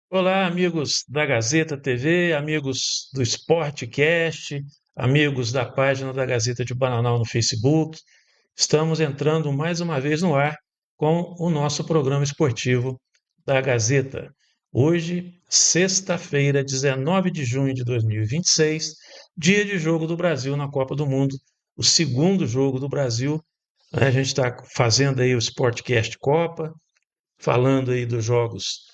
Olá, amigos da Gazeta TV, amigos do Sportcast, amigos da página da Gazeta de Bananal no Facebook. Estamos entrando mais uma vez no ar com o nosso programa esportivo da Gazeta. Hoje, sexta-feira, 19 de junho de 2026, dia de jogo do Brasil na Copa do Mundo, o segundo jogo do Brasil. A gente está fazendo aí o Sportcast Copa, falando aí dos jogos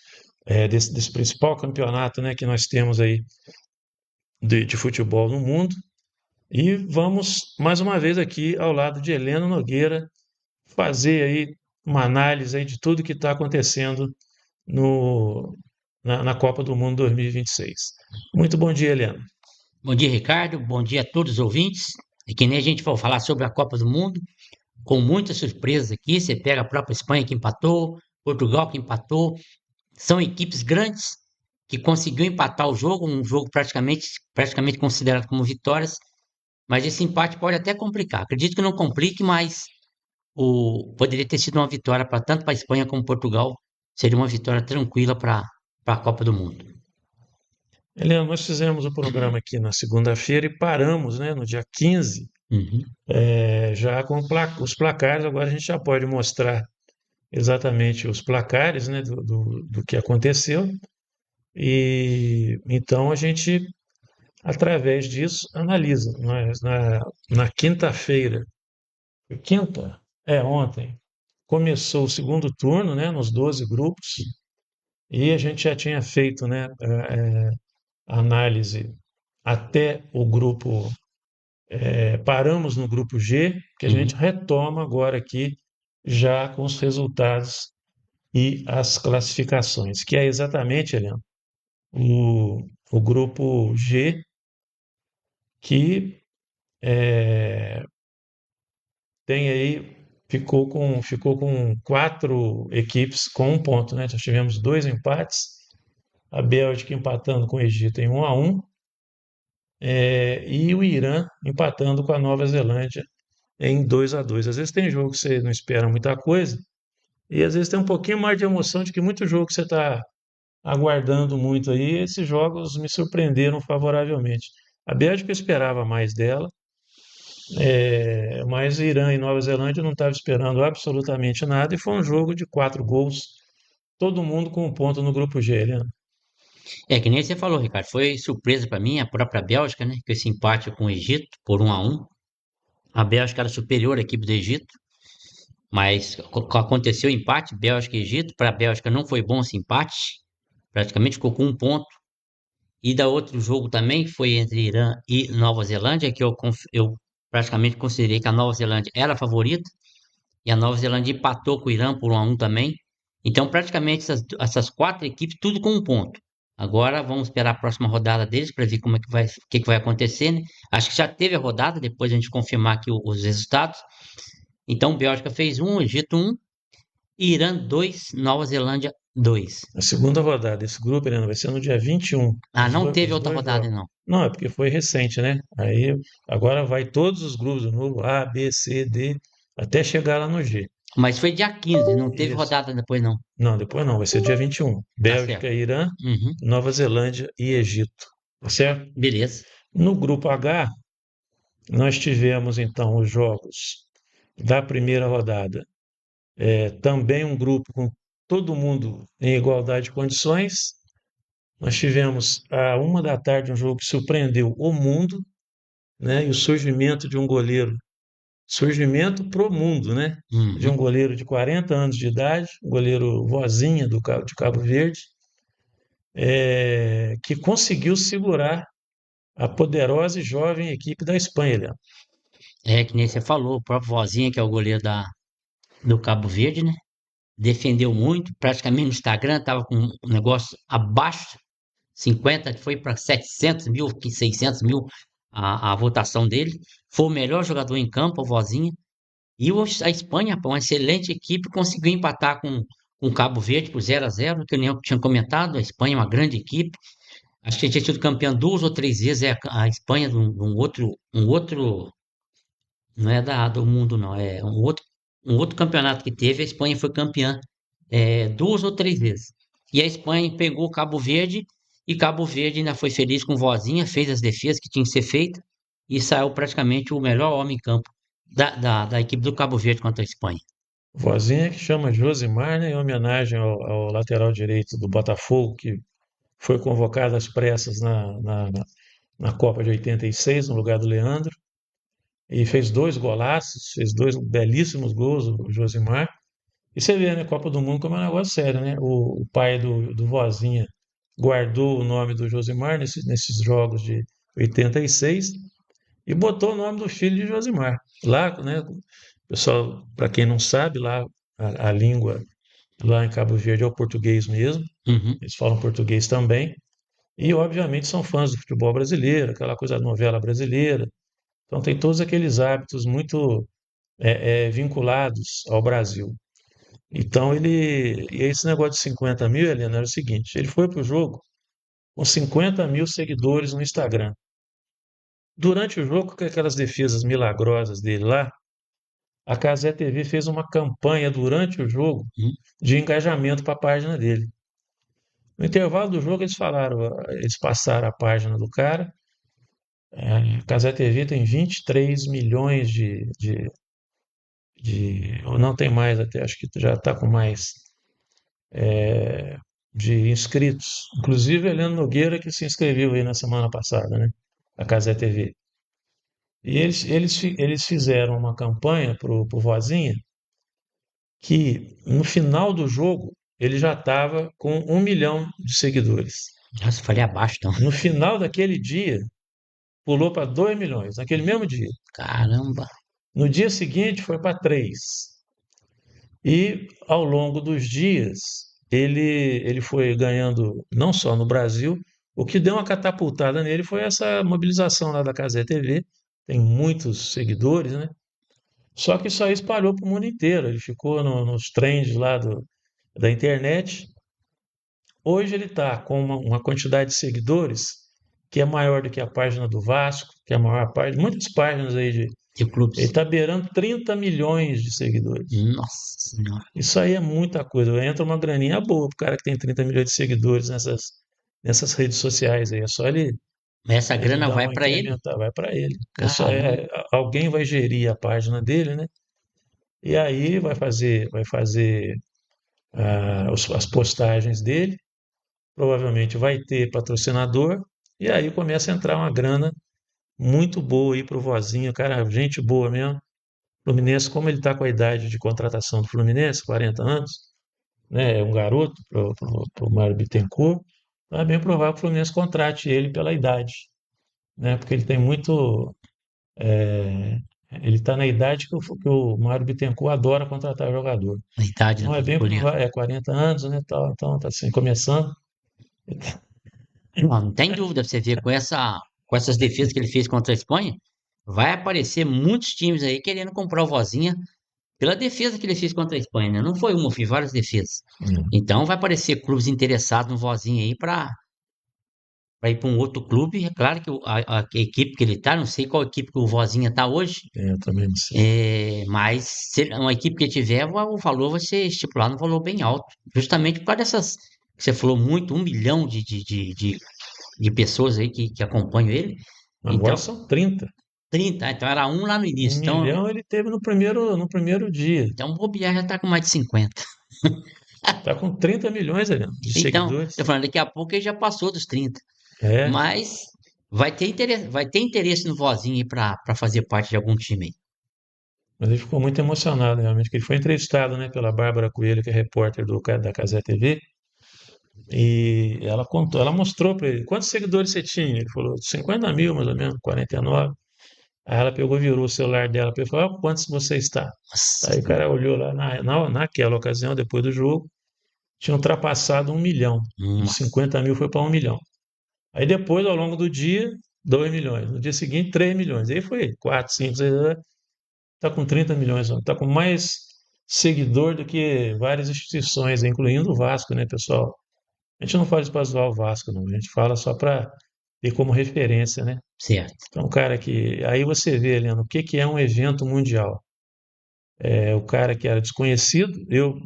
desse principal campeonato, né, que nós temos aí de futebol no mundo. E vamos mais uma vez aqui ao lado de Helena Nogueira fazer aí uma análise aí de tudo que está acontecendo na Copa do Mundo 2026. Muito bom dia, Helena. Bom dia, Ricardo. Bom dia a todos os ouvintes. É que nem a gente for falar sobre a Copa do Mundo, com muitas surpresas aqui. Você pega a própria Espanha que empatou, Portugal que empatou. São equipes grandes que conseguiu empatar o jogo, um jogo praticamente considerado como vitórias. Mas esse empate pode até complicar. Acredito que não complique, mas poderia ter sido uma vitória para tanto para a Espanha como Portugal. Seria uma vitória tranquila para a Copa do Mundo. Helena, nós fizemos o programa aqui na segunda-feira e paramos, né, no dia 15, Uhum. já com os placares. Agora a gente já pode mostrar exatamente os placares, né, do que aconteceu. E então a gente, através disso, analisa. Na quinta-feira, quinta? Ontem, começou o segundo turno, né, nos 12 grupos, e a gente já tinha feito, né, a análise até o grupo, paramos no grupo G, que a gente Uhum. retoma agora aqui, já com os resultados e as classificações, que é exatamente, Helena, o grupo G, que tem aí, ficou com quatro equipes com um ponto, né? Já tivemos dois empates, a Bélgica empatando com o Egito em 1-1, e o Irã empatando com a Nova Zelândia em 2-2. Às vezes tem jogo que você não espera muita coisa, e às vezes tem um pouquinho mais de emoção de que muito jogo que você está aguardando muito aí. Esses jogos me surpreenderam favoravelmente. A Bélgica eu esperava mais dela, mas Irã e Nova Zelândia eu não estava esperando absolutamente nada, e foi um jogo de quatro gols, todo mundo com um ponto no grupo G, né? É que nem você falou, Ricardo, foi surpresa para mim a própria Bélgica, né? Com esse empate com o Egito por 1-1. A Bélgica era superior à equipe do Egito, mas aconteceu o empate, Bélgica e Egito. Para a Bélgica não foi bom esse empate, praticamente ficou com um ponto. E da outro jogo também foi entre Irã e Nova Zelândia, que eu praticamente considerei que a Nova Zelândia era a favorita, e a Nova Zelândia empatou com o Irã por 1-1 também. Então, praticamente essas quatro equipes, tudo com um ponto. Agora vamos esperar a próxima rodada deles para ver como é que vai, o que que vai acontecer, né? Acho que já teve a rodada, depois a gente confirmar aqui os resultados. Então, Bélgica fez um, Egito um, Irã 2, Nova Zelândia 2. A segunda rodada desse grupo, Helena, vai ser no dia 21, Ah, não teve os outra dois rodada, jogos. não. Não, é porque foi recente, né? Aí agora vai todos os grupos de novo, A, B, C, D, até chegar lá no G. Mas foi dia 15, não teve Isso. rodada depois, não. Não, depois não, vai ser dia 21. Tá Bélgica, certo. Irã, Uhum. Nova Zelândia e Egito. Tá certo? Beleza. No grupo H, nós tivemos então os jogos da primeira rodada. Também um grupo com todo mundo em igualdade de condições. Nós tivemos à 1 da tarde um jogo que surpreendeu o mundo, né? E o surgimento de um goleiro, surgimento pro mundo, né? De um Uhum. goleiro de 40 anos de idade, um goleiro vozinha de Cabo Verde, que conseguiu segurar a poderosa e jovem equipe da Espanha, Leandro. É que nem você falou, o próprio Vozinha, que é o goleiro do Cabo Verde, né? Defendeu muito, praticamente no Instagram estava com um negócio abaixo, 50, que foi para 700 mil, 600 mil a votação dele. Foi o melhor jogador em campo, o Vozinha. E a Espanha, pô, uma excelente equipe, conseguiu empatar com o Cabo Verde por 0-0, que eu nem tinha comentado. A Espanha é uma grande equipe. Acho que tinha sido campeã duas ou três vezes. É a Espanha de um outro, não é do mundo, não. É um outro campeonato que teve. A Espanha foi campeã duas ou três vezes. E a Espanha pegou Cabo Verde e Cabo Verde ainda foi feliz com Vozinha, fez as defesas que tinham que ser feitas e saiu praticamente o melhor homem em campo da equipe do Cabo Verde contra a Espanha. Vozinha que chama Josimar, né, em homenagem ao lateral direito do Botafogo, que foi convocado às pressas na Copa de 86, no lugar do Leandro, e fez dois golaços, fez dois belíssimos gols, o Josimar. E você vê, né, Copa do Mundo como é um negócio sério, né? O pai do Vozinha guardou o nome do Josimar nesses jogos de 86 e botou o nome do filho de Josimar. Lá, né, pessoal, para quem não sabe, lá a língua lá em Cabo Verde é o português mesmo, Uhum. eles falam português também, e obviamente são fãs do futebol brasileiro, aquela coisa da novela brasileira, então tem todos aqueles hábitos muito vinculados ao Brasil. Então e esse negócio de 50 mil, Helena, era o seguinte, ele foi para o jogo com 50 mil seguidores no Instagram. Durante o jogo, com aquelas defesas milagrosas dele lá, a Cazé TV fez uma campanha durante o jogo Uhum. de engajamento para a página dele. No intervalo do jogo, eles passaram a página do cara. A Cazé TV tem 23 milhões ou não tem mais até, acho que já está com mais de inscritos. Inclusive, Helena Nogueira, que se inscreveu aí na semana passada, né? A Cazé TV. E eles fizeram uma campanha pro Vozinha que no final do jogo ele já estava com 1 milhão de seguidores. Nossa, falei abaixo, então. No final daquele dia, pulou para 2 milhões, naquele mesmo dia. Caramba. No dia seguinte, foi para 3. E ao longo dos dias, ele foi ganhando, não só no Brasil, o que deu uma catapultada nele foi essa mobilização lá da Cazé TV. Tem muitos seguidores, né? Só que isso aí espalhou para o mundo inteiro. Ele ficou nos trends lá da internet. Hoje ele está com uma quantidade de seguidores que é maior do que a página do Vasco, que é a maior parte, muitas páginas aí De ele clubes. está beirando 30 milhões de seguidores. Nossa Senhora. Isso aí é muita coisa. Entra uma graninha boa pro cara que tem 30 milhões de seguidores nessas redes sociais aí. É só Mas essa ele grana dar vai uma para ele? incrementada, vai para ele. Caramba. Alguém vai gerir a página dele, né? E aí vai fazer as postagens dele, provavelmente vai ter patrocinador, e aí começa a entrar uma grana muito boa aí pro Vozinho, cara, gente boa mesmo. Fluminense, como ele está com a idade de contratação do Fluminense, 40 anos, né, é um garoto para o Mário Bittencourt, então é bem provável que o Fluminense contrate ele pela idade, né, porque ele tem muito. é, Ele está na idade que o Mário Bittencourt adora contratar jogador. A idade, né, Então é do bem goleiro. provável, 40 anos, né, tal, então está assim, começando. Não tem dúvida, pra você ver, com essas defesas que ele fez contra a Espanha, vai aparecer muitos times aí querendo comprar o Vozinha pela defesa que ele fez contra a Espanha, né? Não foi uma, foi várias defesas. Então vai aparecer clubes interessados no Vozinha aí para ir para um outro clube. É claro que a equipe que ele tá, não sei qual equipe que o Vozinha tá hoje, Eu também não sei. mas se uma equipe que tiver, o valor vai ser estipulado um valor bem alto. Justamente por causa dessas, que você falou muito, 1 milhão de pessoas aí que acompanham ele. Agora Então, são 30. 30, então era um lá no Um início. Então, milhão ele teve no primeiro dia. então o Bobiá já está com mais de 50. Está com 30 milhões ali, de Então, tô seguidores. falando, daqui a pouco ele já passou dos 30. É, Mas vai ter interesse no Vozinho para fazer parte de algum time aí. mas ele ficou muito emocionado, realmente, que ele foi entrevistado, né, pela Bárbara Coelho, que é repórter da Cazé TV, e ela contou, ela mostrou para ele quantos seguidores você tinha. Ele falou 50 mil, mais ou menos, 49. Aí ela pegou, virou o celular dela e falou: "Ó, quantos você está?" Nossa Aí o cara Senhora. olhou lá, naquela ocasião, depois do jogo, tinha ultrapassado 1 milhão. De Nossa. 50 mil foi para 1 milhão. Aí depois, ao longo do dia, 2 milhões. No dia seguinte, 3 milhões. Aí foi 4, 5, 6. Está com 30 milhões, está com mais seguidor do que várias instituições, incluindo o Vasco, né, pessoal? A gente não fala isso para zoar o Vasco, não. A gente fala só para ter como referência, né? Certo. Então, cara que. Aí você vê, Helena, o que é um evento mundial. É o cara que era desconhecido. Eu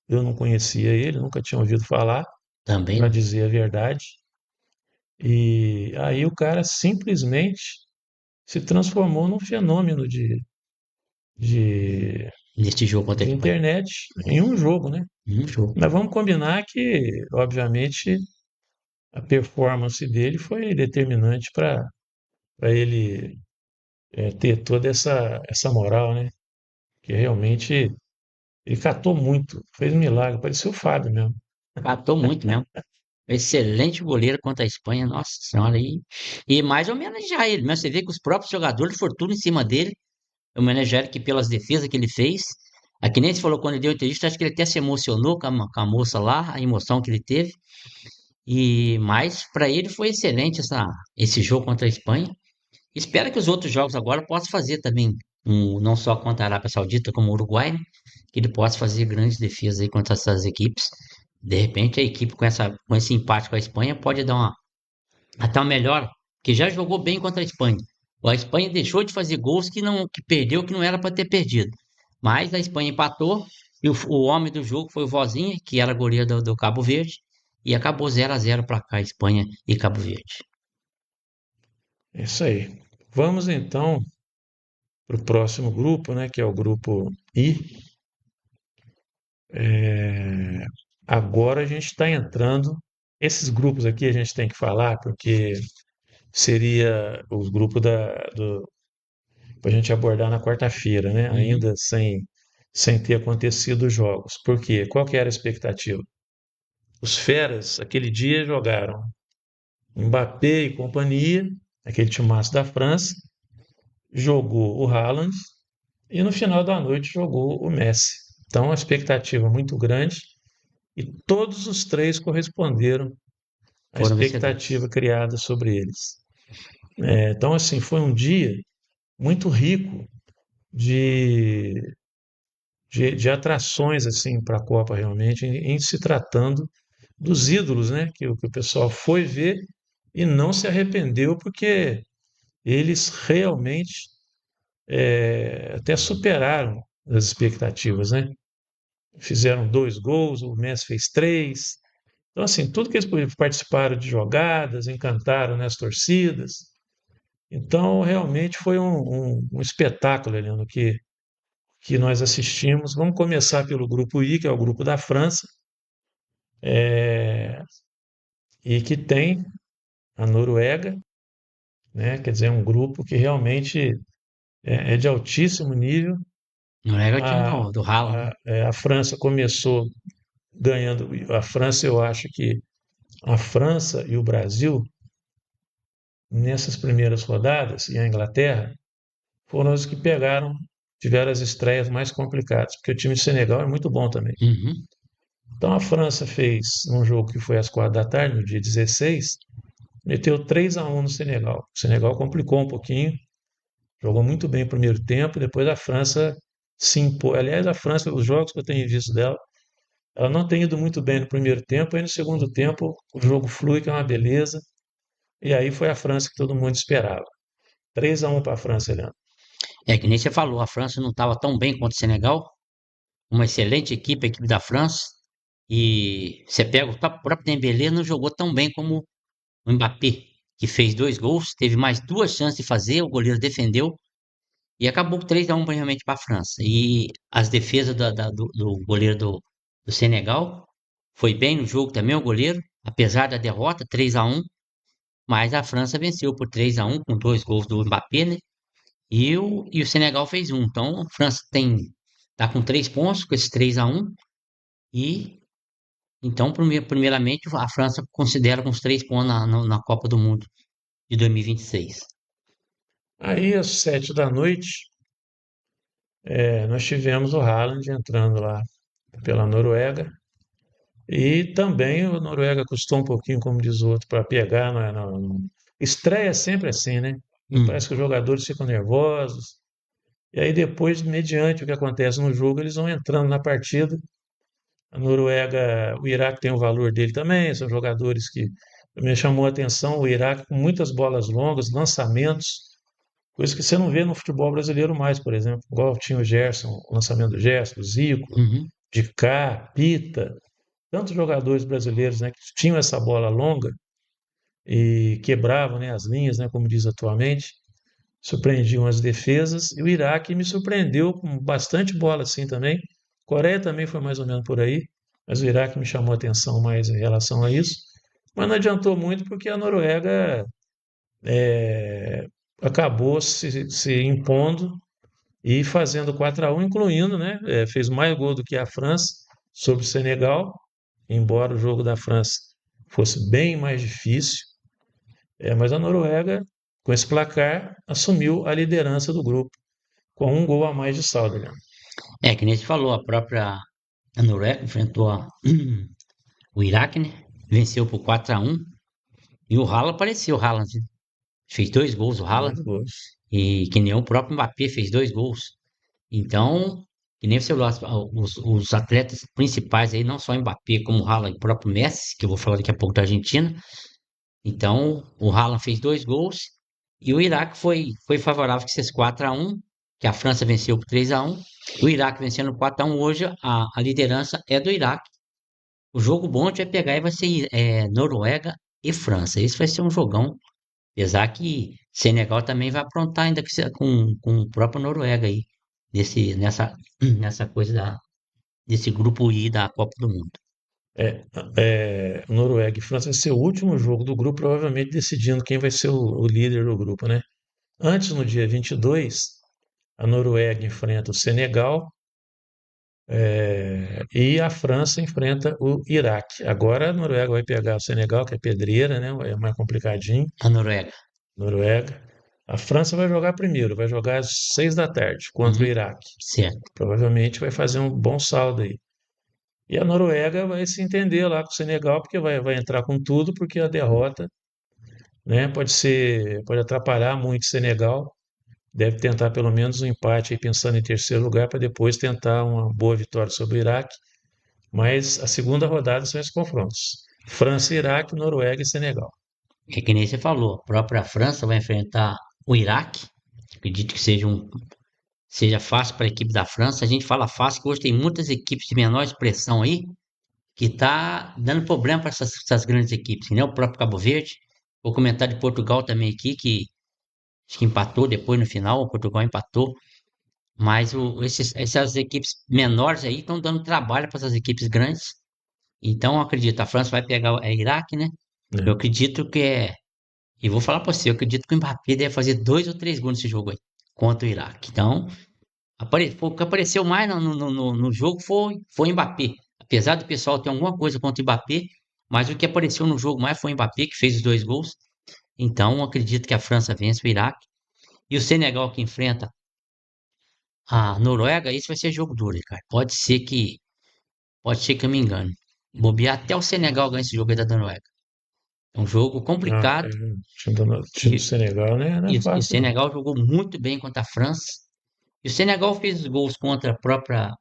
eu não conhecia ele, nunca tinha ouvido falar, Também para não. dizer a verdade. E aí o cara simplesmente se transformou num fenômeno de, Neste jogo contra a de Espanha. internet em um jogo, né? Um jogo. Mas vamos combinar que, obviamente, a performance dele foi determinante para ele ter toda essa moral, né? Que realmente ele catou muito, fez um milagre, parecia o Fábio mesmo. Catou muito mesmo. Excelente goleiro contra a Espanha, nossa senhora. E mais homenagear ele, mas você vê que os próprios jogadores foram tudo em cima dele, homenagear ele que pelas defesas que ele fez. Aqui nem se falou quando ele deu entrevista, acho que ele até se emocionou com a moça lá, a emoção que ele teve. E mas para ele foi excelente esse jogo contra a Espanha. Espero que os outros jogos agora possam fazer também, não só contra a Arábia Saudita como o Uruguai, né? Que ele possa fazer grandes defesas aí contra essas equipes. De repente a equipe com esse empate com a Espanha pode dar até uma melhor, que já jogou bem contra a Espanha. A Espanha deixou de fazer gols que perdeu, que não era para ter perdido. Mas a Espanha empatou e o homem do jogo foi o Vozinha, que era goleiro do Cabo Verde, e acabou 0-0 para cá, Espanha e Cabo Verde. É isso aí. Vamos então para o próximo grupo, né? Que é o grupo I. É, agora a gente está entrando. Esses grupos aqui a gente tem que falar porque seria os grupos para a gente abordar na quarta-feira, né? Uhum. Ainda sem ter acontecido os jogos. Por quê? Qual que era a expectativa? Os feras, aquele dia, jogaram Mbappé e companhia, aquele timaço da França, jogou o Haaland e no final da noite jogou o Messi. Então, uma expectativa muito grande e todos os três corresponderam à Foram vencedores. expectativa criada sobre eles. Então, assim, foi um dia muito rico de, de atrações assim para a Copa realmente, em se tratando dos ídolos, né? Que o pessoal foi ver e não se arrependeu porque eles realmente até superaram as expectativas, né? Fizeram 2 gols, o Messi fez 3. Então, assim, tudo que eles participaram de jogadas, encantaram, né, as torcidas. Então, realmente foi um espetáculo, Heleno, que nós assistimos. Vamos começar pelo grupo I, que é o grupo da França, é, e que tem a Noruega, né? Quer dizer, é um grupo que realmente é de altíssimo nível. Não era o time A, do Haaland, né? a França começou ganhando. A França, eu acho que a França e o Brasil, nessas primeiras rodadas, e a Inglaterra, foram os que tiveram as estreias mais complicadas, porque o time de Senegal é muito bom também. Uhum. Então a França fez um jogo que foi às 4 da tarde, no dia 16, meteu 3-1 no Senegal. O Senegal complicou um pouquinho, jogou muito bem o primeiro tempo, depois a França se impôs. Aliás, a França, os jogos que eu tenho visto dela, ela não tem ido muito bem no primeiro tempo, aí no segundo tempo o jogo flui, que é uma beleza, e aí foi a França que todo mundo esperava. 3-1 para a França, Leandro. É que nem você falou, a França não estava tão bem contra o Senegal, uma excelente equipe, a equipe da França, e você pega o próprio Dembélé não jogou tão bem como o Mbappé, que fez 2 gols, teve mais 2 chances de fazer, o goleiro defendeu e acabou com 3-1 realmente para a França. E as defesas do goleiro do Senegal foi bem no jogo também, o goleiro, apesar da derrota, 3-1, mas a França venceu por 3-1 com 2 gols do Mbappé, né? E o Senegal fez um. Então, a França tá com 3 pontos com esses 3-1 e então, primeiramente, a França considera com os 3 pontos na Copa do Mundo de 2026. Aí, às 7 da noite, nós tivemos o Haaland entrando lá pela Noruega. E também a Noruega custou um pouquinho, como diz o outro, para pegar. Estreia é sempre assim, né? Parece Hum, que os jogadores ficam nervosos. E aí depois, mediante o que acontece no jogo, eles vão entrando na partida. A Noruega, o Iraque tem o valor dele também, são jogadores que me chamou a atenção, o Iraque com muitas bolas longas, lançamentos, coisa que você não vê no futebol brasileiro mais, por exemplo, igual tinha o Gerson, o lançamento do Gerson, o Zico, uhum. de Cá, Pita, tantos jogadores brasileiros, né, que tinham essa bola longa e quebravam, né, as linhas, né, como diz atualmente, surpreendiam as defesas, e o Iraque me surpreendeu com bastante bola assim também. Coreia também foi mais ou menos por aí, mas o Iraque me chamou a atenção mais em relação a isso. Mas não adiantou muito porque a Noruega é, acabou se impondo e fazendo 4-1, incluindo, né, fez mais gol do que a França sobre o Senegal, embora o jogo da França fosse bem mais difícil. Mas a Noruega, com esse placar, assumiu a liderança do grupo, com um gol a mais de saldo, Leandro. Que nem você falou, a Noruega enfrentou o Iraque, né? Venceu por 4-1. E o Haaland apareceu, o Haaland fez dois gols, o Haaland. Dois gols. E que nem o próprio Mbappé fez dois gols. Então, que nem você falou, os atletas principais aí, não só o Mbappé, como o Haaland e o próprio Messi, que eu vou falar daqui a pouco da Argentina. Então, o Haaland fez dois gols e o Iraque foi favorável que esses 4-1, que a França venceu por 3-1. O Iraque vencendo 4-1 hoje, a liderança é do Iraque. O jogo bom a gente vai pegar e vai ser Noruega e França. Esse vai ser um jogão. Apesar que Senegal também vai aprontar ainda com o próprio Noruega aí, nessa coisa desse grupo I da Copa do Mundo. Noruega e França vai ser o último jogo do grupo, provavelmente decidindo quem vai ser o líder do grupo, né? Antes, no dia 22, a Noruega enfrenta o Senegal, e a França enfrenta o Iraque. Agora a Noruega vai pegar o Senegal, que é pedreira, né? É mais complicadinho. A Noruega. Noruega. A França vai jogar primeiro, vai jogar às 6 da tarde contra o Uhum, Iraque. certo. Provavelmente vai fazer um bom saldo aí. E a Noruega vai se entender lá com o Senegal, porque vai entrar com tudo, porque a derrota, né, pode atrapalhar muito o Senegal. Deve tentar pelo menos um empate aí, pensando em terceiro lugar, para depois tentar uma boa vitória sobre o Iraque. Mas a segunda rodada são esses confrontos: França, Iraque, Noruega e Senegal. É que nem você falou, a própria França vai enfrentar o Iraque. Acredito que seja fácil para a equipe da França. A gente fala fácil, que hoje tem muitas equipes de menor expressão aí que tá dando problema para essas grandes equipes, né? O próprio Cabo Verde. Vou comentar de Portugal também aqui, que acho que empatou depois no final, o Portugal empatou. Mas essas equipes menores aí estão dando trabalho para essas equipes grandes. Então, eu acredito, a França vai pegar o Iraque, né? Eu Né? acredito que E vou falar para você, eu acredito que o Mbappé deve fazer dois ou três gols nesse jogo aí, contra o Iraque. Então, o que apareceu mais no jogo foi o Mbappé. Apesar do pessoal ter alguma coisa contra o Mbappé, mas o que apareceu no jogo mais foi o Mbappé, que fez os dois gols. Então, eu acredito que a França vence o Iraque. E o Senegal que enfrenta a Noruega, isso vai ser jogo duro, cara. Pode ser que eu me engane. Bobear até o Senegal ganha esse jogo aí da Noruega. É um jogo Ah, complicado. o time do Senegal, né? Não é E o fácil, não. Senegal jogou muito bem contra a França. E o Senegal fez os gols contra a própria.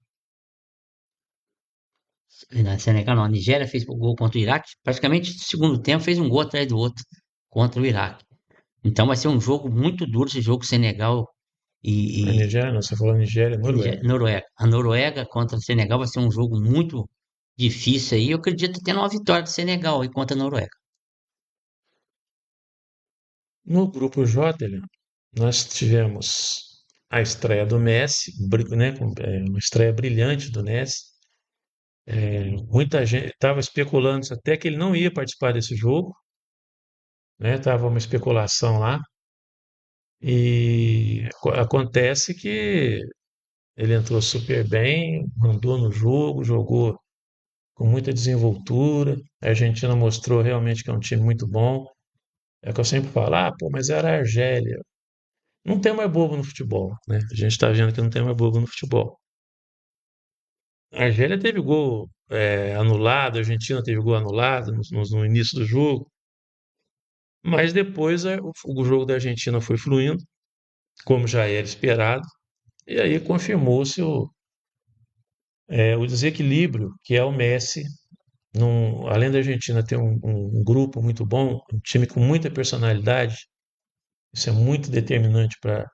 Na Senegal, não, a Nigéria fez o gol contra o Iraque. Praticamente no segundo tempo fez um gol atrás do outro contra o Iraque. Então vai ser um jogo muito duro esse jogo Senegal A e Nigéria, não, você falou Nigéria, Noruega. Noruega. A Noruega contra o Senegal vai ser um jogo muito difícil aí. Eu acredito tendo uma vitória do Senegal aí contra a Noruega. No grupo J, Leandro, nós tivemos a estreia do Messi, né, uma estreia brilhante do Messi. Muita gente estava especulando até que ele não ia participar desse jogo, né? Tava uma especulação lá. E acontece que ele entrou super bem, mandou no jogo, jogou com muita desenvoltura. A Argentina mostrou realmente que é um time muito bom. É que eu sempre falo, pô, mas era a Argélia. Não tem mais bobo no futebol, né? A gente está vendo que não tem mais bobo no futebol. A Argélia teve gol anulado, a Argentina teve gol anulado no início do jogo, mas depois o jogo da Argentina foi fluindo, como já era esperado, e aí confirmou-se o desequilíbrio que é o Messi. Além da Argentina ter um grupo muito bom, um time com muita personalidade, isso é muito determinante para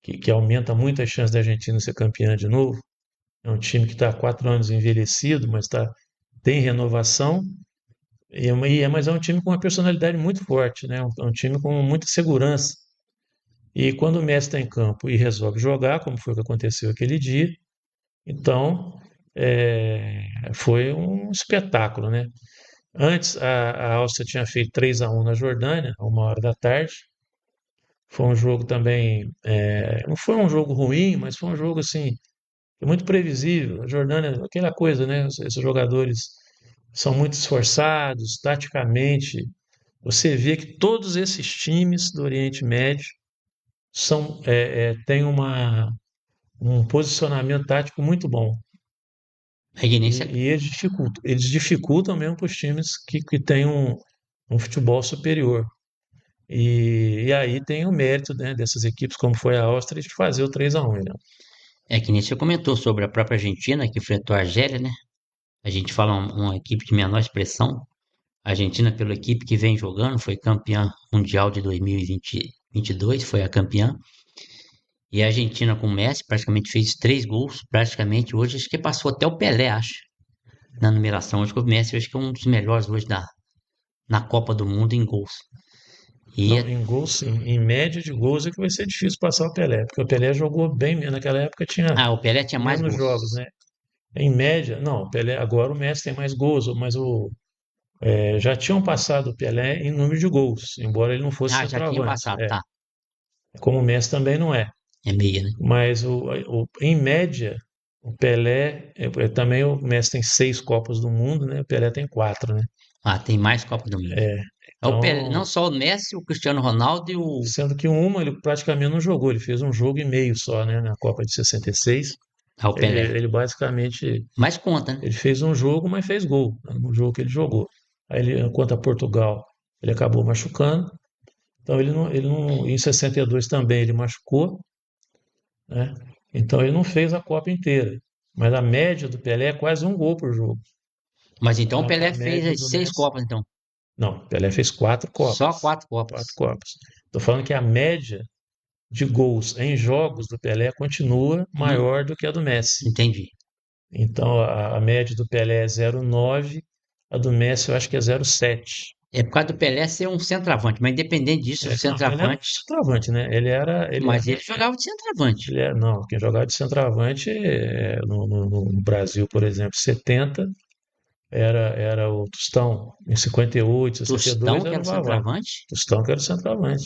que aumenta muito a chance da Argentina ser campeã de novo. É um time que está há 4 anos envelhecido, mas tem renovação. Mas é um time com uma personalidade muito forte, né? É um time com muita segurança. E quando o Messi está em campo e resolve jogar, como foi o que aconteceu aquele dia, então foi um espetáculo, né? Antes, a Áustria tinha feito 3-1 na Jordânia, a 1 hora da tarde. Foi um jogo também, não foi um jogo ruim, mas foi um jogo assim, muito previsível. A Jordânia, aquela coisa, né? Esses jogadores são muito esforçados, taticamente. Você vê que todos esses times do Oriente Médio têm um posicionamento tático muito bom. É que nem você, E eles dificultam mesmo para os times que têm um futebol superior. E aí tem o mérito, né, dessas equipes, como foi a Áustria, de fazer o 3-1, né? é que nem você comentou sobre a própria Argentina, que enfrentou a Argélia, né? A gente fala uma equipe de menor expressão. A Argentina, pela equipe que vem jogando, foi campeã mundial de 2022, foi a campeã. E a Argentina com o Messi praticamente fez 3 gols, praticamente hoje acho que passou até o Pelé, acho, na numeração. Acho que o Messi acho que é um dos melhores hoje na Copa do Mundo em gols. E Não, em gols, sim. Em média de gols é que vai ser difícil passar o Pelé, porque o Pelé jogou bem menos. Naquela época tinha o Pelé tinha mais menos gols. jogos, né? Em média, não, o Pelé, agora o Messi tem mais gols, mas já tinham passado o Pelé em número de gols, embora ele não fosse Ah, já tinha centroavante. passado, tá. Como o Messi também não é. É meia, né? Mas em média, o Pelé, também o Messi tem 6 Copas do Mundo, né? O Pelé tem 4, né? Ah, tem mais Copa do Mundo. É, É o Pelé, não então, só o Messi, o Cristiano Ronaldo e o. sendo que uma ele praticamente não jogou, ele fez um jogo e meio só, né? Na Copa de 66. Ah, o Ele, Pelé. ele basicamente Mas conta, né? ele fez um jogo, mas fez gol, né, no jogo que ele jogou. Aí ele, contra Portugal, ele acabou machucando. Então ele não, em 62 também ele machucou, né? Então ele não fez a Copa inteira. Mas a média do Pelé é quase um gol por jogo. Mas então o A Pelé fez média as do 6 Copas, então. Não, o Pelé fez quatro Só Copas. quatro Copas. 4 Copas. Estou falando que a média de gols em jogos do Pelé continua Hum, maior do que a do Messi. entendi. Então a média do Pelé é 0,9, a do Messi eu acho que é 0,7. É por causa do Pelé ser um centroavante, mas independente disso, o Não, o Pelé era um centroavante. centroavante, né? Mas ele jogava de centroavante. Não, quem jogava de centroavante no Brasil, por exemplo, 70 era o Tostão, em 58, 62 Tostão, que era era o o Vavá. centroavante. Tostão que era o centroavante.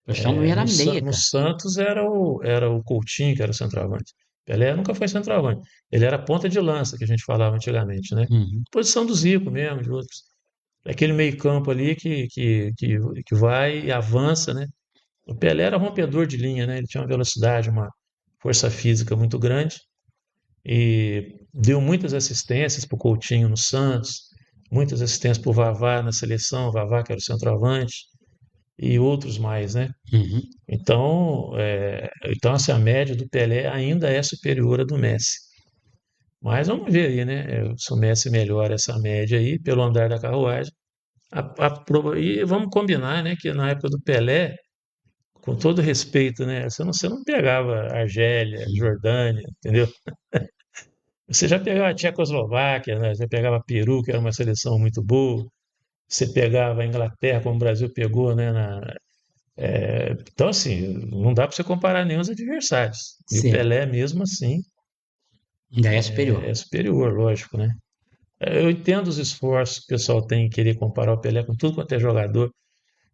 Tostão não era meia, No cara. Santos era o Coutinho que era o centroavante. Pelé nunca foi centroavante. Ele era ponta de lança, que a gente falava antigamente, né? Uhum. Posição do Zico mesmo, de outros. É aquele meio-campo ali que vai e avança, né? O Pelé era rompedor de linha, né? Ele tinha uma velocidade, uma força física muito grande e deu muitas assistências para o Coutinho no Santos, muitas assistências para o Vavá na seleção, o Vavá que era o centroavante e outros mais, né? Uhum. Então assim, a média do Pelé ainda é superior à do Messi. Mas vamos ver aí, né? Se o Messi melhora essa média aí pelo andar da carruagem. E vamos combinar, né, que na época do Pelé, com todo respeito, né, você não pegava Argélia, Jordânia, entendeu? Você já pegava a Tchecoslováquia, né? Você pegava Peru, que era uma seleção muito boa. Você pegava a Inglaterra, como o Brasil pegou, né? Então, assim, não dá para você comparar nenhum dos adversários. E o Certo. Pelé, mesmo assim, Ainda é superior. é superior, lógico, né? Eu entendo os esforços que o pessoal tem em querer comparar o Pelé com tudo quanto é jogador,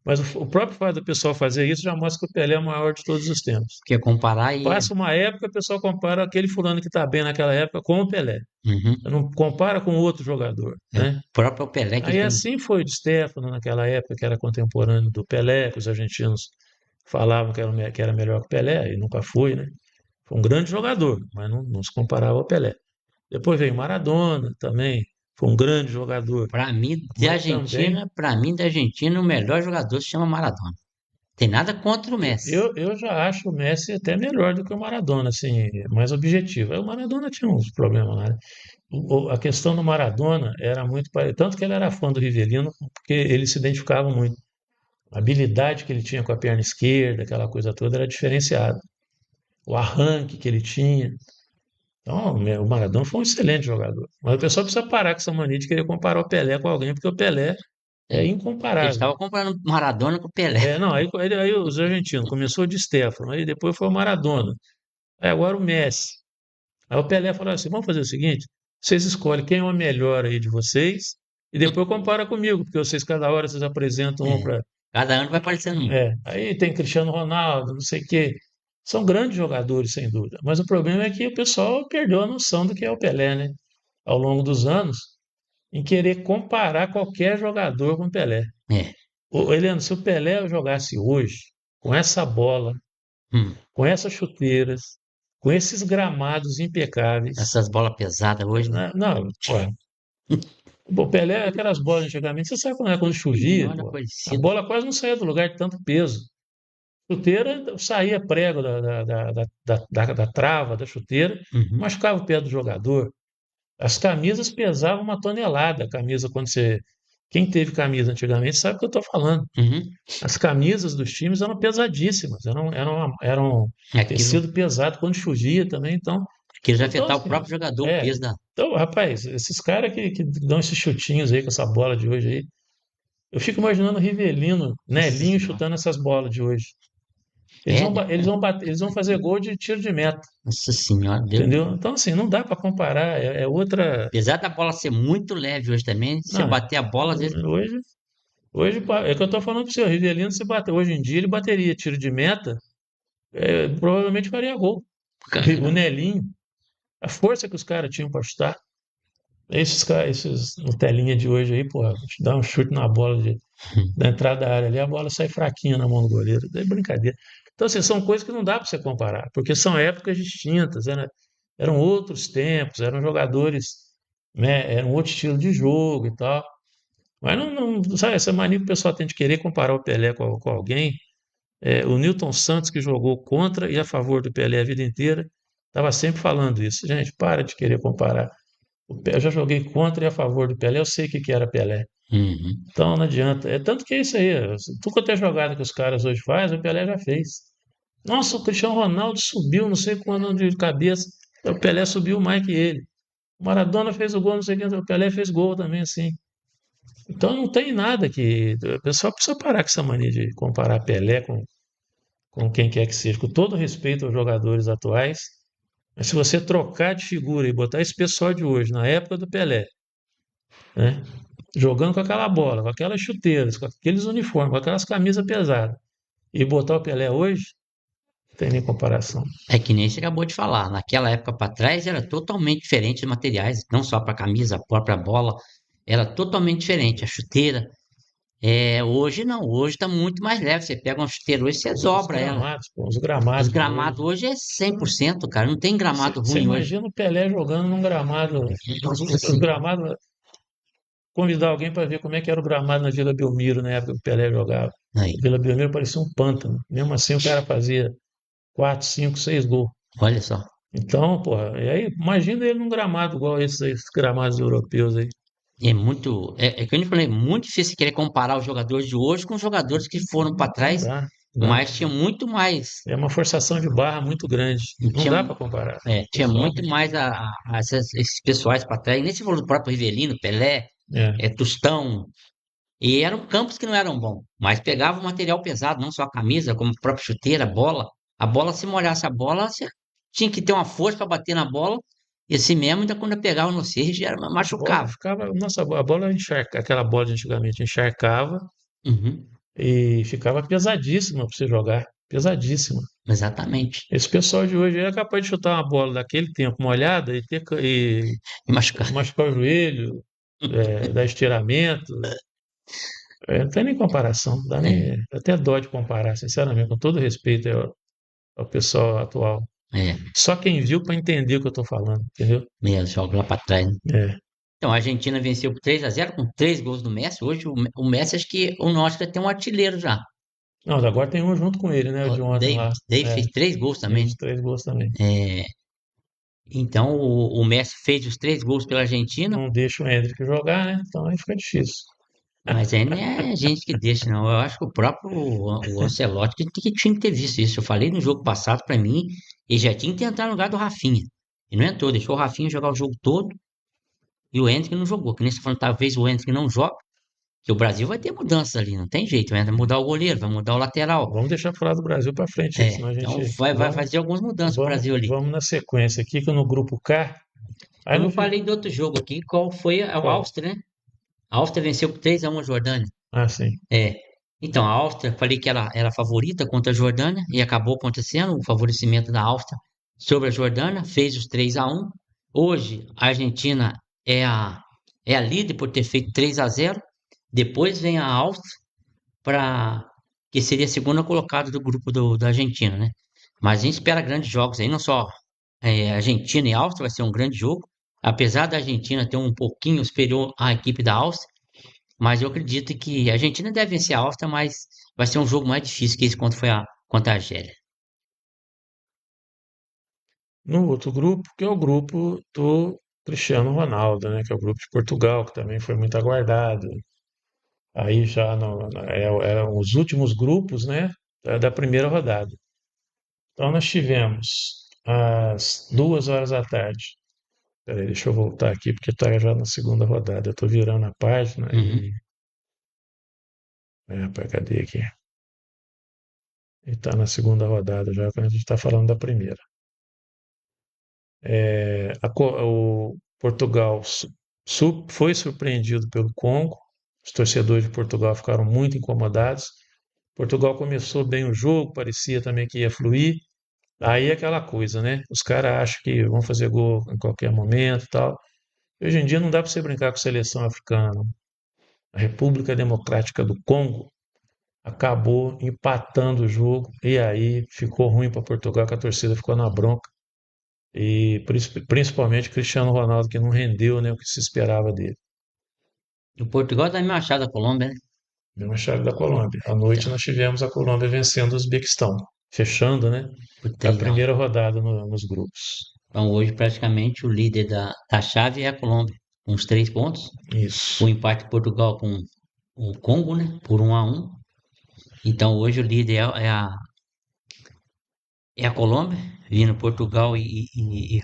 mas o próprio fato do pessoal fazer isso já mostra que o Pelé é o maior de todos os tempos. Porque comparar e. Passa uma época, o pessoal compara aquele fulano que está bem naquela época com o Pelé. Uhum. Não compara com outro jogador, É o né? próprio Pelé que Aí tem. assim foi o Di Stefano naquela época, que era contemporâneo do Pelé, que os argentinos falavam que era melhor que o Pelé, e nunca foi, né? Foi um grande jogador, mas não se comparava ao Pelé. Depois veio Maradona também, foi um grande jogador, mas também Para mim, da Argentina, o melhor jogador se chama Maradona. Tem nada contra o Messi. eu já acho o Messi até melhor do que o Maradona, assim, mais objetivo. Aí o Maradona tinha uns problemas lá, né? A questão do Maradona era muito tanto que ele era fã do Rivelino, porque ele se identificava muito. A habilidade que ele tinha com a perna esquerda, aquela coisa toda, era diferenciada. O arranque que ele tinha. Então, o Maradona foi um excelente jogador. Mas o pessoal precisa parar com essa mania de querer comparar o Pelé com alguém, porque o Pelé É, é eles incomparável. estavam comparando Maradona com Pelé. Não, aí os argentinos começou de Stefano, aí depois foi o Maradona, aí agora o Messi. Aí o Pelé falou assim: vamos fazer o seguinte, vocês escolhem quem é o melhor aí de vocês e depois compara comigo, porque vocês cada hora vocês apresentam um É, para. cada ano vai aparecendo um. Aí tem Cristiano Ronaldo, não sei o quê. São grandes jogadores, sem dúvida. Mas o problema é que o pessoal perdeu a noção do que é o Pelé, né? Ao longo dos anos, em querer comparar qualquer jogador com o Pelé. É. Ô, Heleno, se o Pelé jogasse hoje, com essa bola, Hum. com essas chuteiras, com esses gramados impecáveis, Essas bolas pesadas hoje, né? não, pô, o Pelé, aquelas bolas antigamente, você sabe como é quando chovia, Olha, pô, a conhecido. bola quase não saía do lugar de tanto peso. Chuteira saía prego da trava da chuteira, Uhum, machucava o pé do jogador. As camisas pesavam uma tonelada. A camisa, quando você. Quem teve camisa antigamente sabe o que eu estou falando. uhum. As camisas dos times eram pesadíssimas, eram Aquilo, tecido pesado quando chovia também. aquilo já Então, afetava o assim, próprio jogador, o é. peso da. Então, rapaz, esses caras que dão esses chutinhos aí com essa bola de hoje aí, eu fico imaginando o Rivelino, Nossa Nelinho senhora. chutando essas bolas de hoje. Eles É, vão, eles vão fazer gol de tiro de meta, nossa senhora, Deus. entendeu? Então, assim, não dá para comparar. É outra. Apesar da bola ser muito leve hoje também, se você Não, bater a bola, às vezes. hoje, hoje é que eu estou falando para você, o Rivelino se bater. Hoje em dia ele bateria tiro de meta, provavelmente faria gol. O Caramba. Nelinho, a força que os caras tinham para chutar. Esses caras, esses Nutelinha de hoje aí, porra, te dá um chute na bola da entrada da área ali, a bola sai fraquinha na mão do goleiro. É brincadeira. Então, assim, são coisas que não dá para você comparar, porque são épocas distintas, eram outros tempos, eram jogadores, né, era um outro estilo de jogo e tal. Mas sabe, essa mania que o pessoal tem de querer comparar o Pelé com alguém. O Newton Santos, que jogou contra e a favor do Pelé a vida inteira, estava sempre falando isso. Gente, para de querer comparar. Eu já joguei contra e a favor do Pelé, eu sei o que que era Pelé. Uhum. Então não adianta. É tanto que é isso aí. Tudo quanto é jogada que os caras hoje fazem, o Pelé já fez. Nossa, o Cristiano Ronaldo subiu, não sei quando de cabeça. O Pelé subiu mais que ele. O Maradona fez o gol, não sei quem. O Pelé fez gol também, assim. Então não tem nada que. O pessoal precisa parar com essa mania de comparar Pelé com quem quer que seja. Com todo respeito aos jogadores atuais. Mas se você trocar de figura e botar esse pessoal de hoje, na época do Pelé, né? Jogando com aquela bola, com aquelas chuteiras, com aqueles uniformes, com aquelas camisas pesadas, e botar o Pelé hoje, não tem nem comparação. É que nem você acabou de falar. Naquela época para trás era totalmente diferente os materiais, não só para a camisa, a própria bola, era totalmente diferente. A chuteira. Hoje não, hoje está muito mais leve. Você pega uma chuteira hoje, você dobra ela. Os Os gramados de hoje. gramados hoje é 100%, cara. Não tem gramado Você ruim hoje. imagina o Pelé jogando num gramado, Nossa os senhora. gramados, convidar alguém para ver como é que era o gramado na Vila Belmiro na época que o Pelé jogava. Aí, A Vila Belmiro parecia um pântano. Mesmo assim, o cara fazia 4, 5, 6 gols. olha só. Então, porra, e aí, imagina ele num gramado igual esses gramados europeus aí. É muito. É que eu falei, muito difícil querer comparar os jogadores de hoje com os jogadores que foram para Não trás, dá, não dá. mas tinha muito mais. É uma forçação de barra muito grande. Não Tinha, dá para comparar. tinha Pessoal, muito mais esses pessoais para trás. Nem se falou do próprio Rivelino, Pelé, é. Tostão. E eram campos que não eram bons, mas pegava o material pesado, não só a camisa, como a própria chuteira, a bola. A bola, se molhasse a bola, você tinha que ter uma força para bater na bola. E assim mesmo, ainda quando eu pegava no cesto, já A bola machucava. ficava. Nossa, a bola encharca, aquela bola de antigamente encharcava Uhum, e ficava pesadíssima para você jogar. Pesadíssima. exatamente. Esse pessoal de hoje é capaz de chutar uma bola daquele tempo molhada e E machucava. machucar o joelho, dar estiramento. Não tem nem comparação, não dá nem até dó de comparar, sinceramente, com todo respeito ao pessoal atual. É, Só quem viu para entender o que eu estou falando, entendeu? os jogos lá para trás, né? É. Então, a Argentina venceu por 3-0 com 3 gols do Messi. Hoje, o Messi, acho que o nosso já tem um artilheiro já. Não, agora tem um junto com ele, né? O O de ontem David, lá. David É, fez 3 gols também, né? isso, 3 gols também. É, então, o Messi fez os 3 gols pela Argentina, Não deixa o Endrick jogar, né? Então aí fica difícil. mas aí não é a gente que deixa, não. Eu acho que o próprio o Ancelotti que tinha que ter visto isso. Eu falei no jogo passado, para mim, ele já tinha que entrar no lugar do Rafinha. E não entrou, deixou o Rafinha jogar o jogo todo e o Endrick não jogou. Que nem você falando, talvez o Endrick não jogue, que o Brasil vai ter mudanças ali, não tem jeito. Vai mudar o goleiro, vai mudar o lateral. Vamos deixar falar do Brasil para frente, aí, É, senão a então gente. vai Vamos, fazer algumas mudanças o Brasil ali. vamos na sequência aqui, que no grupo K. Aí Eu no não falei do outro jogo aqui, qual foi a qual? Áustria, né? A Áustria venceu por 3-1 a Jordânia. Ah, sim. É. Então, a Áustria, falei que ela era a favorita contra a Jordânia e acabou acontecendo o favorecimento da Áustria sobre a Jordânia, fez os 3-1. Hoje, a Argentina é a líder por ter feito 3-0. Depois vem a Áustria, para que seria a segunda colocada do grupo da Argentina, né? Mas a gente espera grandes jogos aí, não só Argentina e Áustria, vai ser um grande jogo. Apesar da Argentina ter um pouquinho superior à equipe da Áustria, mas eu acredito que a Argentina deve vencer a Áustria, mas vai ser um jogo mais difícil que esse contra a Argélia. No outro grupo, que é o grupo do Cristiano Ronaldo, né? Que é o grupo de Portugal, que também foi muito aguardado. Aí já eram os últimos grupos, né? Da primeira rodada. Então nós tivemos às 2 horas da tarde. Peraí, deixa eu voltar aqui, porque está já na segunda rodada. Eu estou virando a página Uhum. e. Cadê aqui? E está na segunda rodada já, quando a gente está falando da primeira. O Portugal foi surpreendido pelo Congo. Os torcedores de Portugal ficaram muito incomodados. Portugal começou bem o jogo, parecia também que ia fluir. Aí é aquela coisa, né? Os caras acham que vão fazer gol em qualquer momento e tal. Hoje em dia não dá para você brincar com a seleção africana, não. A República Democrática do Congo acabou empatando o jogo e aí ficou ruim para Portugal, que a torcida ficou na bronca. E principalmente Cristiano Ronaldo, que não rendeu, né, o que se esperava dele. O Portugal também achado a Colômbia, né? Mesma chave da Colômbia. À noite Então, nós tivemos a Colômbia vencendo o Uzbequistão, fechando, né, por a 3-1. primeira rodada nos grupos. Então, hoje, praticamente, o líder da chave é a Colômbia, com os 3 pontos. O Isso. empate de Portugal com o Congo, né? Por 1-1. Então, hoje o líder é a Colômbia, vindo Portugal e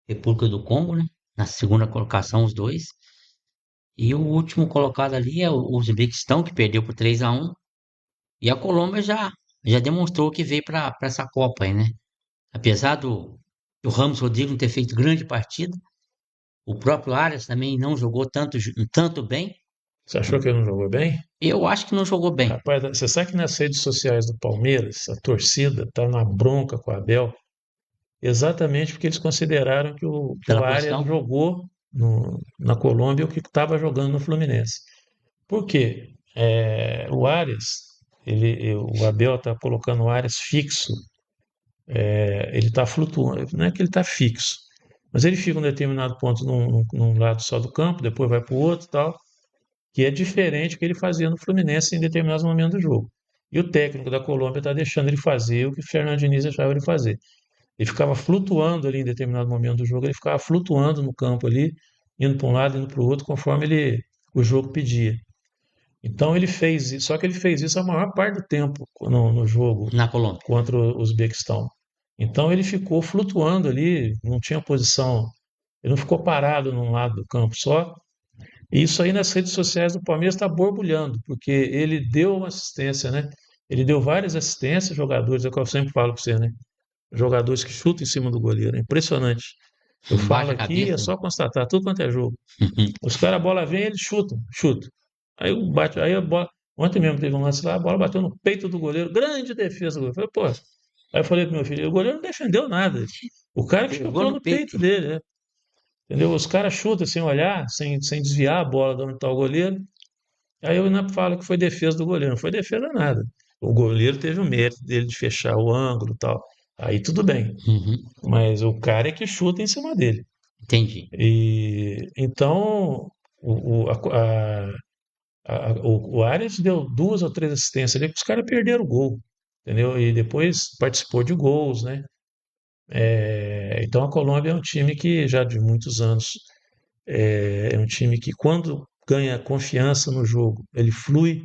República do Congo, né? Na segunda colocação, os dois. E o último colocado ali é o Uzbequistão, que perdeu por 3-1. E a Colômbia já demonstrou que veio para essa Copa aí, né? Apesar do Ramos Rodrigo não ter feito grande partida, o próprio Arias também não jogou tanto bem. Você achou que ele não jogou bem? Eu acho que não jogou bem Rapaz, você sabe que nas redes sociais do Palmeiras, a torcida está na bronca com o Abel, exatamente porque eles consideraram que o pela Arias posição. jogou na Colômbia o que estava jogando no Fluminense. Por quê? O Arias, o Abel está colocando o Arias fixo, ele está flutuando, não é que ele está fixo, mas ele fica um determinado ponto num lado só do campo, depois vai para o outro e tal, que é diferente do que ele fazia no Fluminense em determinados momentos do jogo. E o técnico da Colômbia está deixando ele fazer o que o Fernando Diniz deixava ele fazer. Ele ficava flutuando ali em determinado momento do jogo, ele ficava flutuando no campo ali, indo para um lado, indo para o outro, conforme o jogo pedia. Então ele fez isso, só que ele fez isso a maior parte do tempo no jogo Na Colômbia. contra o Uzbequistão. Então ele ficou flutuando ali, não tinha posição, ele não ficou parado num lado do campo só. E isso aí nas redes sociais do Palmeiras está borbulhando, porque ele deu uma assistência, né? Ele deu várias assistências, jogadores, é o que eu sempre falo para você, né? Jogadores que chutam em cima do goleiro, é impressionante. Eu falo Baixa a aqui, é cabeça. só constatar, tudo quanto é jogo. Os caras, a bola vem, eles chutam, chutam. Aí a bola. Ontem mesmo teve um lance lá, a bola bateu no peito do goleiro, grande defesa do goleiro. Falei, pô. Aí eu falei pro meu filho, o goleiro não defendeu nada. O cara que Pegou chutou no no peito. peito dele, né? Entendeu? Os caras chutam sem olhar, sem desviar a bola de onde está o goleiro. Aí eu ainda falo que foi defesa do goleiro, não foi defesa nada. O goleiro teve o mérito dele de fechar o ângulo e tal. Aí tudo bem. Uhum. Mas o cara é que chuta em cima dele. Entendi. E então o Arias deu 2 ou 3 assistências ali que os caras perderam o gol, entendeu? E depois participou de gols, né? Então a Colômbia é um time que já de muitos anos é um time que quando ganha confiança no jogo, ele flui,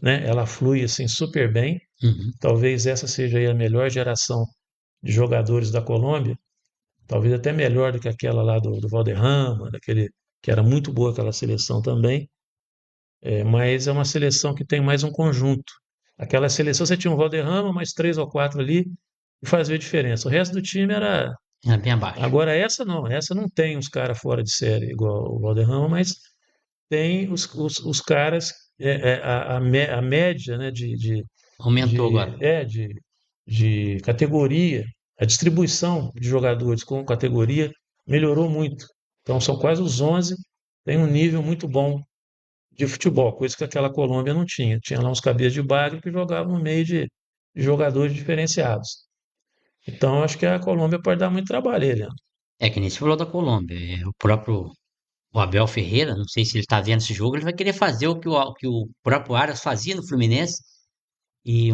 né? Ela flui assim super bem. Uhum. Talvez essa seja aí a melhor geração de jogadores da Colômbia. talvez até melhor do que aquela lá do Valderrama, daquele que era muito boa aquela seleção também, mas é uma seleção que tem mais um conjunto. Aquela seleção você tinha um Valderrama, mais três ou quatro ali, e fazia diferença. O resto do time era. Era bem abaixo. Agora essa não tem uns caras fora de série igual o Valderrama, mas tem os caras, a média, né, Aumentou de, agora. é, de, de categoria, a distribuição de jogadores com categoria melhorou muito. Então são quase os 11, tem um nível muito bom de futebol, coisa que aquela Colômbia não tinha. Tinha lá uns cabeças de bagre que jogavam no meio de jogadores diferenciados. Então acho que a Colômbia pode dar muito trabalho, aí, Leandro. É que nem você falou da Colômbia. O próprio o Abel Ferreira, não sei se ele está vendo esse jogo, ele vai querer fazer o que o próprio Aras fazia no Fluminense. E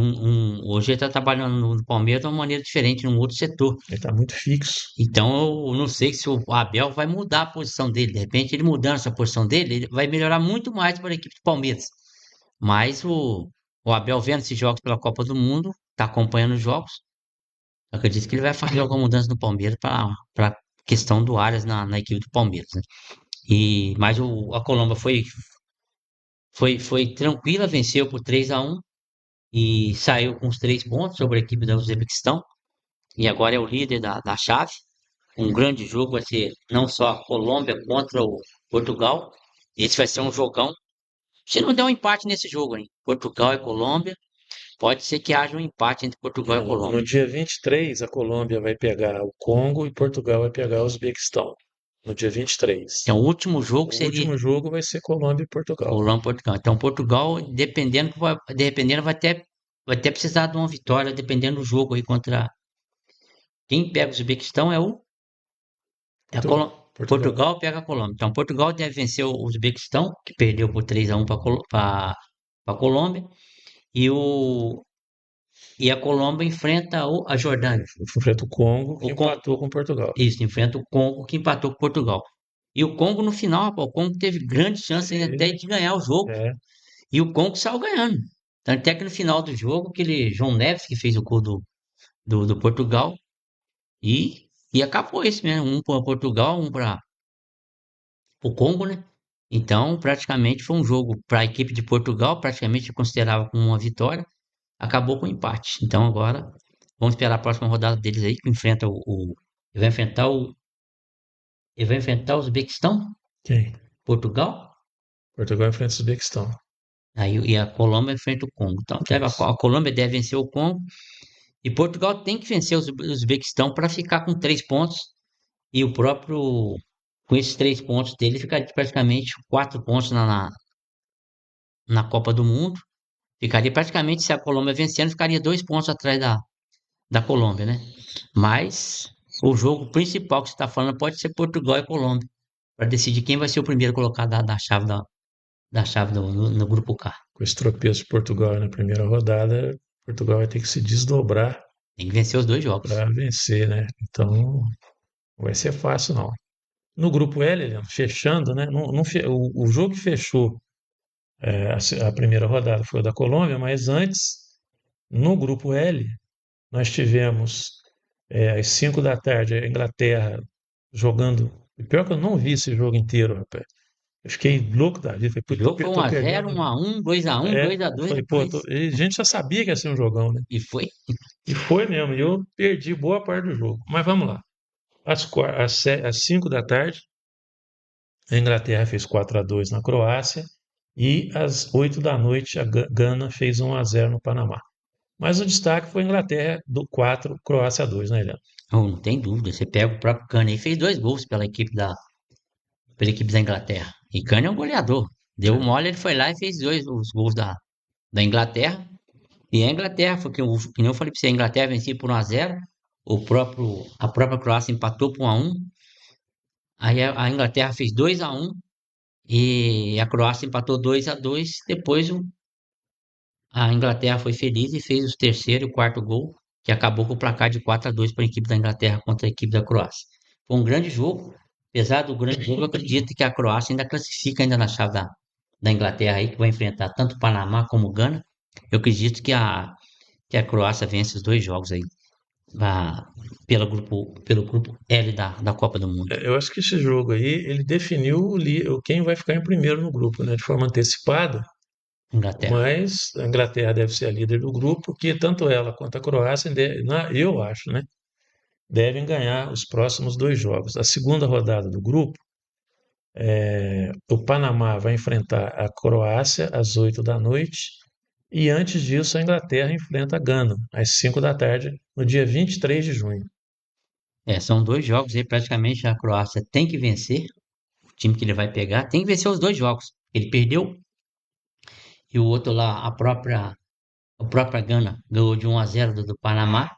hoje ele está trabalhando no Palmeiras de uma maneira diferente, num outro setor. Ele está muito fixo. Então, eu não sei se o Abel vai mudar a posição dele. De repente, ele mudando essa posição dele, ele vai melhorar muito mais para a equipe do Palmeiras. Mas o Abel vendo esses jogos pela Copa do Mundo, está acompanhando os jogos. Eu acredito que ele vai fazer alguma mudança no Palmeiras para questão do Arias na equipe do Palmeiras, né? Mas a Colômbia foi tranquila, venceu por 3-1 e saiu com os 3 pontos sobre a equipe da Uzbequistão. E agora é o líder da chave. Um grande jogo vai ser não só a Colômbia contra o Portugal. Esse vai ser um jogão. Se não der um empate nesse jogo, hein? Portugal e Colômbia, pode ser que haja um empate entre Portugal e No Colômbia. dia 23, a Colômbia vai pegar o Congo e Portugal vai pegar o Uzbequistão. No dia 23. Então, o último jogo O seria último jogo vai ser Colômbia e Portugal. Colômbia e Portugal. Então, Portugal, dependendo, vai ter precisar de uma vitória, dependendo do jogo aí contra. Quem pega o Uzbequistão é a Portugal. Portugal. Portugal pega a Colômbia. Então, Portugal deve vencer o Uzbequistão, que perdeu por 3-1 para a Colômbia. E, o, e a Colômbia enfrenta a Jordânia. Enfrenta o Congo, que O Congo, empatou com Portugal. isso, enfrenta o Congo, que empatou com Portugal. E o Congo, no final, rapaz, o Congo teve grande chance até E, de ganhar o jogo. é, E o Congo saiu ganhando. Tanto até que no final do jogo, aquele João Neves que fez o gol do Portugal. E acabou esse mesmo. Um para Portugal, um para o Congo, né? Então, praticamente foi um jogo para a equipe de Portugal, praticamente considerava como uma vitória, acabou com empate. Então, agora vamos esperar a próxima rodada deles aí, que enfrenta ele vai enfrentar o Uzbequistão, quem? Portugal, Portugal enfrenta o Uzbequistão. aí e a Colômbia enfrenta o Congo. Então, Isso. a Colômbia deve vencer o Congo e Portugal tem que vencer o Uzbequistão para ficar com 3 pontos e o próprio com esses 3 pontos dele ficaria praticamente 4 pontos na Copa do Mundo. Ficaria praticamente, se a Colômbia vencendo, ficaria 2 pontos atrás da Colômbia, né? Mas o jogo principal que você está falando pode ser Portugal e Colômbia, para decidir quem vai ser o primeiro colocado da chave no grupo K. Com esse tropeço de Portugal na primeira rodada, Portugal vai ter que se desdobrar Tem que vencer os dois jogos. para vencer, né? Então, não vai ser fácil, não. No grupo L, Leandro, fechando, né? O jogo que fechou a primeira rodada foi o da Colômbia, mas antes, no grupo L, nós tivemos às 5 da tarde a Inglaterra jogando. E pior que eu não vi esse jogo inteiro, rapaz. Eu fiquei louco da vida. Falei, O pô, jogo foi tô 1-0, perdendo. 1-1, 2-1, Eu 2-2 falei, pô, depois. e a gente já sabia que ia ser um jogão, né? E foi. E foi mesmo. E eu perdi boa parte do jogo. Mas vamos lá. Às 5 da tarde, a Inglaterra fez 4-2 na Croácia. E às 8 da noite, a Gana fez 1-0 no Panamá. Mas o destaque foi a Inglaterra do 4, Croácia 2, né, Helena? Não tem dúvida. Você pega o próprio Kane aí, fez 2 gols pela equipe da Inglaterra. E Kane é um goleador. Deu É. mole, ele foi lá e fez os gols da Inglaterra. E a Inglaterra, foi que nem eu falei para você, a Inglaterra vencia por 1-0, a própria Croácia empatou por 1-1, aí a Inglaterra fez 2-1 e a Croácia empatou 2-2. Depois a Inglaterra foi feliz e fez o terceiro e o quarto gol, que acabou com o placar de 4-2 para a equipe da Inglaterra contra a equipe da Croácia. Foi um grande jogo, apesar do grande jogo, eu acredito que a Croácia ainda classifica ainda na chave da Inglaterra aí, que vai enfrentar tanto o Panamá como o Gana. Eu acredito que a Croácia vence os dois jogos aí. ah, pelo grupo L da Copa do Mundo. Eu acho que esse jogo aí, ele definiu quem vai ficar em primeiro no grupo, né, de forma antecipada, Inglaterra. mas a Inglaterra deve ser a líder do grupo, que tanto ela quanto a Croácia, eu acho, né, devem ganhar os próximos dois jogos. A segunda rodada do grupo, o Panamá vai enfrentar a Croácia às 8 da noite, e antes disso a Inglaterra enfrenta a Gana, às 5 da tarde, no dia 23 de junho. São dois jogos aí, praticamente a Croácia tem que vencer, o time que ele vai pegar tem que vencer os dois jogos. Ele perdeu e o outro lá, a própria Gana ganhou de 1-0 do Panamá.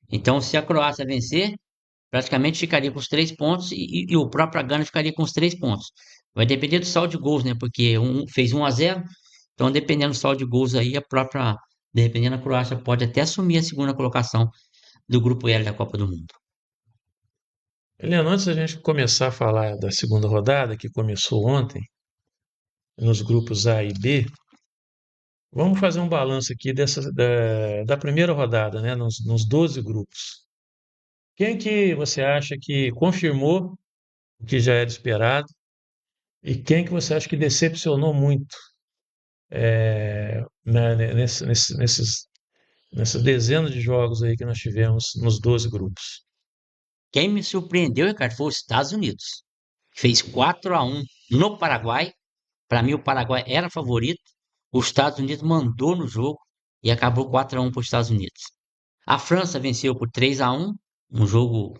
Então, se a Croácia vencer, praticamente ficaria com os 3 pontos e o próprio Gana ficaria com os 3 pontos. Vai depender do saldo de gols, né? Porque fez 1-0, então dependendo do saldo de gols aí, dependendo da Croácia pode até assumir a segunda colocação do grupo L da Copa do Mundo. Helena, antes da gente começar a falar da segunda rodada, que começou ontem, nos grupos A e B, vamos fazer um balanço aqui da primeira rodada, né, nos 12 grupos. Quem que você acha que confirmou o que já era esperado e quem que você acha que decepcionou muito nessas dezenas de jogos aí que nós tivemos nos 12 grupos? Quem me surpreendeu, Ricardo, foi os Estados Unidos. Fez 4-1 no Paraguai. Para mim, o Paraguai era favorito. Os Estados Unidos mandou no jogo e acabou 4-1 para os Estados Unidos. A França venceu por 3-1, um jogo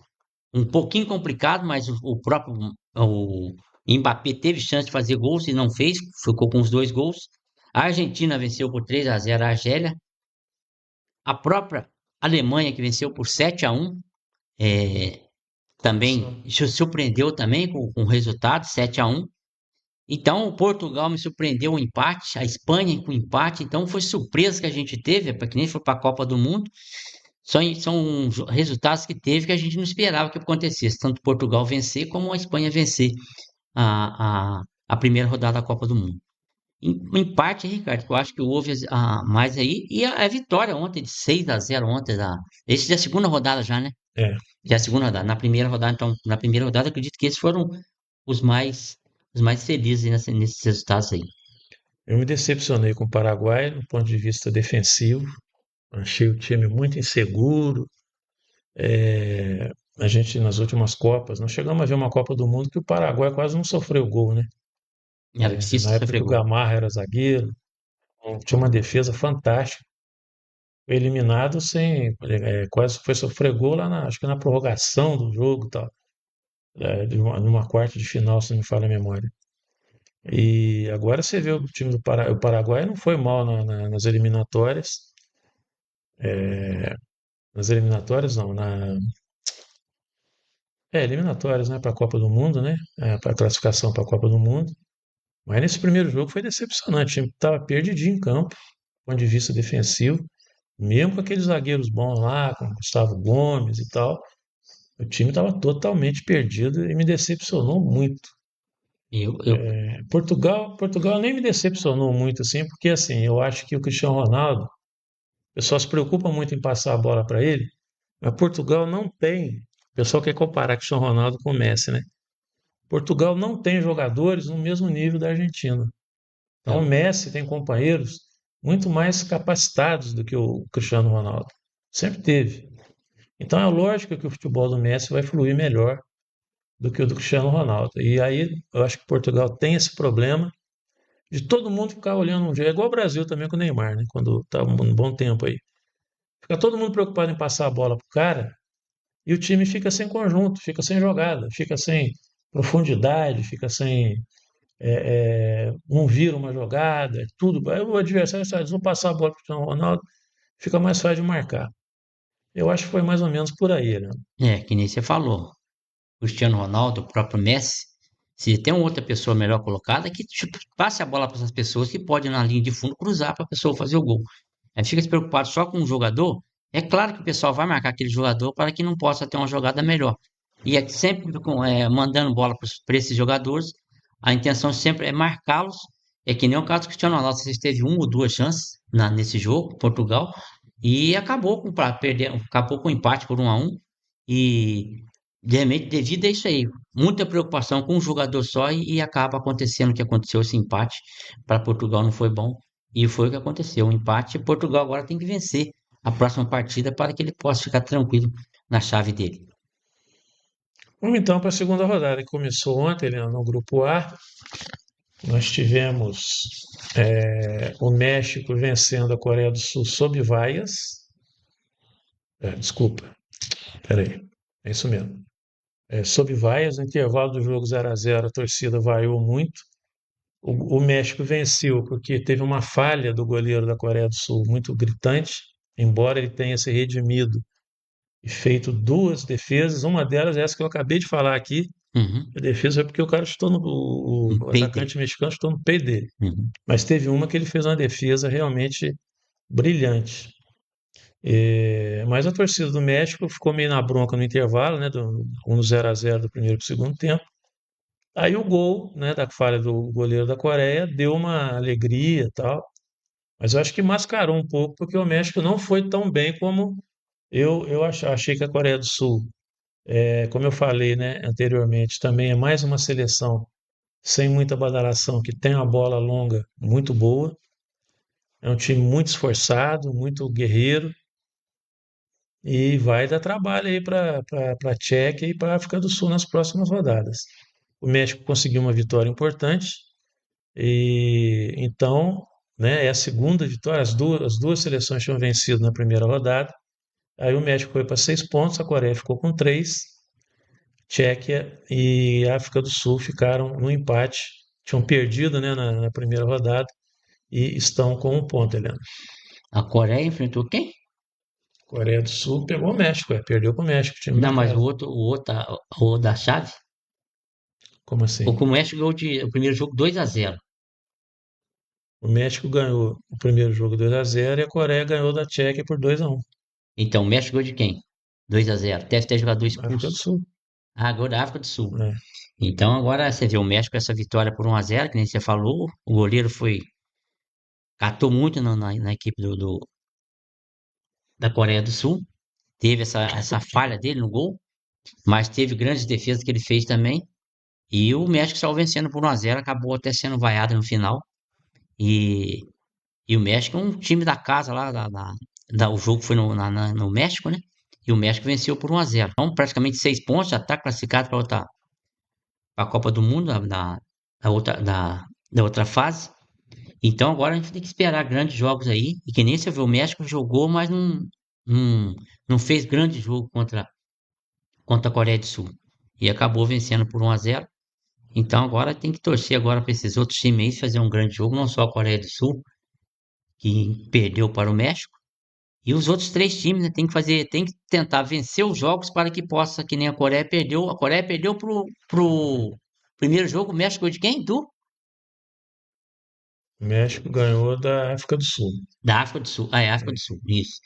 um pouquinho complicado, mas o próprio o Mbappé teve chance de fazer gols e não fez, ficou com os dois gols. A Argentina venceu por 3-0 a Argélia. A própria Alemanha que venceu por 7-1, é, também surpreendeu também com o resultado 7-1. Então, o Portugal me surpreendeu o empate, a Espanha com empate, então foi surpresa que a gente teve, para que nem foi para a Copa do Mundo. São resultados que teve que a gente não esperava que acontecesse, tanto Portugal vencer como a Espanha vencer a primeira rodada da Copa do Mundo. Em parte, Ricardo, eu acho que houve mais aí, e a vitória ontem de 6-0 ontem, esse é a segunda rodada já, né? É, Já é a segunda rodada. Na primeira rodada, então, na primeira rodada, acredito que esses foram os mais, os mais felizes nesses resultados aí. eu me decepcionei com o Paraguai do ponto de vista defensivo. Achei o time muito inseguro. A gente, nas últimas Copas, nós chegamos a ver uma Copa do Mundo que o Paraguai quase não sofreu gol, né? Era difícil Na época que sofrer o gol. Gamarra era zagueiro, tinha uma defesa fantástica. Foi eliminado sem. Quase foi sofrer gol lá acho que na prorrogação do jogo, e tal, numa quarta de final, se não me falha a memória. E agora você vê o time o Paraguai não foi mal nas eliminatórias. Nas eliminatórias, não, eliminatórias, né, para a Copa do Mundo, né? Para a classificação para a Copa do Mundo. Mas nesse primeiro jogo foi decepcionante. O time estava perdidinho em campo, do ponto de vista defensivo. Mesmo com aqueles zagueiros bons lá, com Gustavo Gomes e tal, o time estava totalmente perdido e me decepcionou muito. Eu, Portugal nem me decepcionou muito assim, porque assim, eu acho que o Cristiano Ronaldo, o pessoal se preocupa muito em passar a bola para ele, mas Portugal não tem. O pessoal quer comparar Cristiano Ronaldo com o Messi, né? Portugal não tem jogadores no mesmo nível da Argentina. Então o eu, Messi tem companheiros muito mais capacitados do que o Cristiano Ronaldo. Sempre teve. Então é lógico que o futebol do Messi vai fluir melhor do que o do Cristiano Ronaldo. E aí eu acho que Portugal tem esse problema de todo mundo ficar olhando um jogo. É igual o Brasil também com o Neymar, né? Quando tá um bom tempo aí. Fica todo mundo preocupado em passar a bola pro cara e o time fica sem conjunto, fica sem jogada, fica sem profundidade, fica sem. Não vira uma jogada, tudo. Aí o adversário sabe, vão passar a bola pro Cristiano Ronaldo, fica mais fácil de marcar. Eu acho que foi mais ou menos por aí, né? que nem você falou. Cristiano Ronaldo, o próprio Messi, se tem uma outra pessoa melhor colocada, que tipo, passe a bola para essas pessoas que pode na linha de fundo cruzar para a pessoa fazer o gol. Aí fica se preocupado só com o jogador. É claro que o pessoal vai marcar aquele jogador para que não possa ter uma jogada melhor. E é sempre mandando bola para esses jogadores. A intenção sempre é marcá-los. É que nem o caso do Cristiano Ronaldo. Vocês teve uma ou duas chances nesse jogo, Portugal. e acabou com para perder, acabou com o empate por 1-1 e de repente, devido a isso aí, muita preocupação com um jogador só e acaba acontecendo o que aconteceu, esse empate para Portugal não foi bom e foi o que aconteceu, um empate. Portugal agora tem que vencer a próxima partida para que ele possa ficar tranquilo na chave dele. Vamos então para a segunda rodada, que começou ontem, né, no grupo A. Nós tivemos o México vencendo a Coreia do Sul sob vaias. Desculpa, peraí, é isso mesmo. Sob vaias, no intervalo do jogo 0-0, a torcida vaiou muito. O México venceu porque teve uma falha do goleiro da Coreia do Sul muito gritante, embora ele tenha se redimido e feito duas defesas. Uma delas é essa que eu acabei de falar aqui. Uhum. A defesa foi porque o cara chutou no, Um o peito. atacante mexicano chutou no peito dele. Uhum. Mas teve uma que ele fez uma defesa realmente brilhante. Mas a torcida do México ficou meio na bronca no intervalo, né, no 0-0 do primeiro para o segundo tempo. Aí o gol, né, da falha do goleiro da Coreia deu uma alegria e tal, mas eu acho que mascarou um pouco porque o México não foi tão bem como eu achei que a Coreia do Sul, como eu falei, né, anteriormente, também é mais uma seleção sem muita badalação, que tem uma bola longa muito boa, é um time muito esforçado, muito guerreiro, e vai dar trabalho aí para a Tchequia e para a África do Sul nas próximas rodadas. O México conseguiu uma vitória importante, e então, né, é a segunda vitória, as duas seleções tinham vencido na primeira rodada, aí o México foi para 6 pontos, a Coreia ficou com 3, Tchequia e África do Sul ficaram no empate, tinham perdido, né, na primeira rodada, e estão com 1 ponto, Helena. A Coreia enfrentou quem? Coreia do Sul pegou o México, perdeu para o México, time Não, da mas casa. o da chave. Como O assim? México ganhou o primeiro jogo 2-0. O México ganhou o primeiro jogo 2-0 e a Coreia ganhou da Tchequia por 2-1. Então, o México ganhou de quem? 2-0. Deve ter jogador África do expulso. Sul, Ah, gol da África do Sul. né? Então, agora você vê o México com essa vitória por 1-0, que nem você falou. O goleiro catou muito na equipe da Coreia do Sul. Teve essa falha dele no gol, mas teve grandes defesas que ele fez também. E o México saiu vencendo por 1-0, acabou até sendo vaiado no final. E, e o México é um time da casa lá, o jogo foi no México, né? E o México venceu por 1-0. Então, praticamente 6 pontos, já está classificado para a Copa do Mundo, da outra fase. Então agora a gente tem que esperar grandes jogos aí. E que nem você vê, o México jogou, mas não, não fez grande jogo contra a Coreia do Sul. E acabou vencendo por 1-0. Então agora tem que torcer agora para esses outros times aí fazer um grande jogo, não só a Coreia do Sul, que perdeu para o México. E os outros três times, né, tem que tentar vencer os jogos para que possa, que nem a Coreia perdeu. A Coreia perdeu pro primeiro jogo, o México de quem? O México ganhou da África do Sul. Da África do Sul. Ah, é África do Sul, isso.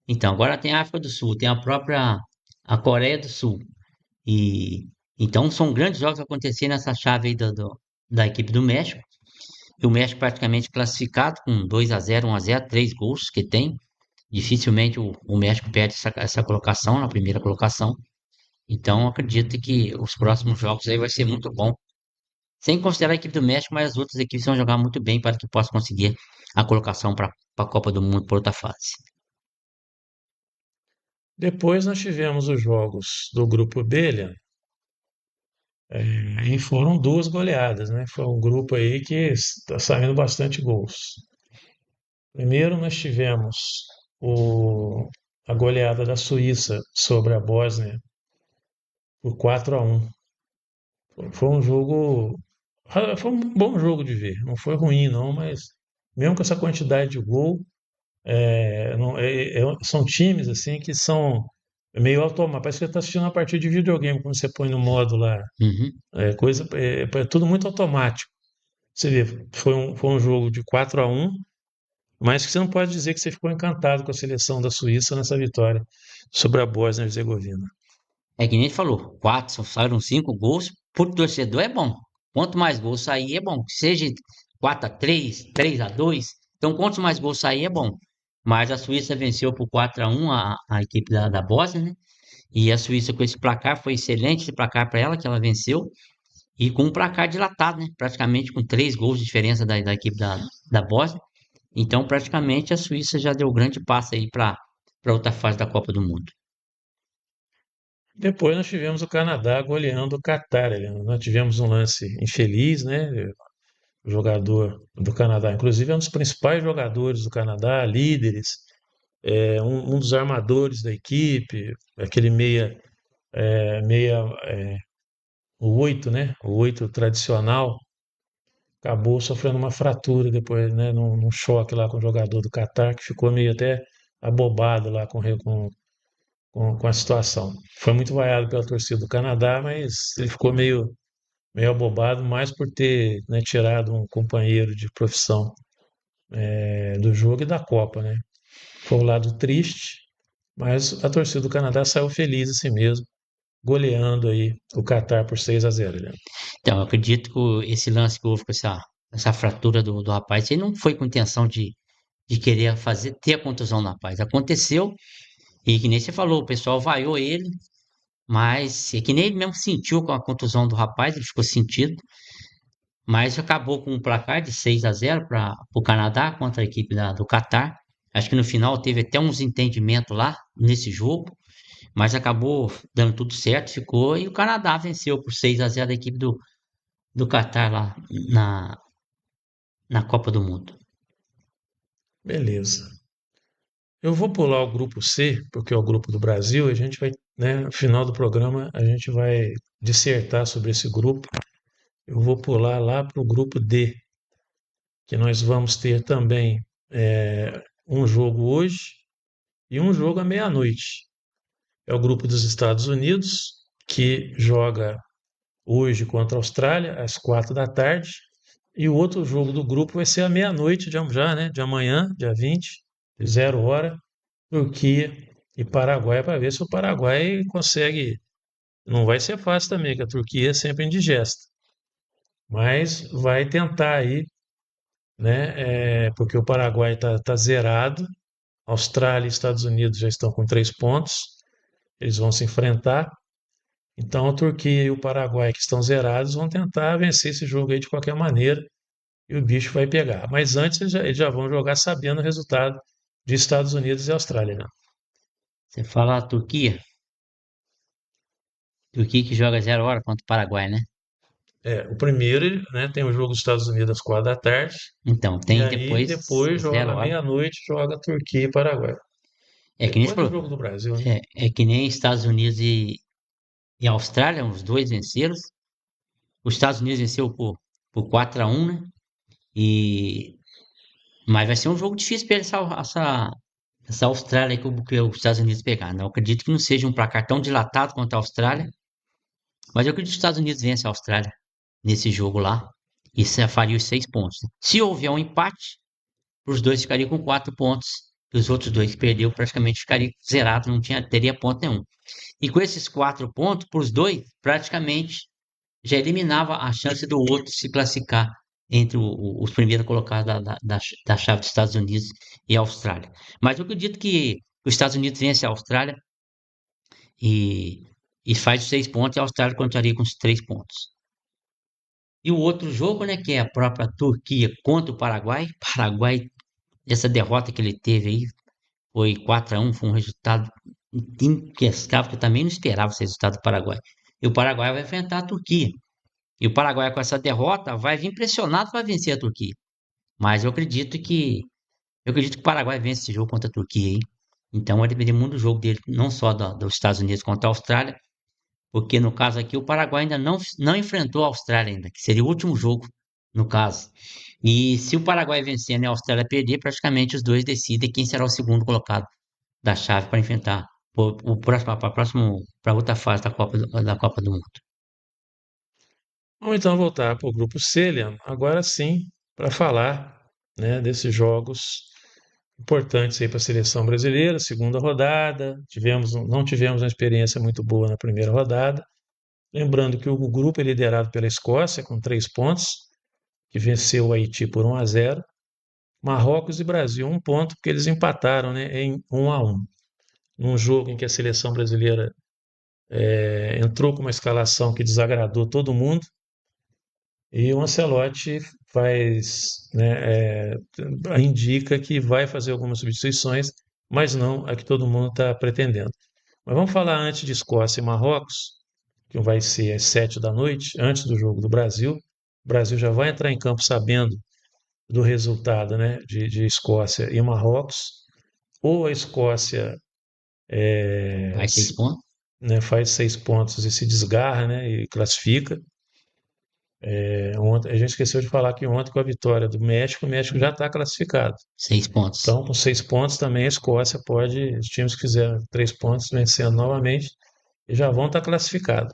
Então, agora tem a África do Sul, tem a Coreia do Sul. E então são grandes jogos acontecendo nessa chave aí da equipe do México. E o México praticamente classificado com 2-0, 1-0, 3 gols que tem. Dificilmente o México perde essa colocação, na primeira colocação. Então, acredito que os próximos jogos aí vai ser muito bom. Sem considerar a equipe do México, mas as outras equipes vão jogar muito bem para que possa conseguir a colocação para a Copa do Mundo por outra fase. Depois nós tivemos os jogos do grupo B, Leandro, e foram duas goleadas, né? Foi um grupo aí que está saindo bastante gols. Primeiro nós tivemos o, a goleada da Suíça sobre a Bósnia por 4-1. Foi um jogo. Foi um bom jogo de ver. Não foi ruim, não, mas mesmo com essa quantidade de gol, são times assim que são meio automáticos. Parece que você está assistindo uma partida de videogame, quando você põe no modo lá. Uhum. É tudo muito automático. Você vê, foi um jogo de 4-1, mas que você não pode dizer que você ficou encantado com a seleção da Suíça nessa vitória sobre a Bósnia-Herzegovina. É que nem ele falou, saíram 5 gols, por torcedor é bom. Quanto mais gols sair é bom. Seja 4-3, 3-2. Então, quanto mais gols sair é bom. mas a Suíça venceu por 4-1 a equipe da Bósnia, né? E a Suíça com esse placar foi excelente esse placar para ela, que ela venceu, e com um placar dilatado, né? Praticamente com 3 gols de diferença da equipe da Bósnia. Então, praticamente a Suíça já deu grande passo aí para outra fase da Copa do Mundo. Depois nós tivemos o Canadá goleando o Catar, Helena. Nós tivemos um lance infeliz, né? O jogador do Canadá, inclusive é um dos principais jogadores do Canadá, líderes, um dos armadores da equipe, aquele o 8, né? O 8 tradicional, acabou sofrendo uma fratura depois, né? Num choque lá com o jogador do Catar, que ficou meio até abobado lá com a situação. Foi muito vaiado pela torcida do Canadá, mas ele ficou meio abobado, mais por ter, né, tirado um companheiro de profissão do jogo e da Copa, né? Foi um lado triste, mas a torcida do Canadá saiu feliz assim mesmo, goleando aí o Catar por 6-0, né? Então, eu acredito que esse lance que houve com essa fratura do rapaz, ele não foi com intenção de querer ter a contusão do rapaz. Aconteceu, e que nem você falou, o pessoal vaiou ele, mas é que nem ele mesmo sentiu com a contusão do rapaz, ele ficou sentido, mas acabou com um placar de 6-0 para o Canadá contra a equipe do Catar. Acho que no final teve até uns entendimentos lá nesse jogo, mas acabou dando tudo certo, ficou, e o Canadá venceu por 6-0 a equipe do Catar lá na Copa do Mundo. Beleza. Eu vou pular o grupo C, porque é o grupo do Brasil, e a gente vai, né, no final do programa, a gente vai dissertar sobre esse grupo. Eu vou pular lá para o grupo D, que nós vamos ter também um jogo hoje e um jogo à meia-noite. É o grupo dos Estados Unidos, que joga hoje contra a Austrália, às 4 da tarde. E o outro jogo do grupo vai ser à meia-noite já, né? De amanhã, dia 20, 0 hora, Turquia e Paraguai, para ver se o Paraguai consegue. Não vai ser fácil também, que a Turquia é sempre indigesta, mas vai tentar aí, né? Porque o Paraguai está zerado, Austrália e Estados Unidos já estão com 3 pontos, eles vão se enfrentar. Então a Turquia e o Paraguai, que estão zerados, vão tentar vencer esse jogo aí de qualquer maneira e o bicho vai pegar. Mas antes eles já vão jogar sabendo o resultado de Estados Unidos e Austrália, né? Você fala a Turquia que joga 0 hora contra o Paraguai, né? O primeiro, né, tem o jogo dos Estados Unidos às 4 da tarde, Então, e tem aí depois depois joga zero à hora. meia-noite, joga Turquia e Paraguai. É que nem você Depois do falou, jogo do Brasil, né? é que nem Estados Unidos e Austrália, os dois venceram. Os Estados Unidos venceu por 4-1, né? E, mas vai ser um jogo difícil para essa Austrália que os Estados Unidos pegar, né? Eu acredito que não seja um placar tão dilatado quanto a Austrália, mas eu acredito que os Estados Unidos vencem a Austrália nesse jogo lá. Isso já faria os 6 pontos, né? Se houver um empate, os dois ficariam com 4 pontos. E os outros dois que perdeu praticamente ficariam zerados, não teria ponto nenhum. E com esses 4 pontos, para os dois, praticamente já eliminava a chance do outro se classificar entre os primeiros colocados da chave dos Estados Unidos e a Austrália. Mas eu acredito que os Estados Unidos vence a Austrália e, e faz os 6 pontos e a Austrália continuaria com os 3 pontos. E o outro jogo, né, que é a própria Turquia contra o Paraguai. Paraguai, essa derrota que ele teve aí, foi 4-1, foi um resultado inquescável, que eu também não esperava esse resultado do Paraguai. E o Paraguai vai enfrentar a Turquia. E o Paraguai, com essa derrota, vai vir pressionado para vencer a Turquia. Mas eu acredito que o Paraguai vence esse jogo contra a Turquia aí. Então vai depender muito do jogo dele, não só dos Estados Unidos contra a Austrália, porque no caso aqui o Paraguai ainda não enfrentou a Austrália ainda, que seria o último jogo no caso. E se o Paraguai vencer e a Austrália perder, praticamente os dois decidem quem será o segundo colocado da chave para enfrentar para outra fase da Copa do Mundo. Vamos então voltar para o grupo C, Leandro. Agora sim, para falar, né, desses jogos importantes aí para a seleção brasileira, segunda rodada. Não tivemos uma experiência muito boa na primeira rodada. Lembrando que o grupo é liderado pela Escócia, com 3 pontos, que venceu o Haiti por 1-0. Marrocos e Brasil, um ponto, porque eles empataram, né, em 1-1, num jogo em que a seleção brasileira entrou com uma escalação que desagradou todo mundo, e o Ancelotti faz, né, indica que vai fazer algumas substituições, mas não a que todo mundo está pretendendo. Mas vamos falar antes de Escócia e Marrocos, que vai ser às 7 da noite, antes do jogo do Brasil. O Brasil já vai entrar em campo sabendo do resultado, né, de Escócia e Marrocos. Ou a Escócia, Faz 6 pontos. né, faz 6 pontos e se desgarra, né, e classifica. Ontem, a gente esqueceu de falar que ontem, com a vitória do México, o México já está classificado. 6 pontos. Então, com 6 pontos também, a Escócia pode, os times que fizeram 3 pontos, vencendo novamente, já vão estar classificados.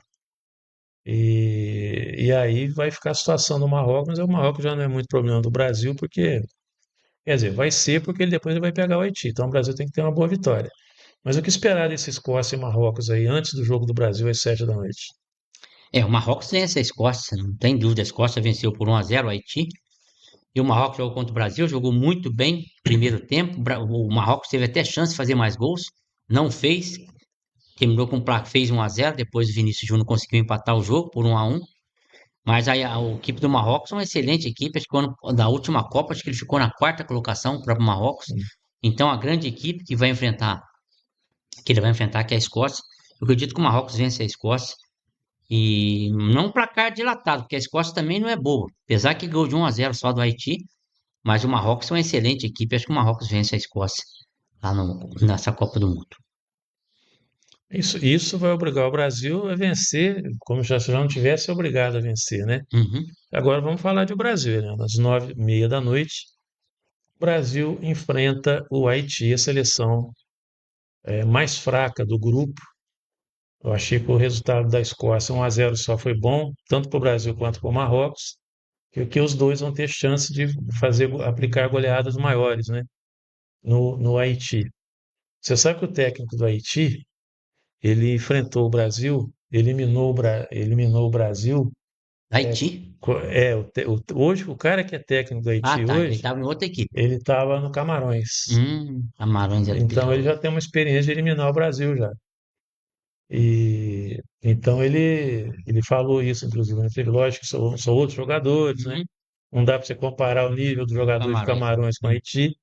E aí vai ficar a situação do Marrocos, mas o Marrocos já não é muito problema do Brasil, porque, quer dizer, vai ser porque ele vai pegar o Haiti. Então o Brasil tem que ter uma boa vitória. Mas o que esperar desse Escócia e Marrocos aí antes do jogo do Brasil às 7 da noite? O Marrocos vence a Escócia, não tem dúvida. A Escócia venceu por 1-0 o Haiti. E o Marrocos jogou contra o Brasil, jogou muito bem primeiro tempo. O Marrocos teve até chance de fazer mais gols, não fez. Terminou com o placar, fez 1-0. Depois o Vinícius Júnior conseguiu empatar o jogo por 1-1. Mas aí a equipe do Marrocos é uma excelente equipe. Acho que da última Copa, acho que ele ficou na quarta colocação, o próprio Marrocos. Então a grande equipe que ele vai enfrentar, que é a Escócia. Eu acredito que o Marrocos vence a Escócia. E não um placar dilatado, porque a Escócia também não é boa. Apesar que ganhou de 1-0 só do Haiti, mas o Marrocos é uma excelente equipe. Acho que o Marrocos vence a Escócia lá nessa Copa do Mundo. Isso vai obrigar o Brasil a vencer, como já não tivesse obrigado a vencer, né? Uhum. Agora vamos falar de Brasil, né? Às 9h30 da noite, o Brasil enfrenta o Haiti, a seleção mais fraca do grupo. Eu achei que o resultado da Escócia 1-0 só foi bom, tanto para o Brasil quanto para o Marrocos, que os dois vão ter chance de aplicar goleadas maiores, né, no Haiti. Você sabe que o técnico do Haiti, ele enfrentou o Brasil, eliminou o Brasil. Haiti? Hoje, o cara que é técnico do Ah, Haiti tá. Ele hoje, estava em outra equipe. ele estava no Camarões. Camarões era Então ele perigoso. já tem uma experiência de eliminar o Brasil já. E então ele falou isso, inclusive, né? Teve, lógico, que são outros jogadores, né? Uhum. Não dá para você comparar o nível do jogador de Camarões. Camarões com Haiti,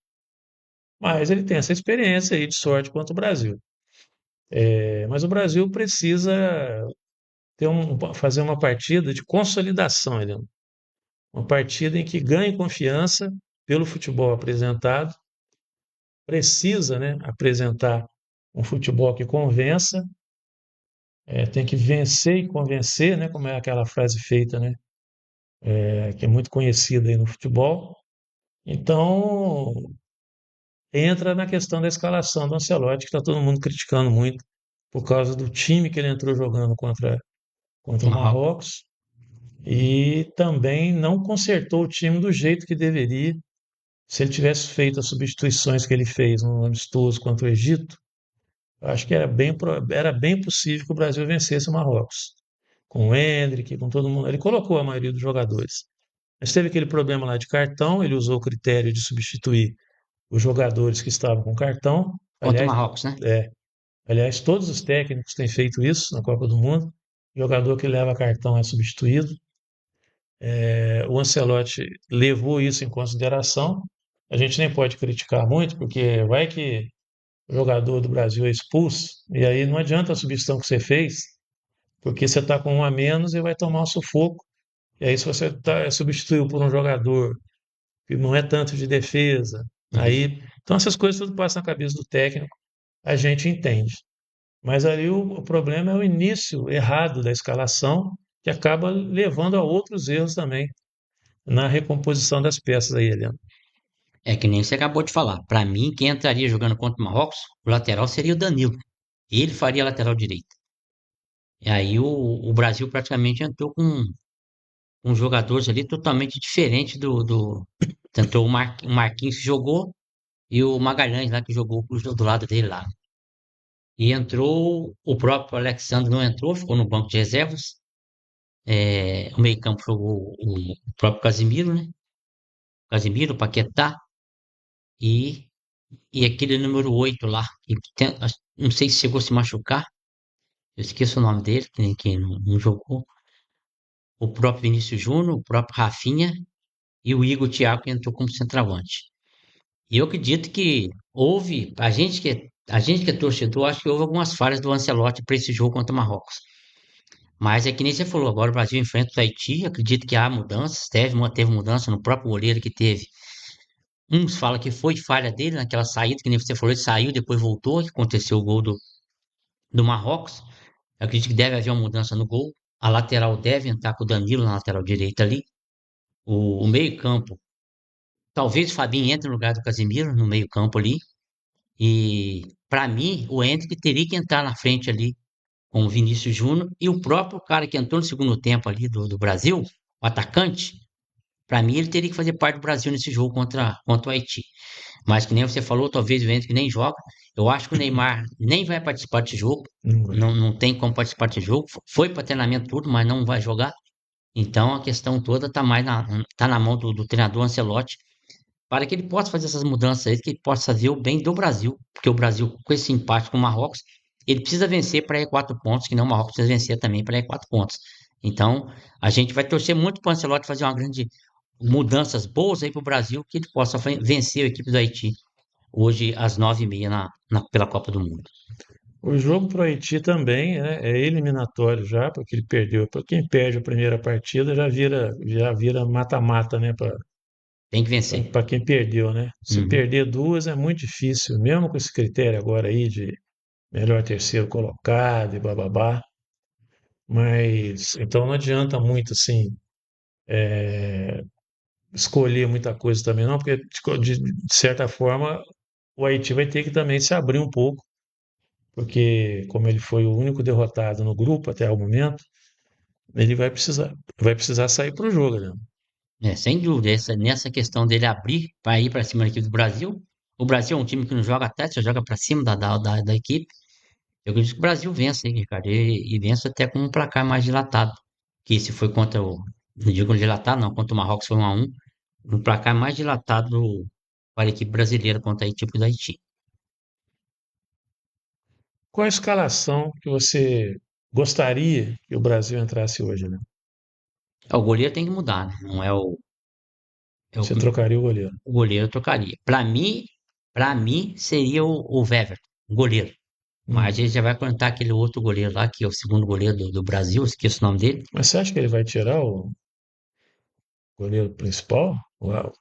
mas ele tem essa experiência aí de sorte contra o Brasil. Mas o Brasil precisa fazer uma partida de consolidação, Eliano. Uma partida em que ganhe confiança pelo futebol apresentado, precisa, né, apresentar um futebol que convença, tem que vencer e convencer, né, como é aquela frase feita, né, que é muito conhecida aí no futebol. Então, entra na questão da escalação do Ancelotti, que está todo mundo criticando muito por causa do time que ele entrou jogando contra o Marrocos. Marrocos, e também não consertou o time do jeito que deveria. Se ele tivesse feito as substituições que ele fez no amistoso contra o Egito, acho que era bem possível que o Brasil vencesse o Marrocos. Com o Endrick, com todo mundo. Ele colocou a maioria dos jogadores. Mas teve aquele problema lá de cartão, ele usou o critério de substituir os jogadores que estavam com cartão. Contra o Aliás, Marrocos, né? é, aliás, todos os técnicos têm feito isso na Copa do Mundo. O jogador que leva cartão é substituído. O Ancelotti levou isso em consideração. A gente nem pode criticar muito, porque vai que o jogador do Brasil é expulso, e aí não adianta a substituição que você fez, porque você está com um a menos e vai tomar um sufoco. E aí, se você substituiu por um jogador que não é tanto de defesa, Isso. aí. Então, essas coisas tudo passam na cabeça do técnico, a gente entende. Mas ali o problema é o início errado da escalação, que acaba levando a outros erros também na recomposição das peças aí, Helena. É que nem você acabou de falar. Para mim, quem entraria jogando contra o Marrocos, o lateral seria o Danilo. Ele faria a lateral direita. E aí o Brasil praticamente entrou com jogadores ali totalmente diferentes Entrou o Marquinhos que jogou e o Magalhães lá que jogou do lado dele lá. E entrou o próprio Alexandre, não entrou, ficou no banco de reservas. O meio-campo jogou o próprio Casimiro, né? Casimiro, Paquetá. e, e aquele número 8 lá, não sei se chegou a se machucar, eu esqueço o nome dele, que não jogou. O próprio Vinícius Júnior, o próprio Rafinha e o Igor Thiago que entrou como centroavante. E eu acredito que houve, a gente que é torcedor, acho que houve algumas falhas do Ancelotti para esse jogo contra o Marrocos. Mas é que nem você falou, agora o Brasil enfrenta o Haiti, acredito que há mudanças, teve mudança no próprio goleiro que teve. Uns falam que foi falha dele naquela saída, que nem você falou, ele saiu, depois voltou, que aconteceu o gol do Marrocos. Eu acredito que deve haver uma mudança no gol. A lateral deve entrar com o Danilo na lateral direita ali. O meio-campo, talvez o Fabinho entre no lugar do Casemiro, no meio-campo ali. E, para mim, o Endrick teria que entrar na frente ali com o Vinícius Júnior e o próprio cara que entrou no segundo tempo ali do Brasil, o atacante. Para mim, ele teria que fazer parte do Brasil nesse jogo contra o Haiti. Mas que nem você falou, talvez o Endrick nem joga. Eu acho que o Neymar nem vai participar desse jogo. Não vai. Não tem como participar desse jogo. Foi para treinamento tudo, mas não vai jogar. Então a questão toda está mais na mão do treinador Ancelotti para que ele possa fazer essas mudanças aí, que ele possa fazer o bem do Brasil, porque o Brasil, com esse empate com o Marrocos, ele precisa vencer para ir 4 pontos, que não o Marrocos precisa vencer também para ir 4 pontos. Então, a gente vai torcer muito para o Ancelotti fazer uma grande mudanças boas aí para o Brasil, que ele possa vencer a equipe do Haiti hoje às 9h30 pela Copa do Mundo. O jogo para o Haiti também, né, é eliminatório já, porque ele perdeu. Para quem perde a primeira partida já vira mata-mata, né, Tem que vencer. para quem perdeu, né? Se Uhum. perder duas é muito difícil, mesmo com esse critério agora aí de melhor terceiro colocado e bababá. Mas então não adianta muito assim escolher muita coisa também não, porque de certa forma o Haiti vai ter que também se abrir um pouco, porque como ele foi o único derrotado no grupo até o momento, ele vai precisar sair para o jogo, né? Sem dúvida, nessa questão dele abrir para ir para cima da equipe do Brasil, o Brasil é um time que não joga atrás, só joga para cima da equipe. Eu acredito que o Brasil vence, hein, Ricardo, e vence até com um placar mais dilatado. Que esse foi contra o. Não digo dilatado, não, contra o Marrocos foi 1-1. Um placar mais dilatado para a equipe brasileira contra a equipe do Haiti. Qual a escalação que você gostaria que o Brasil entrasse hoje, né? O goleiro tem que mudar, né? Não é Você trocaria o goleiro. o goleiro eu trocaria. Para mim seria o Wever, o goleiro. Mas Hum. ele já vai contar aquele outro goleiro lá, que é o segundo goleiro do Brasil, esqueço o nome dele. Mas você acha que ele vai tirar o goleiro principal,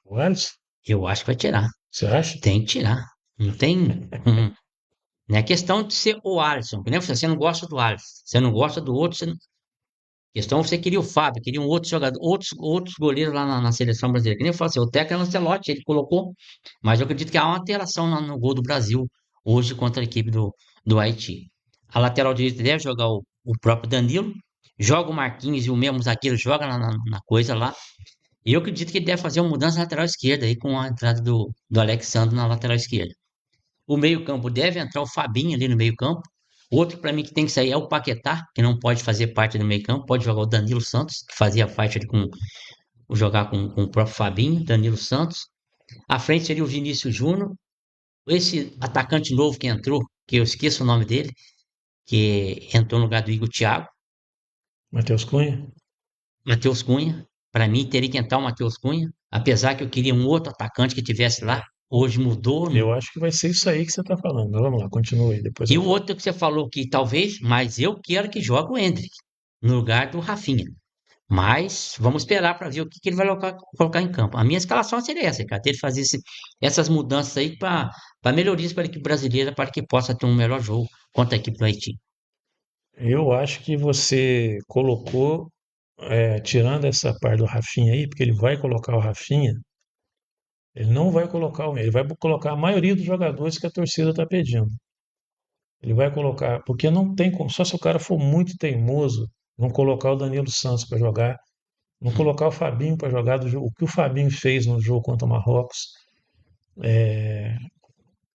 o Alisson? Eu acho que vai tirar. Você acha? Tem que tirar. Não tem. Não é questão de ser o Alisson, que nem você não gosta do Alisson, você não gosta do outro, questão você queria o Fábio, queria um outro jogador, outros goleiros lá na seleção brasileira. Que nem eu falo assim, o técnico é o Ancelotti, ele colocou, mas eu acredito que há uma alteração no gol do Brasil hoje contra a equipe do Haiti. A lateral direita deve jogar o próprio Danilo, joga o Marquinhos e o mesmo zagueiro joga na coisa lá. E eu acredito que ele deve fazer uma mudança na lateral esquerda aí com a entrada do Alexandre na lateral esquerda. O meio-campo deve entrar o Fabinho ali no meio-campo. Outro para mim que tem que sair é o Paquetá, que não pode fazer parte do meio-campo, pode jogar o Danilo Santos, que fazia parte ali jogar com o próprio Fabinho, Danilo Santos. À frente seria o Vinícius Júnior. Esse atacante novo que entrou, que eu esqueço o nome dele, que entrou no lugar do Igor Thiago, Matheus Cunha? Matheus Cunha. Para mim teria que entrar o Matheus Cunha, apesar que eu queria um outro atacante que tivesse lá. Hoje mudou. Eu acho que vai ser isso aí que você está falando. Mas vamos lá, continua aí, depois E eu o falo. outro que você falou que talvez, mas eu quero que jogue o Endrick no lugar do Rafinha. Mas vamos esperar para ver o que ele vai colocar em campo. A minha escalação seria essa, cara, ter fazer essas mudanças aí para melhorias para a equipe brasileira, para que possa ter um melhor jogo contra a equipe do Haiti. Eu acho que você colocou, tirando essa parte do Rafinha aí, porque ele vai colocar o Rafinha, ele não vai colocar ele vai colocar a maioria dos jogadores que a torcida está pedindo. Ele vai colocar, porque não tem como, só se o cara for muito teimoso, não colocar o Danilo Santos para jogar, não Hum. colocar o Fabinho para jogar do jogo, o que o Fabinho fez no jogo contra o Marrocos.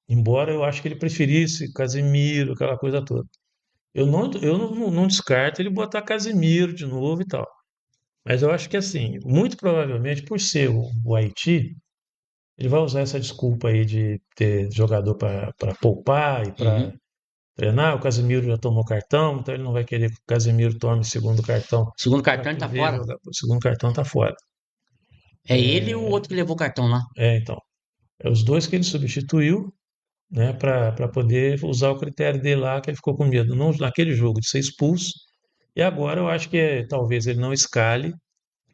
Embora eu acho que ele preferisse Casemiro, aquela coisa toda. Eu não descarto ele botar Casemiro de novo e tal. Mas eu acho que assim, muito provavelmente por ser o Haiti, ele vai usar essa desculpa aí de ter jogador para poupar e para Uhum. treinar. O Casemiro já tomou cartão, então ele não vai querer que o Casemiro tome o segundo cartão Segundo para cartão, ele tá poder fora. jogar. O segundo cartão está fora. É ele e o outro que levou o cartão lá. Então, é os dois que ele substituiu, né, para poder usar o critério dele lá, que ele ficou com medo não, naquele jogo de ser expulso. E agora eu acho que talvez ele não escale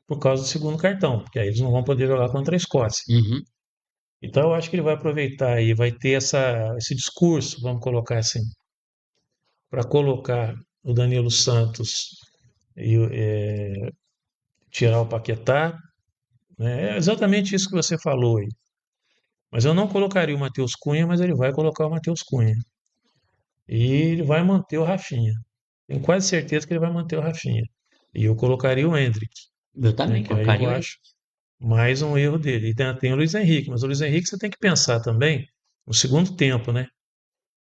por causa do segundo cartão, porque aí eles não vão poder jogar contra a Escócia. Uhum. Então eu acho que ele vai aproveitar e vai ter esse discurso, vamos colocar assim, para colocar o Danilo Santos e tirar o Paquetá. Né? É exatamente isso que você falou aí. Mas eu não colocaria o Matheus Cunha, mas ele vai colocar o Matheus Cunha. E ele vai manter o Rafinha. Tenho quase certeza que ele vai manter o Rafinha. E eu colocaria o Endrick, Eu né? também Que aí eu colocaria ele. acho mais um erro dele. E tem o Luiz Henrique, mas o Luiz Henrique você tem que pensar também no segundo tempo, né?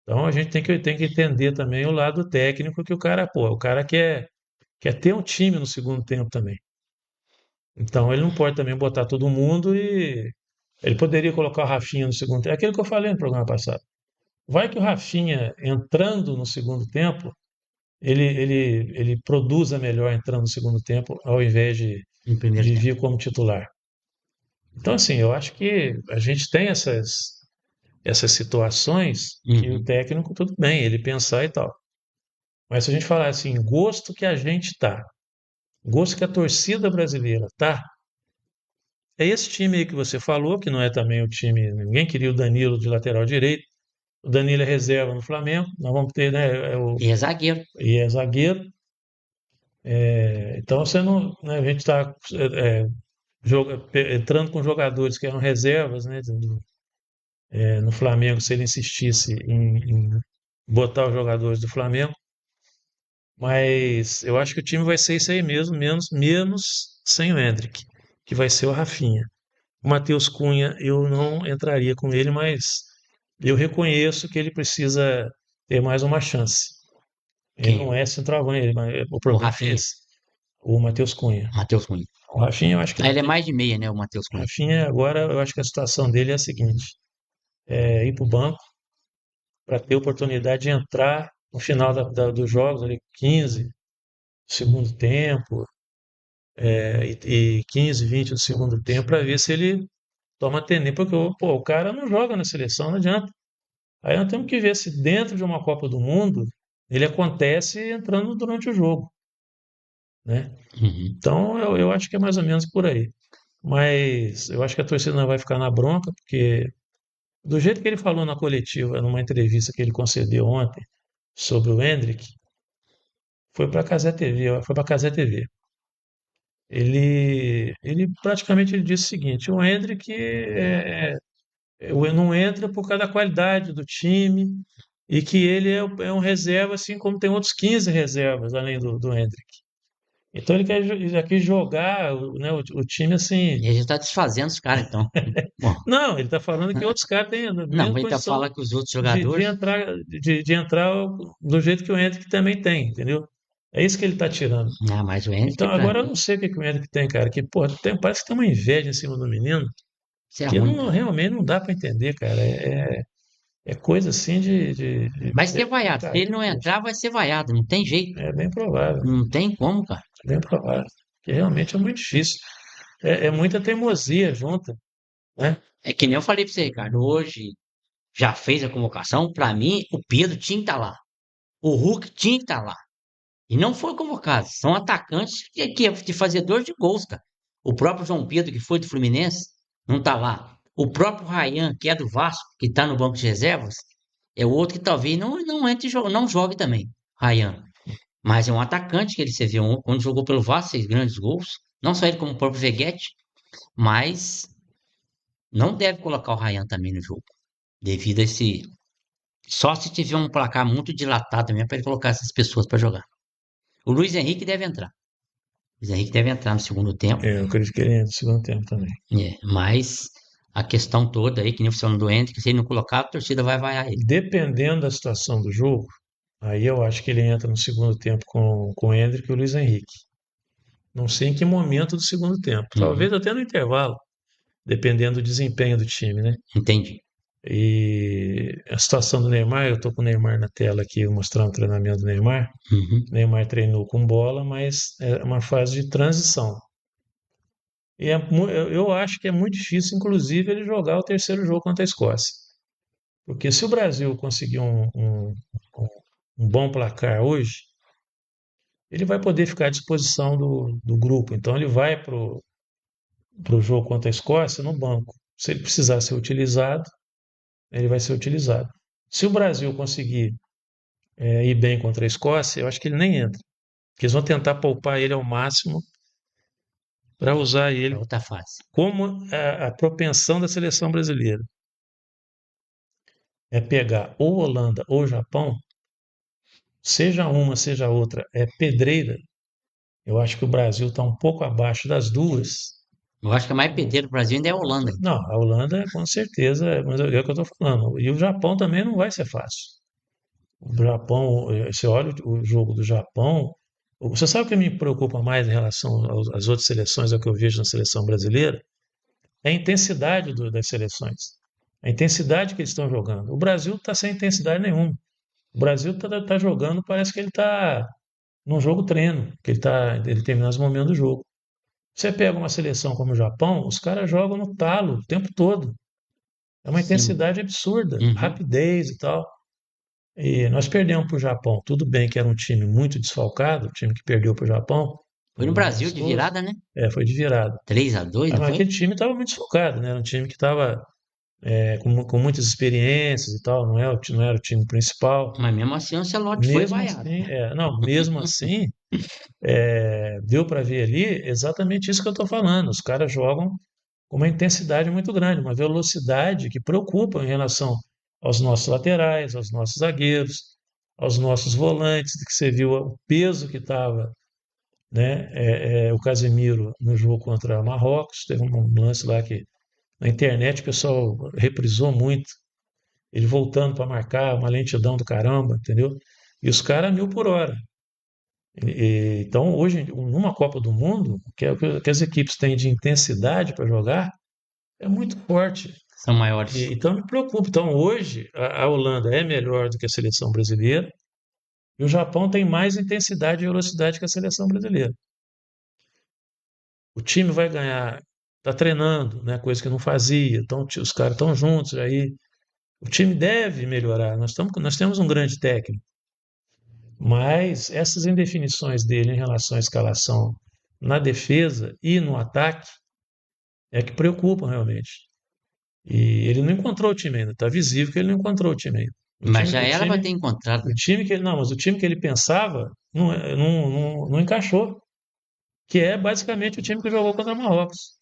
Então a gente tem que entender também o lado técnico que o cara quer ter um time no segundo tempo também. Então ele não pode também botar todo mundo e ele poderia colocar o Rafinha no segundo tempo. É aquilo que eu falei no programa passado. Vai que o Rafinha entrando no segundo tempo, ele produza melhor entrando no segundo tempo ao invés No primeiro de tempo. vir como titular. Então, assim, eu acho que a gente tem essas situações que o Uhum. técnico, tudo bem, ele pensar e tal. Mas se a gente falar assim, gosto que a gente tá, gosto que a torcida brasileira tá, é esse time aí que você falou, que não é também o time, ninguém queria o Danilo de lateral direito, o Danilo é reserva no Flamengo, nós vamos ter, né, E é zagueiro. e é zagueiro, então você não, né, a gente está entrando com jogadores que eram reservas, né, no Flamengo, se ele insistisse em botar os jogadores do Flamengo, mas eu acho que o time vai ser isso aí mesmo, menos sem o Endrick, que vai ser o Rafinha. O Matheus Cunha, eu não entraria com ele, mas eu reconheço que ele precisa ter mais uma chance. Ele não Quem? é centroavante, o O problema é Rafinha. esse, o Matheus Cunha. Matheus Cunha. O Rafinha, eu acho que Ah, não ele é tem. mais de meia, né? O Matheus O Cunha. Rafinha, agora, eu acho que a situação dele é a seguinte: ir para o banco para ter oportunidade de entrar no final dos jogos, ali 15 do segundo tempo, e 15, 20 do segundo tempo, para ver se ele toma atendimento, porque pô, o cara não joga na seleção, não adianta. Aí nós temos que ver se dentro de uma Copa do Mundo ele acontece entrando durante o jogo, né? Uhum. Então eu acho que é mais ou menos por aí. Mas eu acho que a torcida não vai ficar na bronca, porque do jeito que ele falou na coletiva, numa entrevista que ele concedeu ontem sobre o Endrick, foi para a Cazé TV, foi para a Cazé TV. Ele praticamente ele disse o seguinte: o Endrick não entra por causa da qualidade do time e que ele é um reserva, assim como tem outros 15 reservas além do Endrick. Então ele já quis jogar, né, o time assim. E a gente tá desfazendo os caras, então. Bom, Não, ele está falando que outros caras têm a não, mesma mas ele tá condição falando que os outros de jogadores. entrar, de entrar do jeito que o Endrick também tem, entendeu? É isso que ele está tirando. Ah, mas o Henrique, Então, pra agora eu mim, não sei o que o Endrick tem, cara. Que, pô, parece que tem uma inveja em cima do menino isso é que ruim, não, cara. realmente não dá para entender, cara. É coisa assim Vai ser de vaiado. Se ele cair não o queixo. entrar, vai ser vaiado. Não tem jeito. É bem provável, Não tem como, cara. bem provável. Porque realmente é muito difícil. É muita teimosia junta, né? É que nem eu falei pra você, Ricardo. Hoje já fez a convocação. Pra mim, o Pedro tinha que estar lá. O Hulk tinha que estar lá. E não foi convocado. São atacantes que é de fazedor de gols, cara. O próprio João Pedro, que foi do Fluminense, não tá lá. O próprio Ryan, que é do Vasco, que tá no banco de reservas, é o outro que talvez não entre, não jogue também. Ryan. Mas é um atacante que ele se viu quando jogou pelo Vasco, fez grandes gols. Não só ele como o próprio Veguete, mas não deve colocar o Ryan também no jogo. Devido a esse. Só se tiver um placar muito dilatado também para ele colocar essas pessoas para jogar. O Luiz Henrique deve entrar. O Luiz Henrique deve entrar no segundo tempo. Eu acredito que ele entra no segundo tempo também. Mas a questão toda aí, que nem você falando do Hendrick, se ele não colocar, a torcida vai vaiar ele. Dependendo da situação do jogo, aí eu acho que ele entra no segundo tempo com o Endrick e o Luiz Henrique. Não sei em que momento do segundo tempo. Uhum. Talvez até no intervalo. dependendo do desempenho do time, né? Entendi. E a situação do Neymar, eu estou com o Neymar na tela aqui, mostrando o treinamento do Neymar. Uhum. O Neymar treinou com bola, mas é uma fase de transição. E eu acho que é muito difícil, inclusive, ele jogar o terceiro jogo contra a Escócia. Porque se o Brasil conseguir um bom placar hoje, ele vai poder ficar à disposição do grupo. Então ele vai para o jogo contra a Escócia no banco. Se ele precisar ser utilizado, ele vai ser utilizado. Se o Brasil conseguir ir bem contra a Escócia, eu acho que ele nem entra. Porque eles vão tentar poupar ele ao máximo para usar É ele outra fase. como a propensão da seleção brasileira é pegar ou Holanda ou Japão, seja uma, seja outra, é pedreira. Eu acho que o Brasil está um pouco abaixo das duas. Eu acho que a mais pedreira do Brasil ainda é a Holanda. Não, a Holanda com certeza, mas é o que eu estou falando. E o Japão também não vai ser fácil. O Japão, você olha o jogo do Japão. Você sabe o que me preocupa mais em relação às outras seleções, ao que eu vejo na seleção brasileira? É a intensidade das seleções. A intensidade que eles estão jogando. O Brasil está sem intensidade nenhuma. O Brasil está jogando, parece que ele está num jogo treino, que ele termina os momentos do jogo. Você pega uma seleção como o Japão, os caras jogam no talo o tempo todo. É uma Sim. intensidade absurda, Uhum. rapidez e tal. E nós perdemos para o Japão. Tudo bem que era um time muito desfalcado, o time que perdeu para o Japão, Foi no no Brasil de amistoso. virada, né? Foi de virada. 3-2, Ah, não mas foi? aquele time estava muito desfalcado, né? Era um time que estava com muitas experiências e tal, não era o time principal. Mas mesmo assim o Ancelotti foi Mesmo vaiado. assim, não, mesmo assim, deu para ver ali exatamente isso que eu estou falando. Os caras jogam com uma intensidade muito grande, uma velocidade que preocupa em relação aos nossos laterais, aos nossos zagueiros, aos nossos volantes, que você viu o peso que estava, né, o Casemiro no jogo contra Marrocos. Teve um lance lá que na internet o pessoal reprisou muito, ele voltando para marcar, uma lentidão do caramba, entendeu? E os caras 1.000 por hora. Então, hoje, numa Copa do Mundo, o que as equipes têm de intensidade para jogar é muito forte. São maiores. Então, me preocupa. Então, hoje, a Holanda é melhor do que a seleção brasileira e o Japão tem mais intensidade e velocidade que a seleção brasileira. O time vai ganhar, está treinando, né, coisa que não fazia. Então, os caras estão juntos. Aí, o time deve melhorar. Nós temos um grande técnico, mas essas indefinições dele em relação à escalação na defesa e no ataque é que preocupam realmente. E ele não encontrou o time ainda. Está visível que ele não encontrou o time ainda. O Mas time, já o era para time, ter encontrado. o time que ele, não, mas o time que ele pensava não encaixou, que é basicamente o time que jogou contra o Marrocos.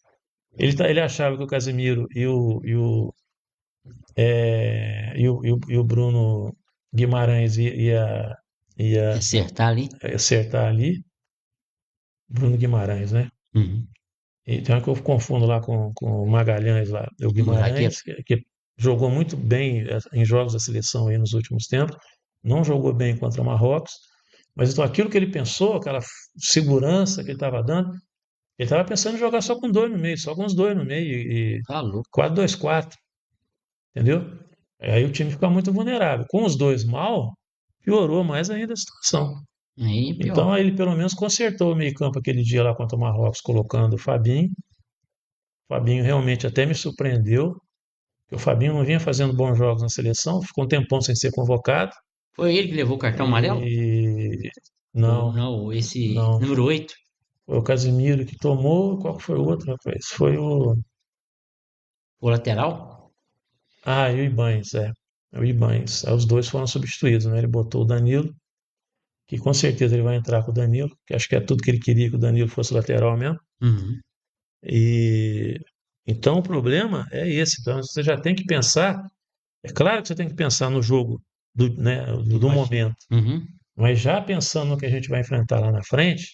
Ele achava que o Casemiro e o Bruno Guimarães ia Acertar ali. acertar ali. Bruno Guimarães, né? Uhum. E tem uma que eu confundo lá com o Magalhães lá, o O zagueiro. Guimarães, que jogou muito bem em jogos da seleção aí nos últimos tempos, não jogou bem contra o Marrocos, mas então aquilo que ele pensou, aquela segurança que ele estava dando, ele estava pensando em jogar só com dois no meio, só com os dois no meio e Tá louco. 4-2-4, entendeu? Aí o time fica muito vulnerável. Com os dois mal, piorou mais ainda a situação. Aí pior. Então aí ele pelo menos consertou o meio-campo aquele dia lá contra o Marrocos, colocando o Fabinho. O Fabinho realmente até me surpreendeu, porque o Fabinho não vinha fazendo bons jogos na seleção, ficou um tempão sem ser convocado. Foi ele que levou o cartão amarelo? E Ou não, não, esse não, número 8. foi o Casimiro que tomou. Qual que foi o outro, rapaz? Foi O lateral? e o Ibañez, é. O Ibañez. Aí os dois foram substituídos, né? Ele botou o Danilo, que com certeza ele vai entrar com o Danilo, que acho que é tudo que ele queria que o Danilo fosse lateral mesmo. Uhum. E então o problema é esse. Então você já tem que pensar. É claro que você tem que pensar no jogo né, do Imagina. momento, Uhum. mas já pensando no que a gente vai enfrentar lá na frente,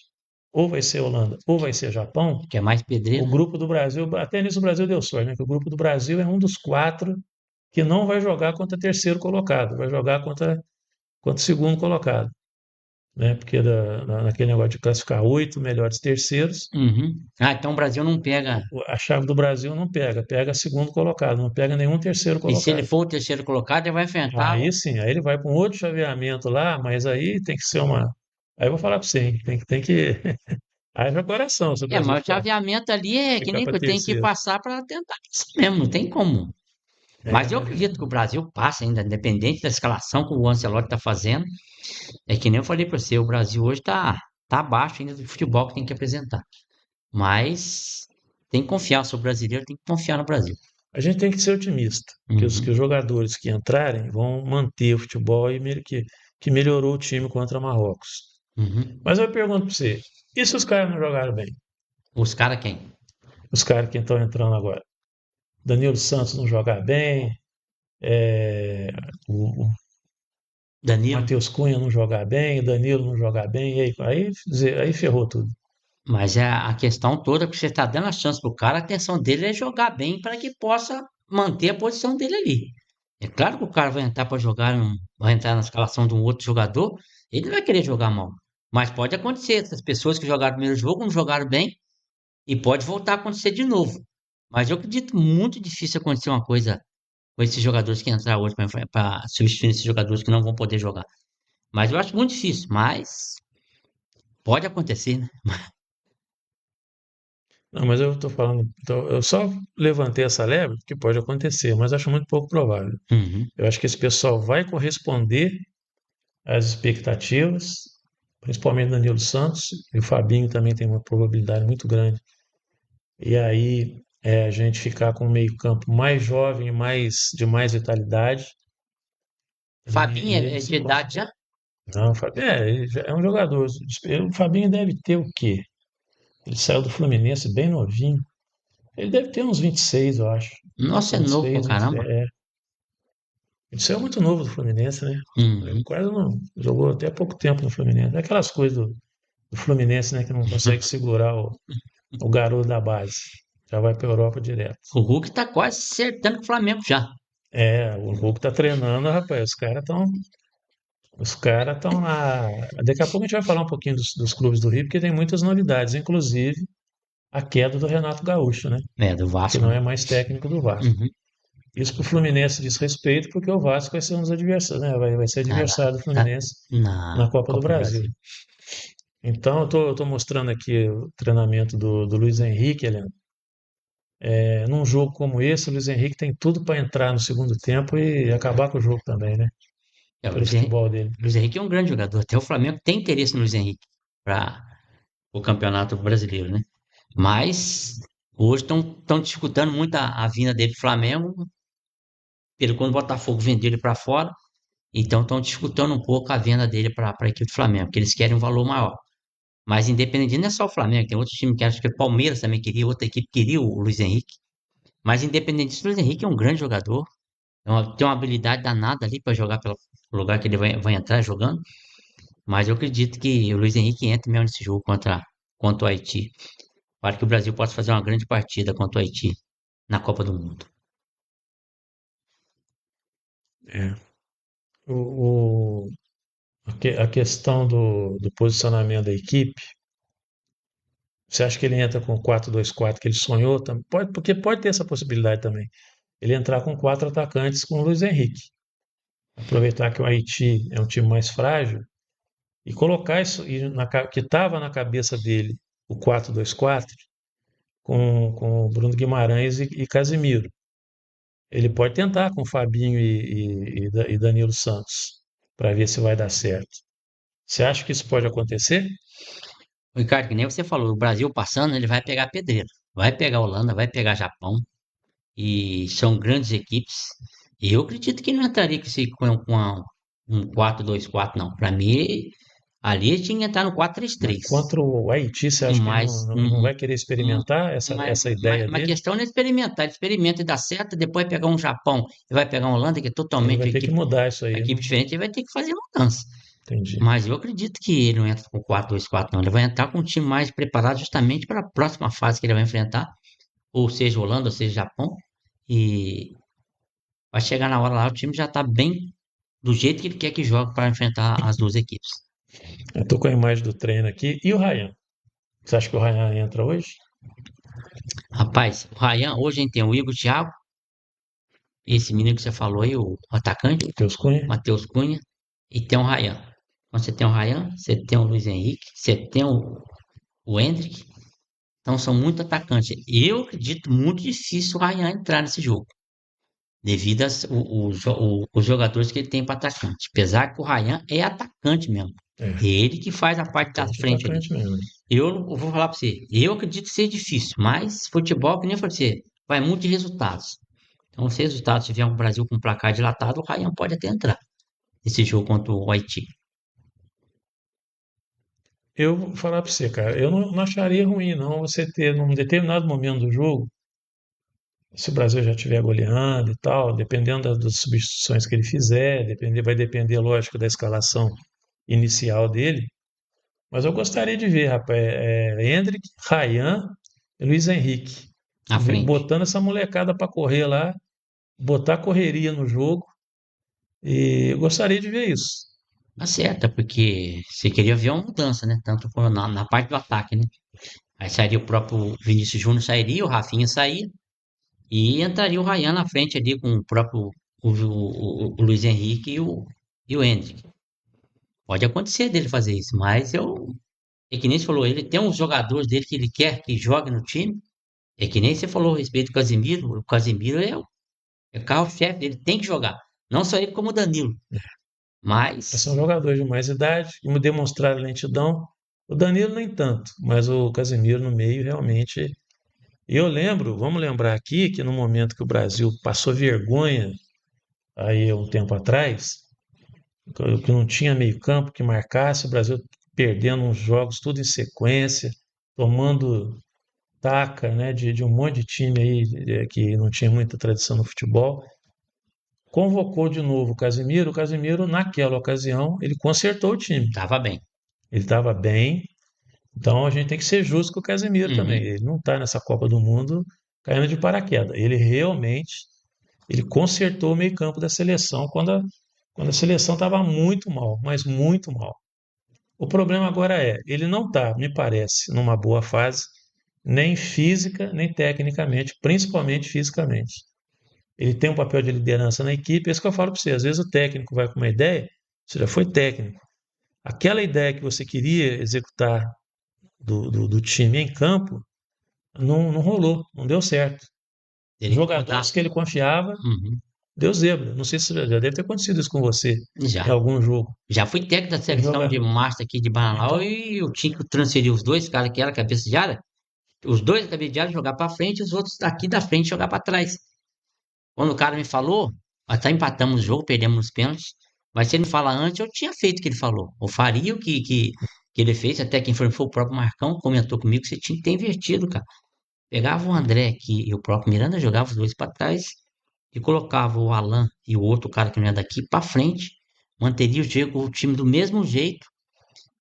ou vai ser Holanda, ou vai ser Japão, Que é mais o pedreiro. grupo do Brasil, até nisso o Brasil deu sorte, né? Que o grupo do Brasil é um dos quatro que não vai jogar contra terceiro colocado, vai jogar contra o segundo colocado. né? Porque naquele negócio de classificar 8 melhores terceiros, Uhum. Ah, então o Brasil não pega. a chave do Brasil não pega, pega segundo colocado, não pega nenhum terceiro E se ele colocado. for o terceiro colocado, ele vai enfrentar. Aí sim, aí ele vai para um outro chaveamento lá, mas aí tem que ser uma. Aí eu vou falar para você, hein, tem que. Haja coração se o É, Brasil mas o chaveamento ali é que ficar nem para que tem que terceiro. passar para tentar passar mesmo, não tem como. É, Mas eu mas acredito que o Brasil passa ainda, independente da escalação que o Ancelotti está fazendo. É que nem eu falei para você, o Brasil hoje tá abaixo ainda do futebol que tem que apresentar. Mas tem que confiar, sou brasileiro, tem que confiar no Brasil. a gente tem que ser otimista, que os Uhum, jogadores que entrarem vão manter o futebol que melhorou o time contra Marrocos. uhum. Mas eu pergunto para você, e se os caras não jogaram bem? Os caras quem? Os caras que estão entrando agora? Danilo Santos não jogar bem, é, o Danilo. Matheus Cunha não jogar bem, o Danilo não jogar bem, aí ferrou tudo. Mas é a questão toda que você está dando a chance pro cara, a atenção dele é jogar bem para que possa manter a posição dele ali. É claro que o cara vai entrar para jogar, vai entrar na escalação de um outro jogador, ele não vai querer jogar mal. Mas pode acontecer, essas pessoas que jogaram o primeiro jogo não jogaram bem e pode voltar a acontecer de novo. Mas eu acredito muito difícil acontecer uma coisa com esses jogadores que entrar hoje para substituir esses jogadores que não vão poder jogar. Mas eu acho muito difícil, mas pode acontecer, né? Não, mas eu estou falando, então, eu só levantei essa lebre, que pode acontecer, mas acho muito pouco provável. Uhum. Eu acho que esse pessoal vai corresponder às expectativas, principalmente Danilo Santos, e o Fabinho também tem uma probabilidade muito grande. E aí a gente ficar com um meio-campo mais jovem, de mais vitalidade. Fabinho E é eles de idade já? Não, o Fabinho ele já é um jogador. O Fabinho deve ter o quê? Ele saiu do Fluminense bem novinho. Ele deve ter uns 26, eu acho. Nossa, é novo pra 26, 27. caramba. Ele saiu muito novo do Fluminense, né? Ele Uhum. quase não jogou até pouco tempo no Fluminense. É aquelas coisas do Fluminense, né? Que não consegue segurar o garoto da base. Já vai para a Europa direto. O Hulk tá quase acertando com o Flamengo já. É, o Hulk tá treinando, rapaz. Os caras estão lá. Daqui a pouco a gente vai falar um pouquinho dos clubes do Rio, porque tem muitas novidades, inclusive a queda do Renato Gaúcho, né? É, do Que Vasco, não né? é mais técnico do Vasco. Uhum. Isso para o Fluminense diz respeito, porque o Vasco vai ser um dos adversários, né? Vai ser Tá, adversário do tá Fluminense na na Copa do Copa do Brasil. Brasil. Então, eu tô mostrando aqui o treinamento do Luiz Henrique, Helena. Num jogo como esse, o Luiz Henrique tem tudo para entrar no segundo tempo e acabar com o jogo também, né? É, Pelo futebol dele. O Luiz Henrique é um grande jogador. Até o Flamengo tem interesse no Luiz Henrique para o Campeonato Brasileiro, né? Mas hoje estão disputando muito a vinda dele pro Flamengo, pelo quando o Botafogo vendeu ele para fora. Então estão disputando um pouco a venda dele para a equipe do Flamengo, porque eles querem um valor maior. Mas independente, não é só o Flamengo, tem outros times que acho que o Palmeiras também queria, outra equipe queria o Luiz Henrique. Mas independente disso, o Luiz Henrique é um grande jogador, tem uma habilidade danada ali para jogar pelo lugar que ele vai entrar jogando. Mas eu acredito que o Luiz Henrique entra mesmo nesse jogo contra o Haiti, para que o Brasil possa fazer uma grande partida contra o Haiti na Copa do Mundo. É. O, a questão do posicionamento da equipe, você acha que ele entra com 4-2-4 que ele sonhou? Pode, porque pode ter essa possibilidade também. Ele entrar com 4 atacantes com o Luiz Henrique. Aproveitar que o Haiti é um time mais frágil e colocar isso que estava na cabeça dele, o 4-2-4 com o Bruno Guimarães e Casimiro. Ele pode tentar com Fabinho e Danilo Santos para ver se vai dar certo. Você acha que isso pode acontecer? O Ricardo, que nem você falou, o Brasil passando, ele vai pegar pedreiro. Vai pegar a Holanda, vai pegar Japão, e são grandes equipes. E eu acredito que não entraria um 4-2-4 não. Para mim, ali tinha que entrar no Mas 4-3-3. contra o Haiti, você acha que ele Mas, não vai querer hum, experimentar essa ideia mas a dele? questão não é experimentar. Ele experimenta e dá certo, depois vai pegar um Japão e vai pegar uma Holanda, que é Ele vai totalmente ter que mudar isso aí, né? equipe diferente, ele vai ter que fazer mudança. Entendi. Mas eu acredito que ele não entra com 4-2-4 não. Ele vai entrar com um time mais preparado justamente para a próxima fase que ele vai enfrentar, ou seja, Holanda, ou seja, Japão. E vai chegar na hora lá, o time já está bem do jeito que ele quer que jogue para enfrentar as duas equipes. Eu tô com a imagem do treino aqui. E o Ryan? Você acha que o Ryan entra hoje? Rapaz, o Ryan, hoje a gente tem o Igor Thiago, esse menino que você falou aí, o atacante, Matheus Cunha? Matheus Cunha, e tem o Ryan. Então você tem o Ryan, você tem o Luiz Henrique, você tem o Endrick. Então são muito atacantes. Eu acredito muito difícil o Ryan entrar nesse jogo, devido os jogadores que ele tem para atacante. Apesar que o Ryan é atacante mesmo. É, Ele que faz a parte da atacante, frente ali. atacante mesmo. Eu vou falar para você, eu acredito que seja difícil, mas futebol, que nem eu falei pra você, vai muito de resultados. Então, se resultados tiver um Brasil com placar dilatado, o Ryan pode até entrar nesse jogo contra o Haiti. Eu vou falar para você, cara, eu não acharia ruim, não, você ter, num determinado momento do jogo, se o Brasil já estiver goleando e tal, dependendo das substituições que ele fizer, vai depender, lógico, da escalação inicial dele, mas eu gostaria de ver, rapaz, Endrick, Ryan e Luiz Henrique, Na frente. botando essa molecada para correr lá, botar correria no jogo, e eu gostaria de ver isso. Tá certo, porque você queria ver uma mudança, né? Tanto na parte do ataque, né? Aí sairia o próprio Vinícius Júnior, sairia, o Rafinha saía, e entraria o Ryan na frente ali com o próprio o Luiz Henrique e o Endrick. Pode acontecer dele fazer isso, mas é que nem você falou, ele tem uns jogadores dele que ele quer que jogue no time. É que nem você falou a respeito do Casemiro. O Casemiro é carro-chefe dele, tem que jogar. Não só ele, como o Danilo. São Mas, jogadores de mais idade, que demonstraram lentidão. O Danilo nem tanto, mas o Casemiro no meio realmente. E eu lembro, vamos lembrar aqui que no momento que o Brasil passou vergonha aí um tempo atrás, que não tinha meio-campo que marcasse, o Brasil perdendo uns jogos tudo em sequência, tomando taca, né, de um monte de time aí que não tinha muita tradição no futebol. Convocou de novo o Casemiro naquela ocasião, ele consertou o time. tava bem. Ele estava bem, então a gente tem que ser justo com o Casemiro também. Uhum. Ele não está nessa Copa do Mundo caindo de paraquedas. Ele realmente ele consertou o meio-campo da seleção quando a seleção estava muito mal, mas muito mal. O problema agora ele não está, me parece, numa boa fase, nem física, nem tecnicamente, principalmente fisicamente. Ele tem um papel de liderança na equipe, é isso que eu falo para você. Às vezes o técnico vai com uma ideia, você já foi técnico. Aquela ideia que você queria executar do time em campo não rolou, não deu certo. Os Teria que jogadores mudar. que ele confiava, Uhum. deu zebra. Não sei se já deve ter acontecido isso com você em Já. algum jogo. Já fui técnico da Os seleção de jogadores. Master aqui de Bananal Então, e eu tinha que transferir os dois caras que eram cabeça de área, os dois da cabeça de área jogar para frente e os outros daqui da frente jogar para trás. Quando o cara me falou, até empatamos o jogo, perdemos os pênaltis. Mas se ele me fala antes, eu tinha feito o que ele falou. Eu faria o que ele fez, até quem foi o próprio Marcão, comentou comigo que você tinha que ter invertido, cara. Pegava o André aqui e o próprio Miranda, jogava os dois para trás e colocava o Alan e o outro cara que não é daqui para frente, manteria o time do mesmo jeito.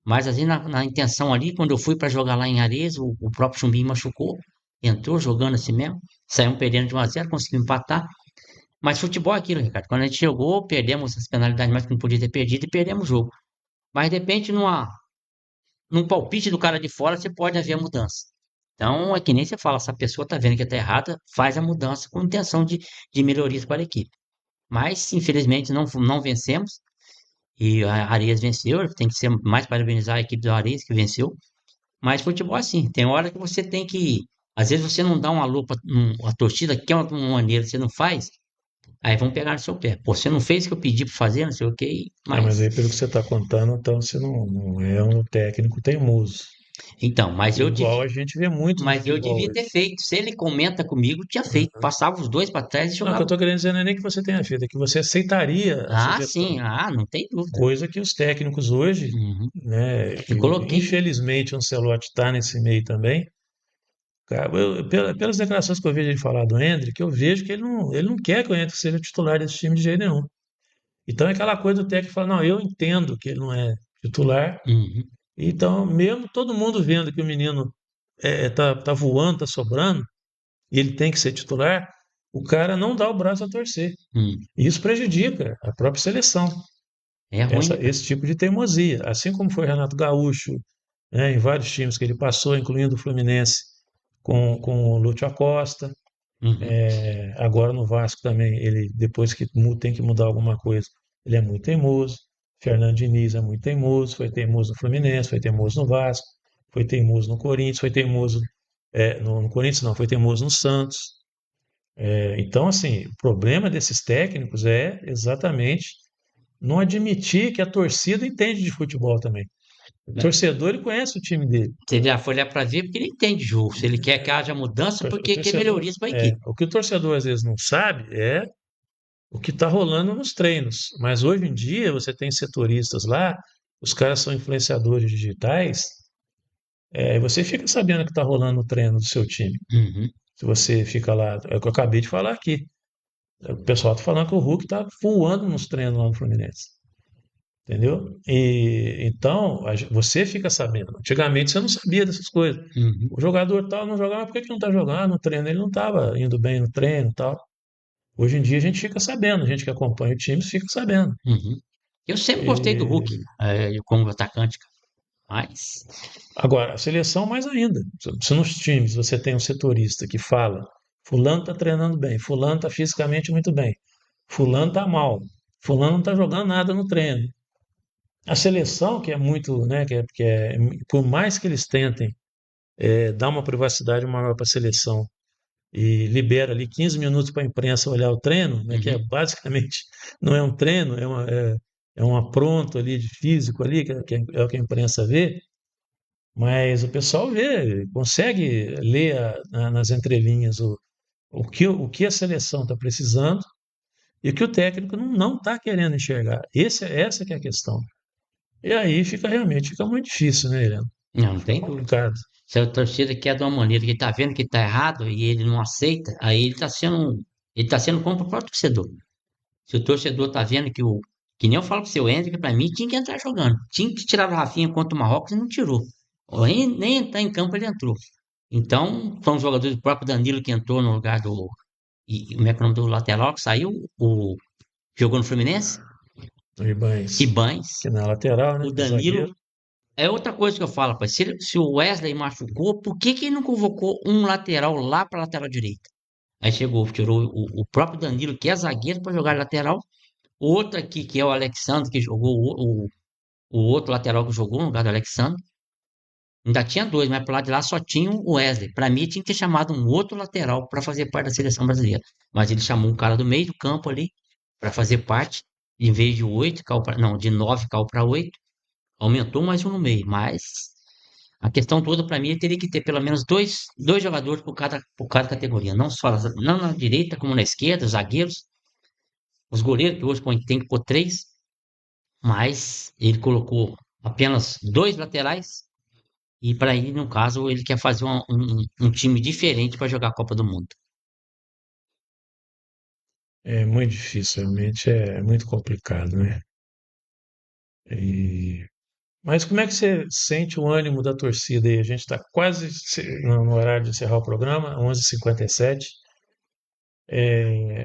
Mas assim, na intenção ali, quando eu fui para jogar lá em Areia, o próprio Chumbinho machucou, entrou jogando assim mesmo, saímos perdendo de 1-0, conseguimos empatar. Mas futebol é aquilo, Ricardo. Quando a gente jogou, perdemos as penalidades mais que não podia ter perdido e perdemos o jogo. Mas de repente, num palpite do cara de fora, você pode haver a mudança. Então, é que nem você fala, essa pessoa tá vendo que tá errada, faz a mudança com intenção de melhorias para a equipe. Mas, infelizmente, não vencemos. E a Arias venceu, tem que ser mais parabenizar a equipe do Arias que venceu. Mas futebol é assim, tem hora que você tem que. Às vezes você não dá uma lupa, a torcida quer uma maneira, você não faz, aí vão pegar no seu pé. Pô, você não fez o que eu pedi para fazer, não sei o quê, mas mas. aí pelo que você está contando, então você não é um técnico teimoso. Então, Igual a gente vê muito no mas eu futebol devia hoje. ter feito. Se ele comenta comigo, tinha feito. Passava os dois para trás e Não, o que eu jogava. estou querendo dizer não é nem que você tenha feito, é que você aceitaria a Ah, sugestão. sim, não tem dúvida. Coisa que os técnicos hoje, Uhum. né, E que coloquei. infelizmente o Ancelotti está nesse meio também. Cara, pelas declarações que eu vejo ele falar do Endrick, eu vejo que ele não quer que o Endrick seja titular desse time de jeito nenhum. Então é aquela coisa do técnico falar, não, eu entendo que ele não é titular, Uhum. então mesmo todo mundo vendo que o menino tá voando, tá sobrando, e ele tem que ser titular, o cara não dá o braço a torcer. Uhum. E isso prejudica a própria seleção. É ruim, né, cara? esse tipo de teimosia. Assim como foi Renato Gaúcho, né, em vários times que ele passou, incluindo o Fluminense com o Lúcio Acosta. Uhum. Agora no Vasco também, ele depois que tem que mudar alguma coisa, ele é muito teimoso. Fernando Diniz é muito teimoso, foi teimoso no Fluminense, foi teimoso no Vasco, foi teimoso no Corinthians, foi teimoso no Corinthians não, foi teimoso no Santos. Então, assim, o problema desses técnicos é exatamente não admitir que a torcida entende de futebol também. O torcedor ele conhece o time dele. Você já foi lá para ver porque ele entende jogo. Se ele quer que haja mudança, O porque quer torcedor, melhorias para a equipe. o que o torcedor às vezes não sabe é o que está rolando nos treinos. Mas hoje em dia você tem setoristas lá, os caras são influenciadores digitais, e você fica sabendo o que está rolando no treino do seu time. Uhum. Se você fica lá, é o que eu acabei de falar aqui. O pessoal está falando que o Hulk está voando nos treinos lá no Fluminense. Entendeu? E então você fica sabendo. Antigamente você não sabia dessas coisas. Uhum. O jogador tal não jogava, por que não está jogando? No treino ele não estava indo bem no treino e tal. Hoje em dia a gente fica sabendo, a gente que acompanha o time fica sabendo. Uhum. Eu sempre gostei do Hulk, E, como atacante, cara. Mas. agora, a seleção mais ainda. Se nos times você tem um setorista que fala, fulano está treinando bem, fulano está fisicamente muito bem, fulano está mal, fulano não está jogando nada no treino. A seleção, que é muito, né, por mais que eles tentem dar uma privacidade maior para a seleção e libera ali 15 minutos para a imprensa olhar o treino, né, que é Uhum. basicamente não é um treino, é um apronto ali de físico ali, é o que a imprensa vê, mas o pessoal vê, consegue ler nas entrelinhas o que a seleção está precisando e o que o técnico não está querendo enxergar. Essa que é a questão. E aí fica muito difícil, né, Helena? Não, não Fica tem dúvida. complicado. Se a torcida quer de uma maneira que ele tá vendo que tá errado e ele não aceita, aí ele tá sendo contra o próprio torcedor. Se o torcedor tá vendo que nem eu falo pro seu Hendrick, pra mim tinha que entrar jogando. Tinha que tirar o Rafinha contra o Marrocos e não tirou. Ou nem entrar em campo ele entrou. Então, são os jogadores do próprio Danilo que entrou no lugar do. Como é que é o nome do lateral que saiu? Jogou no Fluminense? O Ibanes, Ibanes. que na lateral, né? O Zagueiro. Danilo. É outra coisa que eu falo, pai. Se o Wesley machucou, por que que ele não convocou um lateral lá para lateral direita? Aí chegou, tirou o próprio Danilo, que é zagueiro, para jogar de lateral. Outro aqui, que é o Alexandre, que jogou o outro lateral que jogou no lugar do Alexandre. Ainda tinha dois, mas pro lado de lá só tinha o Wesley. Para mim, tinha que ter chamado um outro lateral para fazer parte da seleção brasileira. Mas ele chamou um cara do meio do campo ali para fazer parte. Em vez de oito, não, de nove caiu para oito. Aumentou mais um no meio. Mas a questão toda, para mim, ele teria que ter pelo menos dois jogadores por cada categoria. Não só não na direita, como na esquerda, os zagueiros. Os goleiros, que hoje tem que pôr três. Mas ele colocou apenas dois laterais. E para ele, no caso, ele quer fazer um time diferente para jogar a Copa do Mundo. É muito difícil, realmente é muito complicado, né? E- Mas como é que você sente o ânimo da torcida aí? A gente está quase no horário de encerrar o programa, 11h57.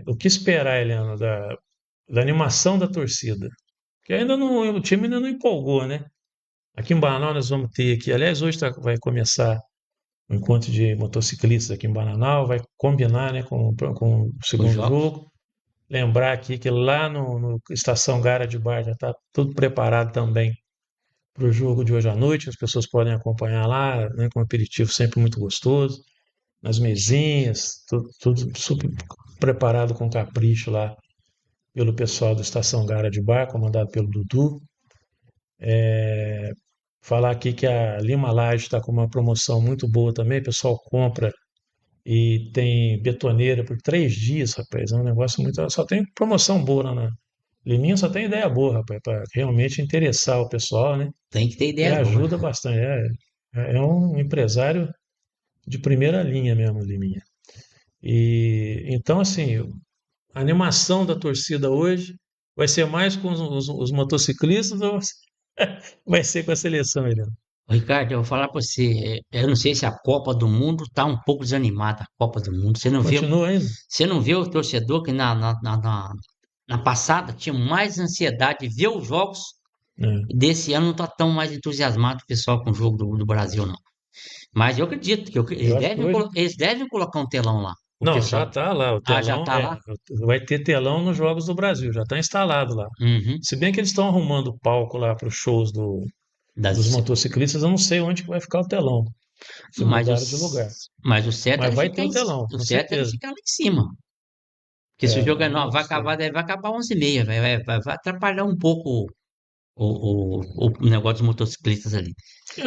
O que esperar, Helena, da animação da torcida? Que ainda não, o time ainda não empolgou, né? Aqui em Bananal nós vamos ter aqui, aliás, hoje vai começar o encontro de motociclistas aqui em Bananal, vai combinar, né, com o Os segundo jogos jogo. Lembrar aqui que lá no Estação Gara de Bar já está tudo preparado também para o jogo de hoje à noite. As pessoas podem acompanhar lá, né, com um aperitivo sempre muito gostoso, nas mesinhas, tudo super preparado com capricho lá pelo pessoal do Estação Gara de Bar, comandado pelo Dudu. Falar aqui que a Lima Laje está com uma promoção muito boa também, o pessoal compra e tem betoneira por 3 dias, rapaz. É um negócio muito. Só tem promoção boa lá na Liminha, só tem ideia boa, rapaz, para realmente interessar o pessoal, né? tem que ter E ideias boas. ajuda bastante. É um empresário de primeira linha mesmo, Liminha. E então, assim, a animação da torcida hoje vai ser mais com os motociclistas ou vai ser com a seleção, Helena? Ricardo, eu vou falar para você, eu não sei se a Copa do Mundo está um pouco desanimada, a Copa do Mundo. Você não vê, Continua ainda? você não vê o torcedor que na passada tinha mais ansiedade de ver os jogos. né? Desse ano não está tão mais entusiasmado o pessoal com o jogo do Brasil, não. Mas eu acredito que Eu acho que hoje. eles devem colocar um telão lá. O Não, já pessoal. está lá, o Ah, já telão tá lá? vai ter telão nos Jogos do Brasil, já está instalado lá. Uhum. Se bem que eles estão arrumando o palco lá para os shows dos Das, motociclistas, eu não sei onde que vai ficar o telão, se mas, mudaram de lugar. mas o certo Mas era vai ficar ter o telão, o com certo era certeza. ficar lá em cima. Porque se o É, jogo é não vai sei. acabar, vai acabar 11h30, vai atrapalhar um pouco o negócio dos motociclistas ali.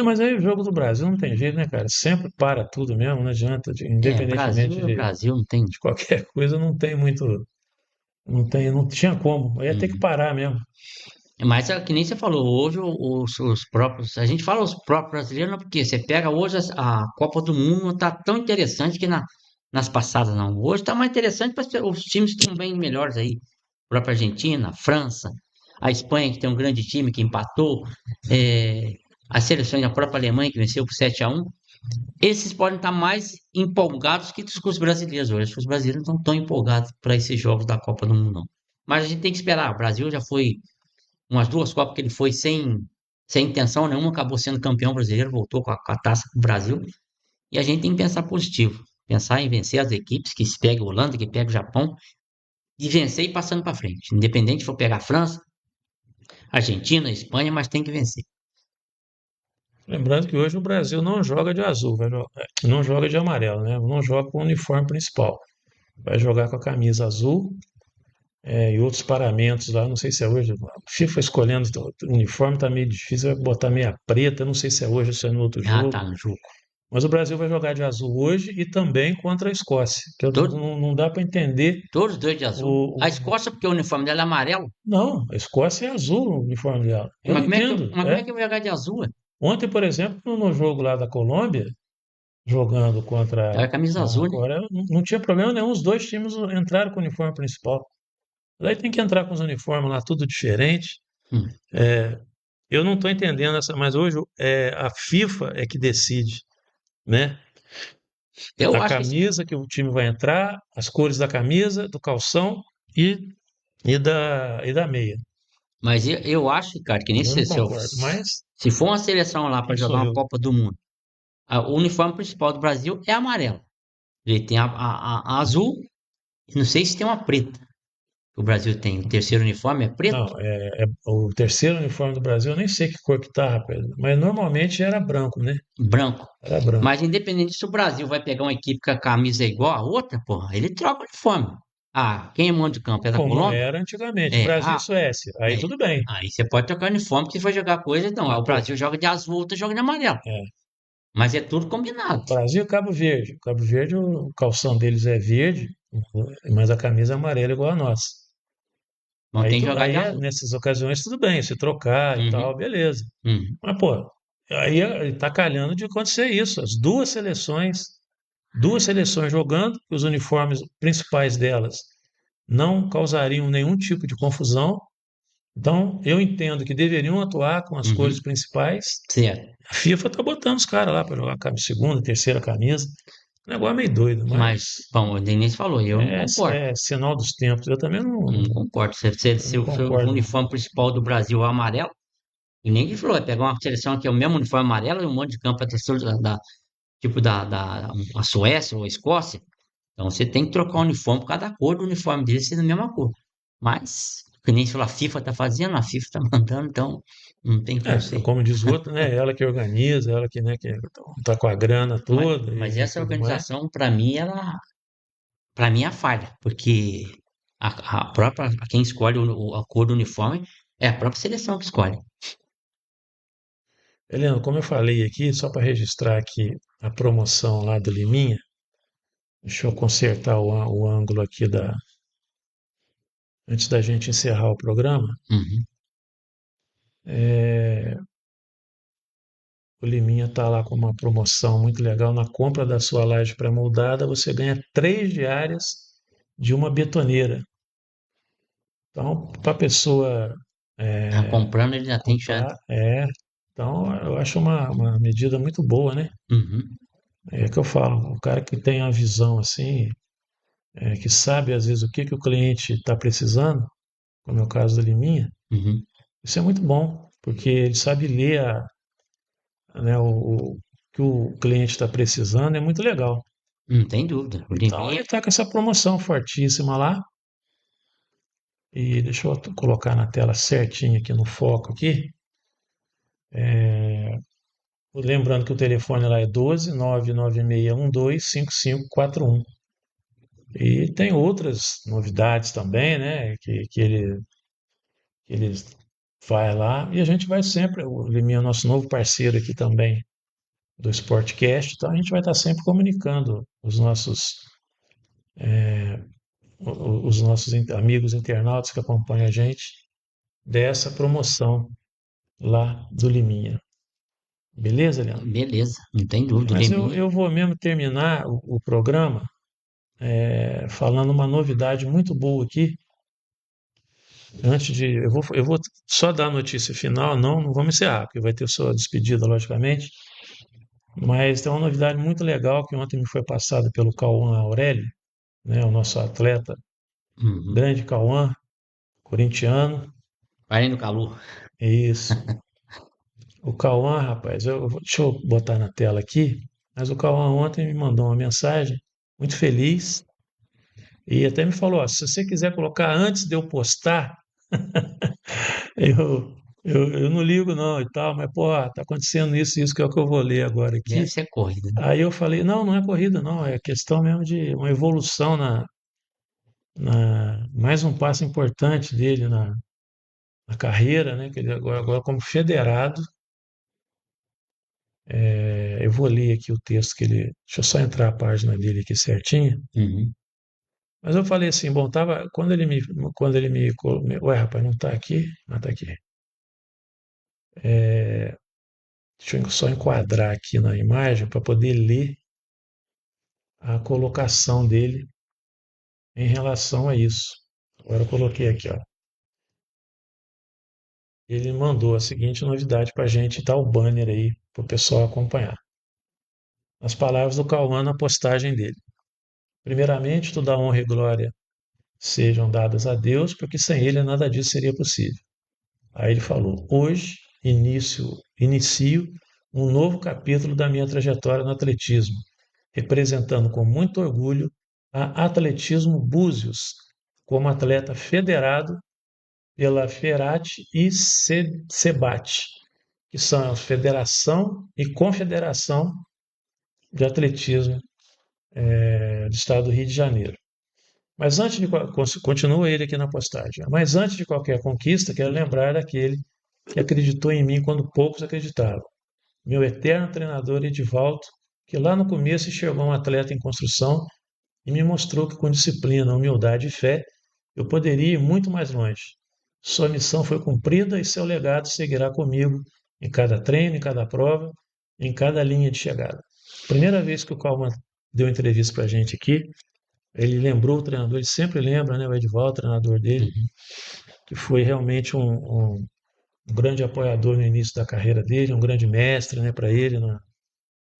Mas aí o Jogo do Brasil não tem jeito, né, cara? Sempre para tudo mesmo, não adianta, independentemente Brasil é Brasil, não tem. de qualquer coisa, não tem muito, não tinha como. Ia ter que Uhum. parar mesmo. Mas é que nem você falou, hoje os próprios. A gente fala os próprios brasileiros, não, porque você pega hoje a Copa do Mundo não está tão interessante que nas passadas, não. Hoje está mais interessante para os times que estão bem melhores aí. A própria Argentina, a França, a Espanha, que tem um grande time que empatou, é, as seleções da própria Alemanha, que venceu por 7-1. Esses podem estar mais empolgados que os brasileiros hoje. Acho que os brasileiros não estão tão empolgados para esses jogos da Copa do Mundo, não. Mas a gente tem que esperar. O Brasil já foi umas duas Copas que ele foi sem intenção nenhuma, acabou sendo campeão brasileiro, voltou com a taça do Brasil. E a gente tem que pensar positivo, pensar em vencer as equipes, que se pegue a Holanda, que pegue o Japão, e vencer e passando para frente. Independente se for pegar a França, Argentina, Espanha, mas tem que vencer. Lembrando que hoje o Brasil não joga de azul, não joga de amarelo, né? Não joga com o uniforme principal. Vai jogar com a camisa azul e outros paramentos lá. Não sei se é hoje. A FIFA escolhendo o uniforme está meio difícil, vai botar meia preta. Não sei se é hoje ou se é no outro Ah, jogo. tá no jogo. Mas o Brasil vai jogar de azul hoje e também contra a Escócia, que Todo, não dá para entender todos dois de azul. A Escócia, porque o uniforme dela é amarelo. Não, a Escócia é azul o uniforme dela. Eu não entendo. Mas como é que vai jogar de azul? Ué? Ontem, por exemplo, no jogo lá da Colômbia, jogando contra É a camisa a azul, né? Coreia, não tinha problema nenhum, os dois times entraram com o uniforme principal. Daí tem que entrar com os uniformes lá, tudo diferente. Hum. Eu não estou entendendo essa, mas hoje a FIFA é que decide, né? Eu A acho que camisa que o time vai entrar, as cores da camisa, do calção e, e da meia. Mas eu acho, cara, que nem Eu se, não se, eu- concordo, mas se for uma seleção lá para quem jogar sou uma eu? Copa do Mundo, o uniforme principal do Brasil é amarelo. Ele tem a azul, e não sei se tem uma preta. O Brasil tem. O terceiro uniforme é preto, Não, o terceiro uniforme do Brasil, eu nem sei que cor que tá, rapaz, mas normalmente era branco, né? branco. Era branco. Mas independente se o Brasil vai pegar uma equipe com a camisa igual a outra, porra, ele troca o uniforme. Ah, quem é mando de campo? É da Como Colômbia? era antigamente, É, Brasil e Suécia. Aí é. tudo bem. Aí você pode trocar o uniforme que vai jogar coisa, então. Mas, O pô, Brasil joga de azul, o outro joga de amarelo. é, Mas é tudo combinado. Brasil e Cabo Verde. Cabo Verde, o calção deles é verde, mas a camisa é amarela igual a nossa. Não tem que jogar de azul. Nessas ocasiões tudo bem, se trocar e Uhum, tal, beleza. uhum. Mas, pô, aí tá calhando de acontecer isso. As duas seleções jogando, os uniformes principais delas não causariam nenhum tipo de confusão. Então, eu entendo que deveriam atuar com as cores Uhum, principais. certo. A FIFA tá botando os caras lá para jogar segunda, terceira camisa. O negócio é meio doido, Mas, mas bom, o Denis falou, eu não concordo. é sinal dos tempos. Eu também Não concordo. Se não o concordo, não. uniforme principal do Brasil é amarelo, e nem que falou, é pegar uma seleção que é o mesmo uniforme amarelo e um monte de campo tipo a Suécia ou a Escócia. Então você tem que trocar o uniforme por causa da cor do uniforme deles ser da mesma cor. Mas, que nem você falou, a FIFA tá fazendo, a FIFA tá mandando, então não tem como ser. Como diz o outro, né? Ela que organiza, ela que, né, que tá com a grana toda Mas e essa tudo mais. organização, para mim é a falha, porque a própria, quem escolhe a cor do uniforme é a própria seleção que escolhe. Helena, como eu falei aqui, só para registrar aqui a promoção lá do Liminha, deixa eu consertar o ângulo aqui antes da gente encerrar o programa. Uhum. É, o Liminha está lá com uma promoção muito legal. Na compra da sua laje pré-moldada, você ganha 3 diárias de uma betoneira. Então, para a pessoa Tá é, comprando, ele já tem chance. comprar, então eu acho uma medida muito boa, né? Uhum. É que eu falo, o cara que tem a visão assim, que sabe às vezes o que o cliente está precisando, como é o caso do Liminha, Uhum. isso é muito bom, porque ele sabe ler né, o que o cliente está precisando, é muito legal. Não tem dúvida. O Então ele Liminha, está com essa promoção fortíssima lá, e deixa eu colocar na tela certinho aqui no foco aqui. Lembrando que o telefone lá é 12 99612 5541. E tem outras novidades também, né? Que ele vai lá. E a gente vai sempre. O Liminha é nosso novo parceiro aqui também do Sportcast. Então a gente vai estar sempre comunicando os nossos amigos internautas que acompanham a gente dessa promoção lá do Liminha. Beleza, Leandro? beleza, não tem dúvida. O Mas eu, Liminha, eu vou mesmo terminar o programa falando uma novidade muito boa aqui. Antes de. Eu vou só dar a notícia final, não vamos encerrar, porque vai ter sua despedida, logicamente. Mas tem uma novidade muito legal que ontem me foi passada pelo Cauã Aurélio, né, o nosso atleta, uhum. grande Cauã, corintiano. Parei no calor. É isso. O Cauã, rapaz, deixa eu botar na tela aqui, mas o Cauã ontem me mandou uma mensagem muito feliz e até me falou: ó, se você quiser colocar antes de eu postar, Eu, eu não ligo não e tal, mas pô, tá acontecendo isso que é o que eu vou ler agora Deve aqui. ser corrida, né? Aí eu falei, não é corrida não, é questão mesmo de uma evolução mais um passo importante dele na carreira, né? Que ele agora como federado, eu vou ler aqui o texto que ele, deixa eu só entrar a página dele aqui certinho. Uhum. Mas eu falei assim, bom, tava, ué, rapaz, não tá aqui, não tá aqui. Deixa eu só enquadrar aqui na imagem para poder ler a colocação dele em relação a isso. Agora eu coloquei aqui, ó. Ele mandou a seguinte novidade para a gente, tá o banner aí para o pessoal acompanhar. As palavras do Cauã na postagem dele. Primeiramente, toda a honra e glória sejam dadas a Deus, porque sem ele nada disso seria possível. Aí ele falou: hoje inicio um novo capítulo da minha trajetória no atletismo, representando com muito orgulho a Atletismo Búzios, como atleta federado pela FERAT e SEBAT, que são a Federação e Confederação de Atletismo do Estado do Rio de Janeiro. Mas antes de continua ele aqui na postagem. Mas antes de qualquer conquista, quero lembrar daquele que acreditou em mim quando poucos acreditavam. Meu eterno treinador Edivaldo, que lá no começo enxergou um atleta em construção e me mostrou que com disciplina, humildade e fé eu poderia ir muito mais longe. Sua missão foi cumprida e seu legado seguirá comigo em cada treino, em cada prova, em cada linha de chegada. Primeira vez que o Calma deu entrevista para a gente aqui, ele lembrou o treinador, ele sempre lembra, né, o Edivaldo, o treinador dele, Uhum. que foi realmente um grande apoiador no início da carreira dele, um grande mestre, né, para ele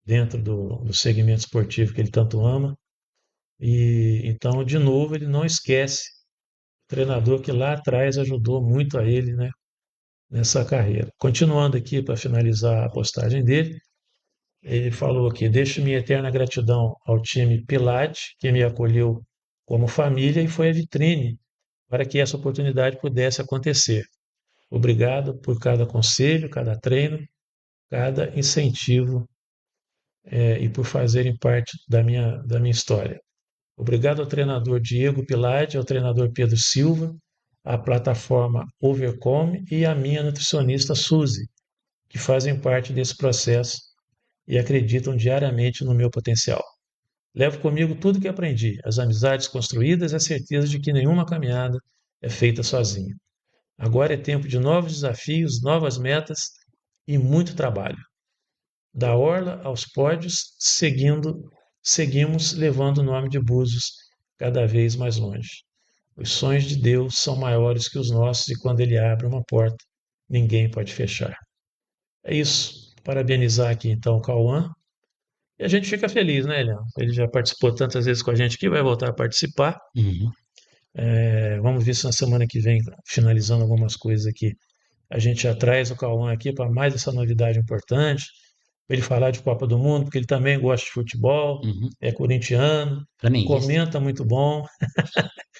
dentro do segmento esportivo que ele tanto ama. E então, de novo, ele não esquece o treinador que lá atrás ajudou muito a ele, né, nessa carreira. Continuando aqui para finalizar a postagem dele, ele falou aqui: deixo minha eterna gratidão ao time Pilate, que me acolheu como família e foi a vitrine para que essa oportunidade pudesse acontecer. Obrigado por cada conselho, cada treino, cada incentivo e por fazerem parte da minha história. Obrigado ao treinador Diego Pilate, ao treinador Pedro Silva, à plataforma Overcome e à minha nutricionista Suzy, que fazem parte desse processo e acreditam diariamente no meu potencial. Levo comigo tudo que aprendi, as amizades construídas e a certeza de que nenhuma caminhada é feita sozinho. Agora é tempo de novos desafios, novas metas e muito trabalho. Da orla aos pódios, seguimos levando o nome de Búzios cada vez mais longe. Os sonhos de Deus são maiores que os nossos e quando Ele abre uma porta, ninguém pode fechar. É isso. Parabenizar aqui então o Cauã. E a gente fica feliz, né, Leandro? Ele já participou tantas vezes com a gente aqui, vai voltar a participar. Uhum. Vamos ver se na semana que vem, finalizando algumas coisas aqui, a gente já traz o Cauã aqui para mais essa novidade importante, para ele falar de Copa do Mundo, porque ele também gosta de futebol, Uhum. é corintiano, Flamenguista. comenta muito bom,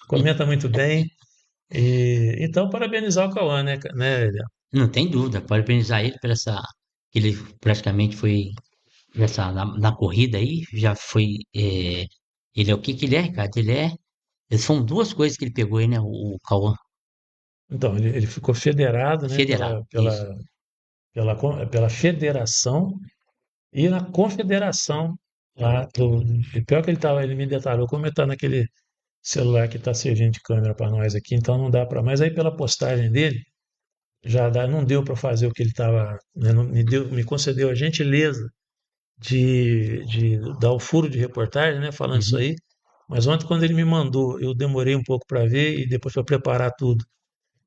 comenta muito bem. E, então, parabenizar o Cauã, né, Elian? Não tem dúvida, parabenizar ele por essa, que ele praticamente foi na corrida aí, já foi, ele é o que que ele é, Ricardo? São duas coisas que ele pegou aí, né, o Cauã, Então, ele ficou federado, né, federado, isso. pela federação e na confederação lá e pior que ele me detalhou como está naquele celular que está servindo de câmera para nós aqui, então não dá para. Mas aí pela postagem dele não deu para fazer o que ele estava, né, me concedeu a gentileza de dar o furo de reportagem, né, falando isso Uhum. aí. Mas ontem quando ele me mandou, eu demorei um pouco para ver e depois para preparar tudo.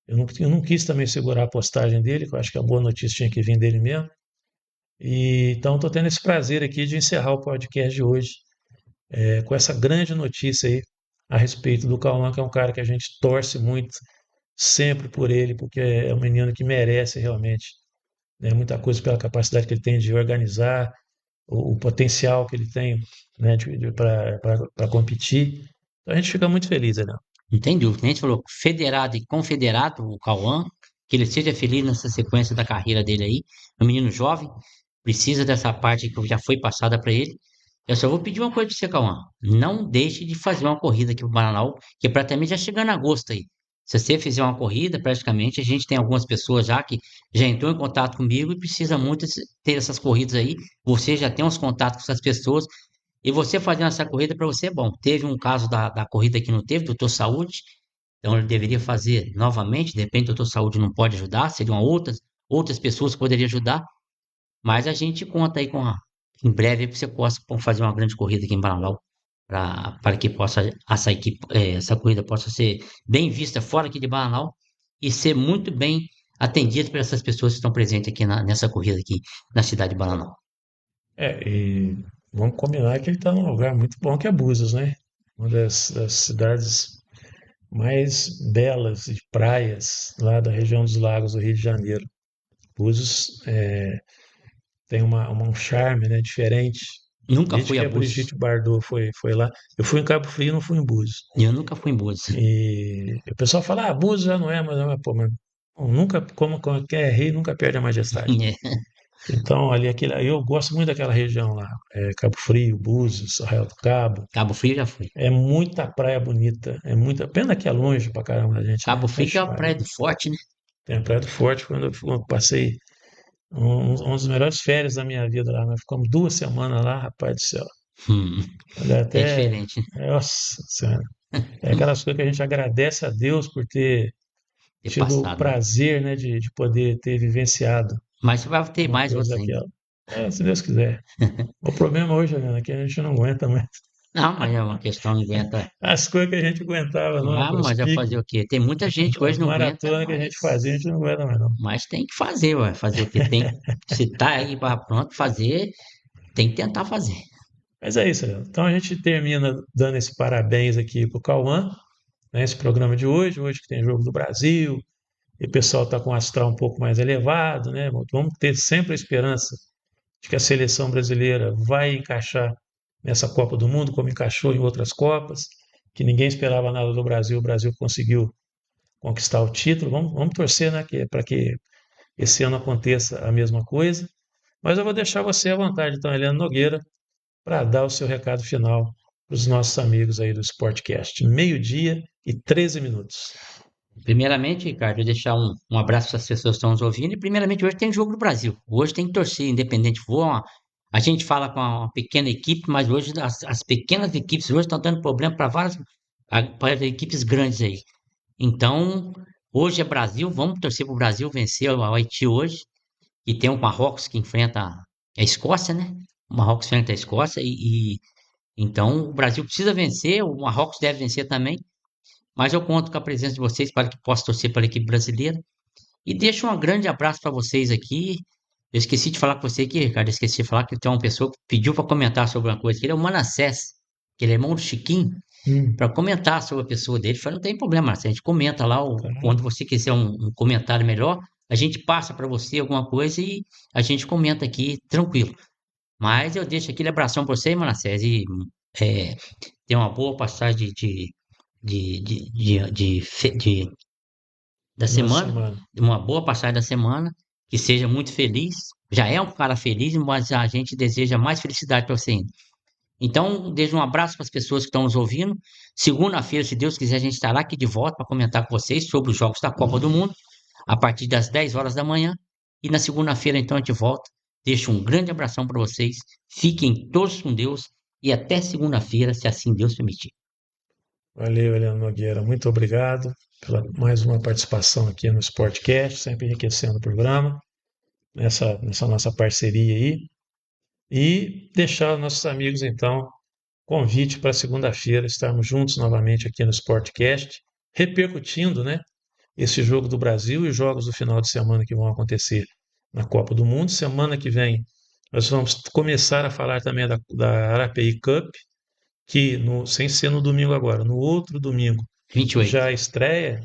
Eu não quis também segurar a postagem dele, que eu acho que a boa notícia tinha que vir dele mesmo. E, então, estou tendo esse prazer aqui de encerrar o podcast de hoje com essa grande notícia aí a respeito do Cauã, que é um cara que a gente torce muito sempre por ele, porque é um menino que merece realmente, né, muita coisa pela capacidade que ele tem de organizar, o potencial que ele tem, né, para competir. Então a gente fica muito feliz, né? Não tem dúvida, a gente falou federado e confederado, o Cauã, que ele seja feliz nessa sequência da carreira dele aí, um menino jovem, precisa dessa parte que já foi passada para ele. Eu só vou pedir uma coisa para você, Cauã, não deixe de fazer uma corrida aqui para o Bananal, que praticamente já chegando a agosto aí. Se você fizer uma corrida, praticamente a gente tem algumas pessoas já que já entrou em contato comigo e precisa muito ter essas corridas aí. Você já tem uns contatos com essas pessoas, e você fazendo essa corrida para você é bom. Teve um caso da corrida que não teve, doutor Saúde, então ele deveria fazer novamente. De repente, o doutor Saúde não pode ajudar, seriam outras pessoas que poderiam ajudar, mas a gente conta aí em breve que você possa fazer uma grande corrida aqui em Bananal, para que essa corrida possa ser bem vista fora aqui de Bananal e ser muito bem atendida por essas pessoas que estão presentes aqui nessa corrida aqui na cidade de Bananal. E vamos combinar que ele está num lugar muito bom que é Búzios, né? Uma das cidades mais belas de praias lá da região dos lagos do Rio de Janeiro. Búzios tem um charme, né, diferente. Nunca Desde fui que a a Búzios. Brigitte Bardot foi lá. Eu fui em Cabo Frio, não fui em Búzios. Eu nunca fui em Búzios. E o pessoal fala, Búzios já não é, pô, mas nunca, como qualquer rei, nunca perde a majestade. Então, eu gosto muito daquela região lá, Cabo Frio, Búzios, Arraial do Cabo. Cabo Frio já fui. É muita praia bonita, é muita. Pena que é longe pra caramba da gente, né? Cabo Frio que é Ixi, a Praia Maria. do Forte, né? Tem a Praia do Forte, quando eu passei um dos melhores férias da minha vida lá. Nós ficamos 2 semanas lá, rapaz do céu. Hum, Olha, é até. diferente, né? Nossa Senhora. É aquelas coisas que a gente agradece a Deus por ter Ter tido o passado, né? prazer, né, de poder ter vivenciado Mas você vai ter uma mais coisa outros ainda. daquela. Se Deus quiser. O problema hoje, né, é que a gente não aguenta mais. Não, mas é uma questão, não aguenta. As coisas que a gente aguentava, não, Ah, os mas vai fazer piques, o quê? Tem muita gente que as hoje não aguenta, maratonas que a gente fazia, a gente não aguenta mais, não. mas tem que fazer, ué. Fazer o quê? Se tá aí para pronto fazer, tem que tentar fazer. Mas é isso, Leandro. Então a gente termina dando esse parabéns aqui pro Cauã, né, esse programa de hoje que tem jogo do Brasil, e o pessoal está com o astral um pouco mais elevado, né? Vamos ter sempre a esperança de que a seleção brasileira vai encaixar nessa Copa do Mundo, como encaixou em outras Copas, que ninguém esperava nada do Brasil, o Brasil conseguiu conquistar o título. Vamos torcer, né, para que esse ano aconteça a mesma coisa. Mas eu vou deixar você à vontade, então, Helena Nogueira, para dar o seu recado final para os nossos amigos aí do Sportcast. 12h13. Primeiramente, Ricardo, eu deixar um abraço para as pessoas que estão nos ouvindo. E, primeiramente, hoje tem jogo do Brasil. Hoje tem que torcer, independente for. A gente fala com uma pequena equipe, mas hoje as pequenas equipes hoje estão dando problema para equipes grandes aí. Então, hoje é Brasil, vamos torcer para o Brasil vencer o Haiti hoje. E tem o Marrocos que enfrenta a Escócia, né? O Marrocos enfrenta a Escócia então o Brasil precisa vencer, o Marrocos deve vencer também. Mas eu conto com a presença de vocês para que possa torcer para a equipe brasileira. E deixo um grande abraço para vocês aqui. Eu esqueci de falar com você aqui, Ricardo. Esqueci de falar que tem uma pessoa que pediu para comentar sobre uma coisa. Que ele é o Manassés, que ele é irmão do Chiquinho. Hum, para comentar sobre a pessoa dele. Eu falei, não tem problema, Marcelo, a gente comenta lá, claro. quando você quiser um comentário melhor, a gente passa para você alguma coisa e a gente comenta aqui tranquilo. Mas eu deixo aquele abração para você, Manassés, e é, tenha uma boa passagem da Na semana, semana. uma boa passagem da semana, que seja muito feliz. Já é um cara feliz, mas a gente deseja mais felicidade para você ainda. Então, deixo um abraço para as pessoas que estão nos ouvindo. Segunda-feira, se Deus quiser, a gente estará aqui de volta para comentar com vocês sobre os jogos da Copa do Mundo, a partir das 10 horas da manhã. E na segunda-feira, então, a gente volta. Deixo um grande abração para vocês. Fiquem todos com Deus e até segunda-feira, se assim Deus permitir. Valeu, Eliane Nogueira. Muito obrigado pela mais uma participação aqui no Sportcast, sempre enriquecendo o programa, nessa nossa parceria aí. E deixar aos nossos amigos, então, convite para segunda-feira estarmos juntos novamente aqui no Sportcast, repercutindo, né, esse jogo do Brasil e os jogos do final de semana que vão acontecer na Copa do Mundo. Semana que vem nós vamos começar a falar também da Arapeí Cup, que sem ser no domingo agora, no outro domingo 28. já estreia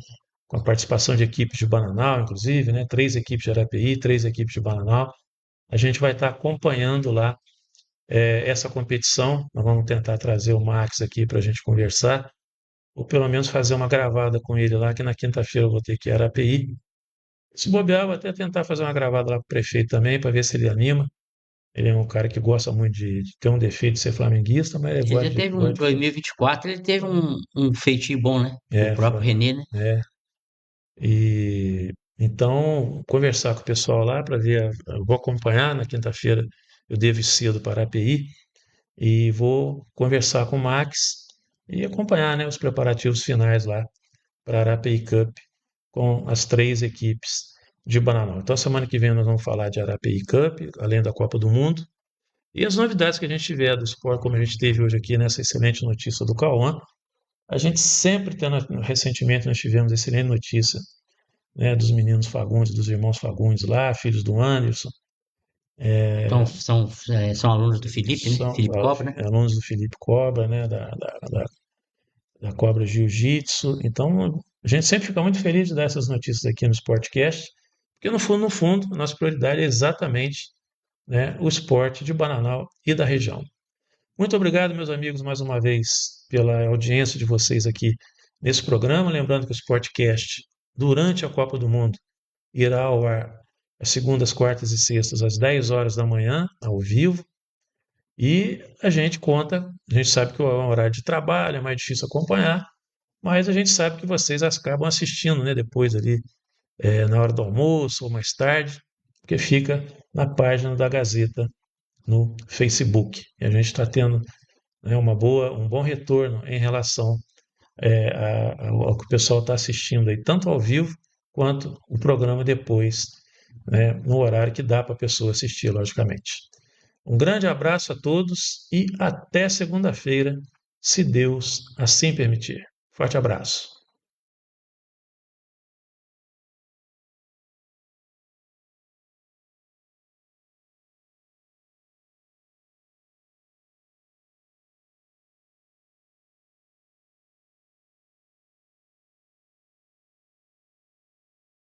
com a participação de equipes de Bananal, inclusive, né? 3 equipes de Arapeí, 3 equipes de Bananal. A gente vai estar acompanhando lá essa competição. Nós vamos tentar trazer o Max aqui para a gente conversar, ou pelo menos fazer uma gravada com ele lá, que na quinta-feira eu vou ter que ir a Arapeí. Se bobear, vou até tentar fazer uma gravada lá com o prefeito também, para ver se ele anima. Ele é um cara que gosta muito de ter um defeito de ser flamenguista, mas ele Ele gosta já de, teve um gosta de futebol. 2024, ele teve um feitio bom, né? O É, próprio René, né? é. E então, conversar com o pessoal lá para ver. Eu vou acompanhar na quinta-feira, eu devo ir cedo para a API e vou conversar com o Max e acompanhar, né, os preparativos finais lá para a Arapeí Cup com as 3 equipes de Bananal. Então, semana que vem nós vamos falar de Arapeí Cup, além da Copa do Mundo, e as novidades que a gente tiver do esporte, como a gente teve hoje aqui nessa excelente notícia do Cauã. A gente sempre tem, recentemente nós tivemos excelente notícia, né, dos meninos Fagundes, dos irmãos Fagundes lá, filhos do Anderson, Então, são alunos do Felipe, né? são Felipe Cobra, né? alunos do Felipe Cobra, né, da Cobra Jiu-Jitsu. Então, a gente sempre fica muito feliz de dar essas notícias aqui no Sportcast, porque no fundo, a nossa prioridade é exatamente, né, o esporte de Bananal e da região. Muito obrigado, meus amigos, mais uma vez, pela audiência de vocês aqui nesse programa. Lembrando que o Sportcast, durante a Copa do Mundo, irá ao ar às segundas, quartas e sextas, às 10 horas da manhã, ao vivo. E a gente sabe que é um horário de trabalho, é mais difícil acompanhar, mas a gente sabe que vocês acabam assistindo, né, depois ali, na hora do almoço ou mais tarde, porque fica na página da Gazeta no Facebook. E a gente está tendo, né, um bom retorno em relação ao que o pessoal está assistindo aí, tanto ao vivo quanto o programa depois, né, no horário que dá para a pessoa assistir, logicamente. Um grande abraço a todos e até segunda-feira, se Deus assim permitir. Forte abraço.